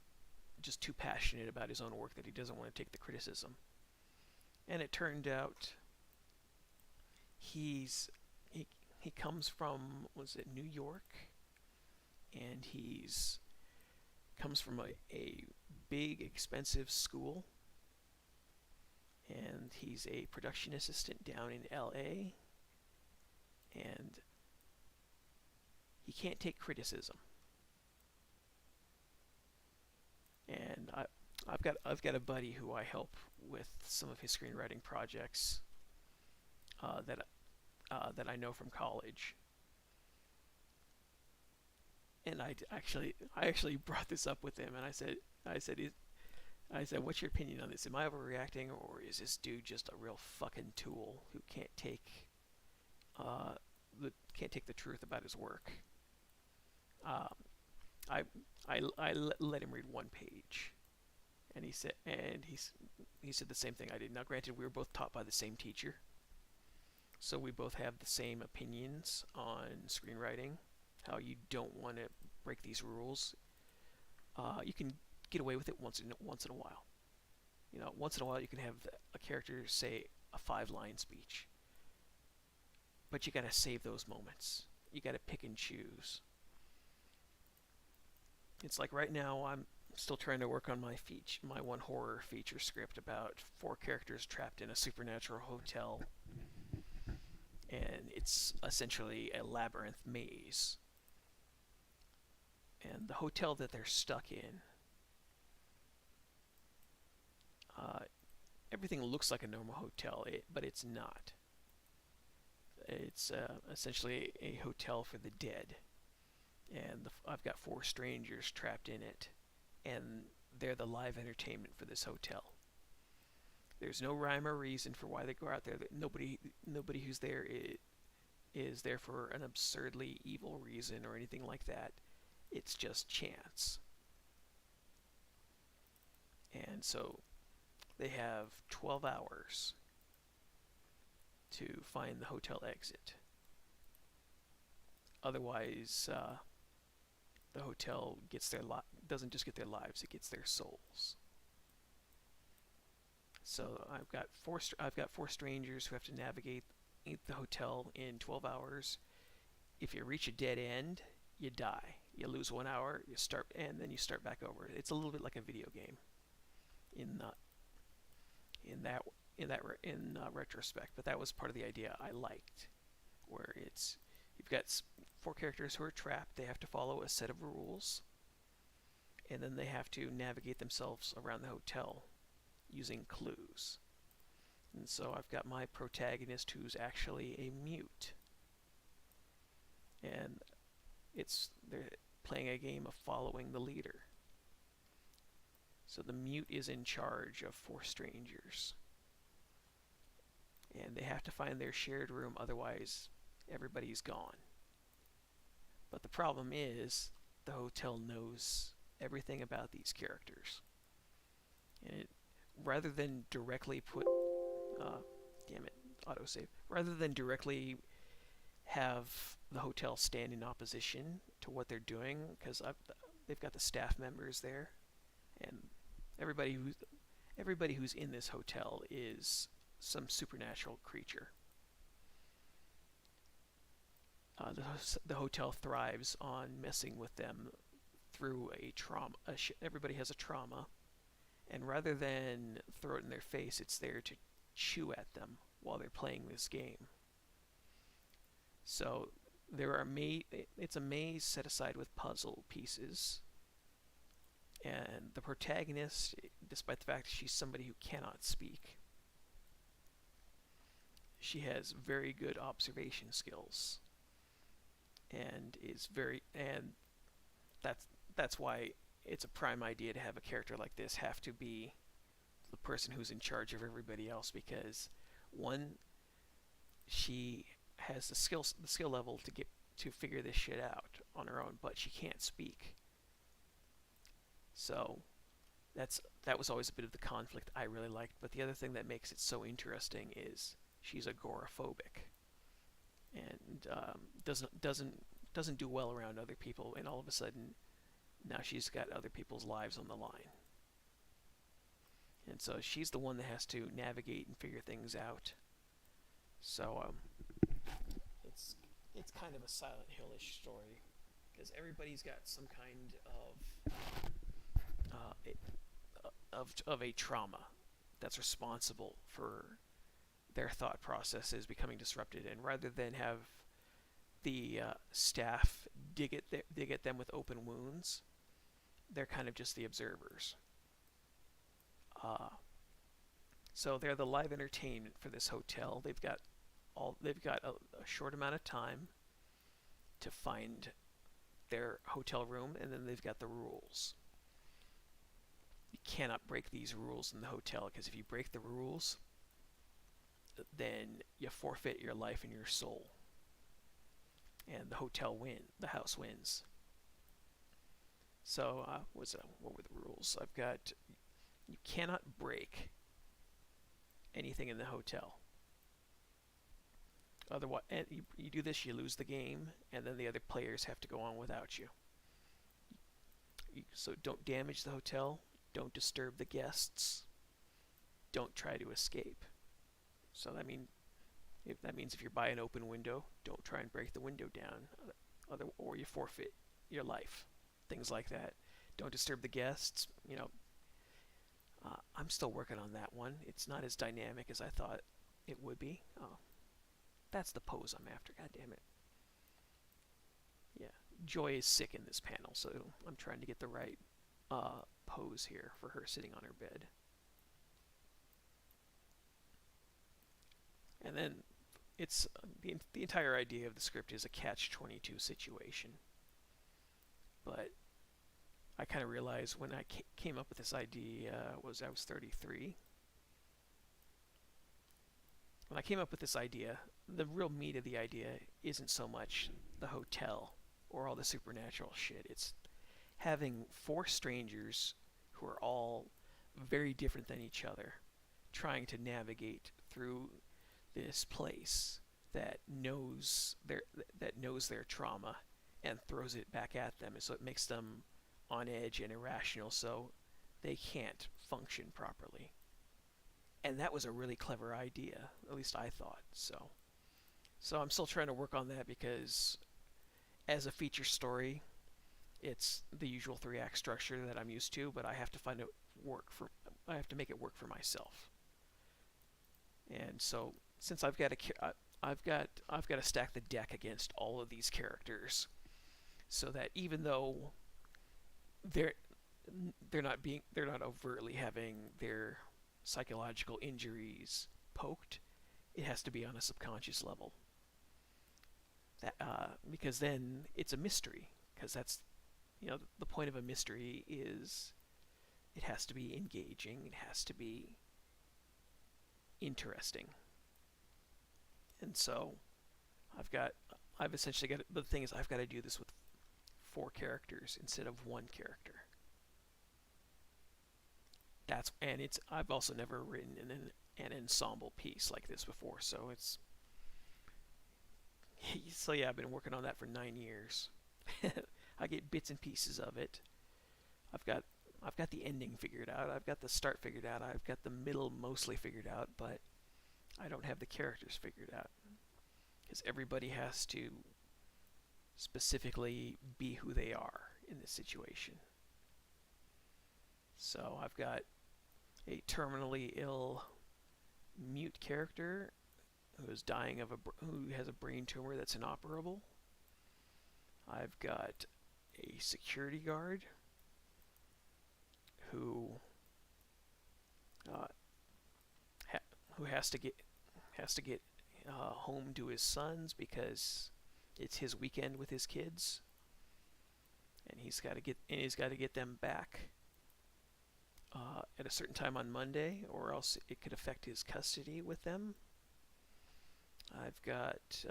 just too passionate about his own work that he doesn't want to take the criticism? And it turned out he comes from, was it New York? And he's comes from a big expensive school, and he's a production assistant down in LA, and he can't take criticism. And I've got a buddy who I help with some of his screenwriting projects that I know from college. And I actually brought this up with him, and I said, what's your opinion on this? Am I overreacting, or is this dude just a real fucking tool who can't take the truth about his work? I let him read one page, and he said the same thing I did. Now, granted, we were both taught by the same teacher, so we both have the same opinions on screenwriting. How you don't want to break these rules. You can get away with it once in a while. You know, once in a while you can have a character say a 5-line speech. But you gotta save those moments. You gotta pick and choose. It's like right now I'm still trying to work on my one horror feature script about 4 characters trapped in a supernatural hotel. And it's essentially a labyrinth maze. And the hotel that they're stuck in, everything looks like a normal hotel, but it's not. It's essentially a hotel for the dead. And I've got 4 strangers trapped in it, and they're the live entertainment for this hotel. There's no rhyme or reason for why they go out there. Nobody who's there is there for an absurdly evil reason or anything like that. It's just chance. And so they have 12 hours to find the hotel exit. Otherwise, the hotel gets doesn't just get their lives; it gets their souls. So I've got four strangers who have to navigate the hotel in 12 hours. If you reach a dead end, you die. You lose 1 hour, you start, and then you start back over. It's a little bit like a video game in retrospect, but that was part of the idea I liked, where you've got 4 characters who are trapped. They have to follow a set of rules, and then they have to navigate themselves around the hotel using clues. And so I've got my protagonist who's actually a mute, and they're playing a game of following the leader. So the mute is in charge of 4 strangers, and they have to find their shared room, otherwise everybody's gone. But the problem is, the hotel knows everything about these characters, and rather than directly put, damn it, autosave, rather than directly have the hotel stand in opposition to what they're doing, because they've got the staff members there, and everybody who's in this hotel is some supernatural creature. The hotel thrives on messing with them through a trauma. Everybody has a trauma, and rather than throw it in their face, it's there to chew at them while they're playing this game. So it's a maze set aside with puzzle pieces, and the protagonist, despite the fact that she's somebody who cannot speak, she has very good observation skills, and that's why it's a prime idea to have a character like this have to be the person who's in charge of everybody else, because one, she has the skill level to figure this shit out on her own, but she can't speak. So that was always a bit of the conflict I really liked. But the other thing that makes it so interesting is she's agoraphobic, and doesn't do well around other people, and all of a sudden now she's got other people's lives on the line. And so she's the one that has to navigate and figure things out. So it's kind of a Silent Hill-ish story, because everybody's got some kind of a trauma that's responsible for their thought processes becoming disrupted, and rather than have the staff dig at them with open wounds, they're kind of just the observers. So they're the live entertainment for this hotel. They've got a short amount of time to find their hotel room, and then they've got the rules. You cannot break these rules in the hotel, because if you break the rules, then you forfeit your life and your soul, and the house wins. So what were the rules? I've got, you cannot break anything in the hotel. Otherwise, and you do this, you lose the game, and then the other players have to go on without you. So don't damage the hotel, don't disturb the guests, don't try to escape. So that means if you're by an open window, don't try and break the window down, or you forfeit your life. Things like that. Don't disturb the guests. I'm still working on that one. It's not as dynamic as I thought it would be. Oh, that's the pose I'm after. God damn it. Yeah, Joy is sick in this panel, so I'm trying to get the right pose here for her sitting on her bed. And then it's the entire idea of the script is a catch-22 situation. But I kind of realized when I came up with this idea, I was 33. When I came up with this idea, the real meat of the idea isn't so much the hotel or all the supernatural shit. It's having four strangers who are all very different than each other, trying to navigate through this place that knows their trauma and throws it back at them, and so it makes them on edge and irrational, so they can't function properly. And that was a really clever idea, at least I thought. So I'm still trying to work on that, because as a feature story, it's the usual 3-act structure that I'm used to, but I have to I have to make it work for myself. And so since I've got to stack the deck against all of these characters, so that even though they're not overtly having their psychological injuries poked, it has to be on a subconscious level. Because then it's a mystery. Because that's, the point of a mystery is it has to be engaging. It has to be interesting. And so I've got I've essentially got the thing is I've got to do this with 4 characters instead of 1 character. I've also never written an ensemble piece like this before, so yeah, I've been working on that for 9 years. I get bits and pieces of it. I've got I've got the ending figured out. I've got the start figured out. I've got the middle mostly figured out, but I don't have the characters figured out because everybody has to specifically be who they are in this situation. So I've got a terminally ill mute character who is dying who has a brain tumor that's inoperable. I've got a security guard who who has to get home to his sons because it's his weekend with his kids, and he's got to get them back at a certain time on Monday, or else it could affect his custody with them. I've got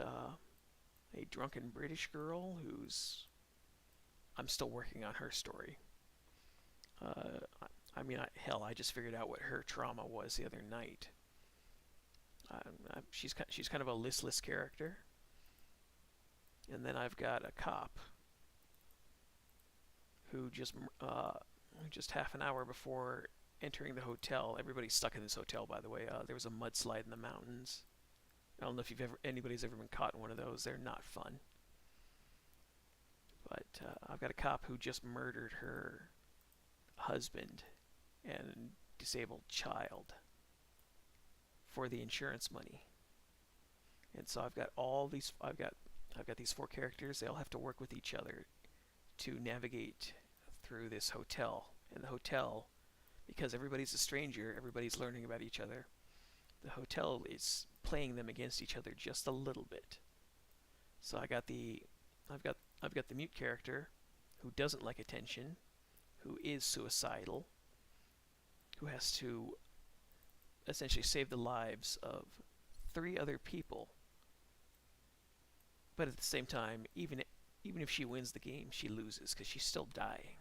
a drunken British girl I'm still working on her story. I just figured out what her trauma was the other night. She's kind of a listless character. And then I've got a cop who just half an hour before entering the hotel, everybody's stuck in this hotel, by the way. There was a mudslide in the mountains. I don't know if anybody's ever been caught in one of those. They're not fun. But I've got a cop who just murdered her husband and disabled child for the insurance money. And so I've got these 4 characters. They all have to work with each other to navigate through this hotel. And the hotel, because everybody's a stranger, everybody's learning about each other, the hotel is playing them against each other just a little bit. So I've got the mute character who doesn't like attention, who is suicidal, who has to essentially save the lives of 3 other people. But at the same time, even if she wins the game, she loses because she's still dying.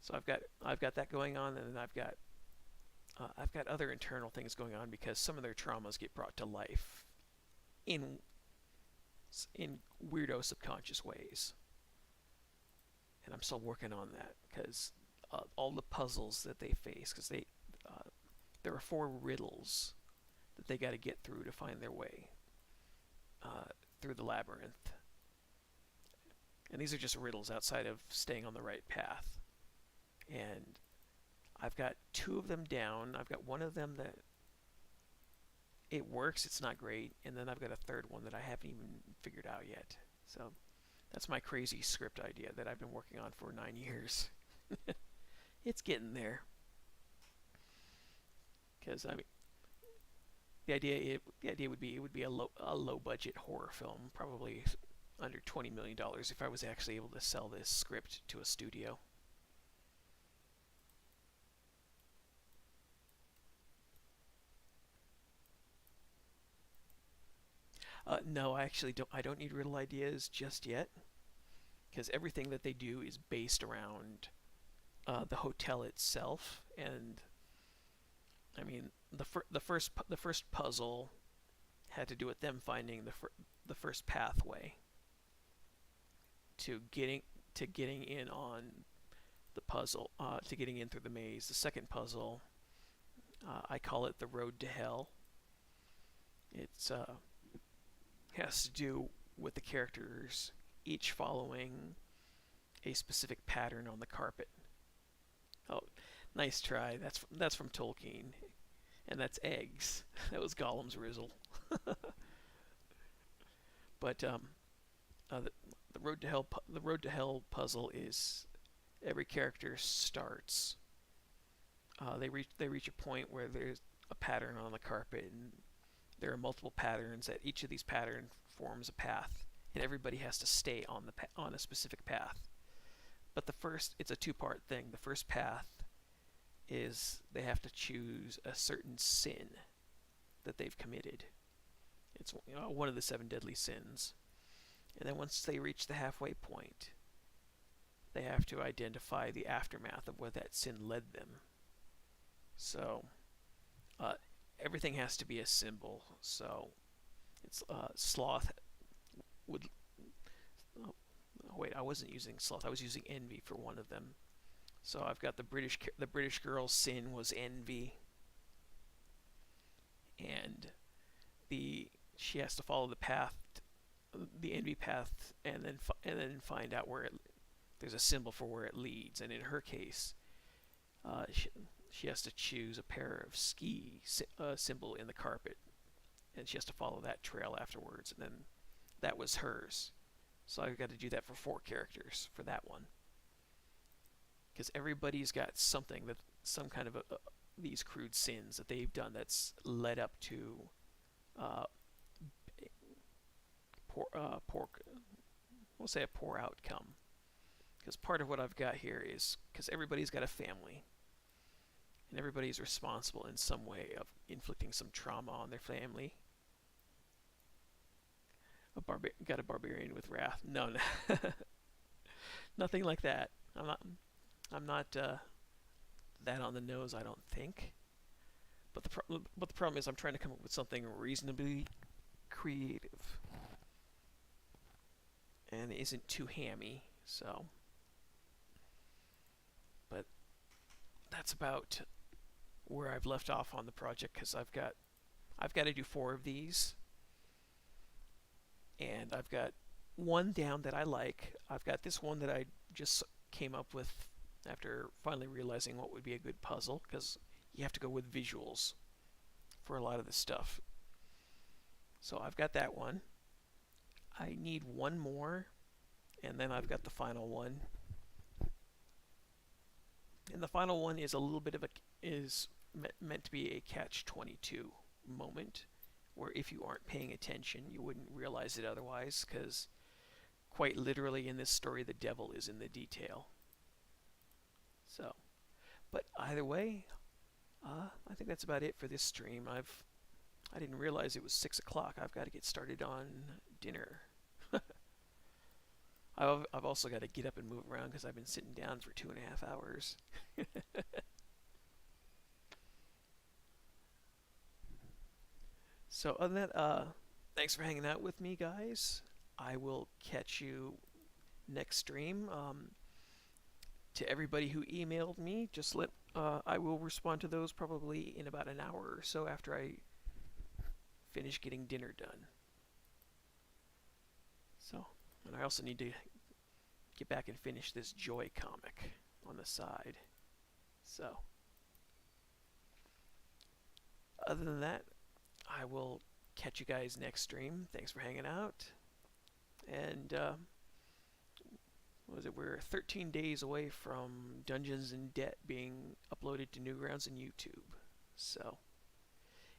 So I've got that going on, and then I've got other internal things going on because some of their traumas get brought to life in weirdo subconscious ways. And I'm still working on that because all the puzzles that they face, because there are 4 riddles that they got to get through to find their way through the labyrinth. And these are just riddles outside of staying on the right path. And I've got 2 of them down. I've got one of them that it works, it's not great, and then I've got a 3rd one that I haven't even figured out yet. So that's my crazy script idea that I've been working on for 9 years. It's getting there. Because the idea would be a low budget horror film, probably under $20 million if I was actually able to sell this script to a studio. No, I actually don't. I don't need riddle ideas just yet, because everything that they do is based around the hotel itself. And I mean, the first puzzle had to do with them finding the first pathway to getting in on the puzzle, to getting in through the maze. The second puzzle, I call it the road to hell. It's has to do with the characters each following a specific pattern on the carpet. Oh, nice try. That's from Tolkien, and that's eggs. That was Gollum's rizzle. But the road to hell puzzle is every character starts. They reach a point where there's a pattern on the carpet, and there are multiple patterns. That each of these patterns forms a path, and everybody has to stay on a specific path. But it's a 2-part thing. The first path is they have to choose a certain sin that they've committed, It's one of the 7 deadly sins. And then once they reach the halfway point, they have to identify the aftermath of where that sin led them. So uh, everything has to be a symbol. So it's sloth would. Oh, wait, I wasn't using sloth. I was using envy for one of them. So I've got the British girl's sin was envy, and she has to follow the path, the envy path, and then find out where there's a symbol for where it leads. And in her case, she has to choose a pair of ski symbol in the carpet, and she has to follow that trail afterwards. And then that was hers. So I've got to do that for 4 characters for that one, because everybody's got something that some kind of these crude sins that they've done that's led up to we'll say a poor outcome. Because part of what I've got here is because everybody's got a family, and everybody's responsible in some way of inflicting some trauma on their family. Got a barbarian with wrath. No, no. Nothing like that. I'm not that on the nose, I don't think. But the problem is I'm trying to come up with something reasonably creative and isn't too hammy. So, but that's about where I've left off on the project, because I've got to do 4 of these, and I've got one down that I like. I've got this one that I just came up with after finally realizing what would be a good puzzle, because you have to go with visuals for a lot of this stuff. So I've got that one. I need one more, and then I've got the final one. And the final one is a little bit of meant to be a catch-22 moment, where if you aren't paying attention, you wouldn't realize it otherwise, because quite literally in this story, the devil is in the detail. So, but either way, I think that's about it for this stream. I didn't realize it was 6 o'clock. I've got to get started on dinner. I've also got to get up and move around because I've been sitting down for 2.5 hours. So other than that, thanks for hanging out with me, guys. I will catch you next stream. To everybody who emailed me, just I will respond to those probably in about an hour or so after I finish getting dinner done. So, and I also need to get back and finish this Joy comic on the side. So, other than that, I will catch you guys next stream. Thanks for hanging out. And, what was it? We're 13 days away from Dungeons in Debt being uploaded to Newgrounds and YouTube. So,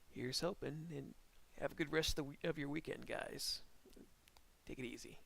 here's hoping, and have a good rest of your weekend, guys. Take it easy.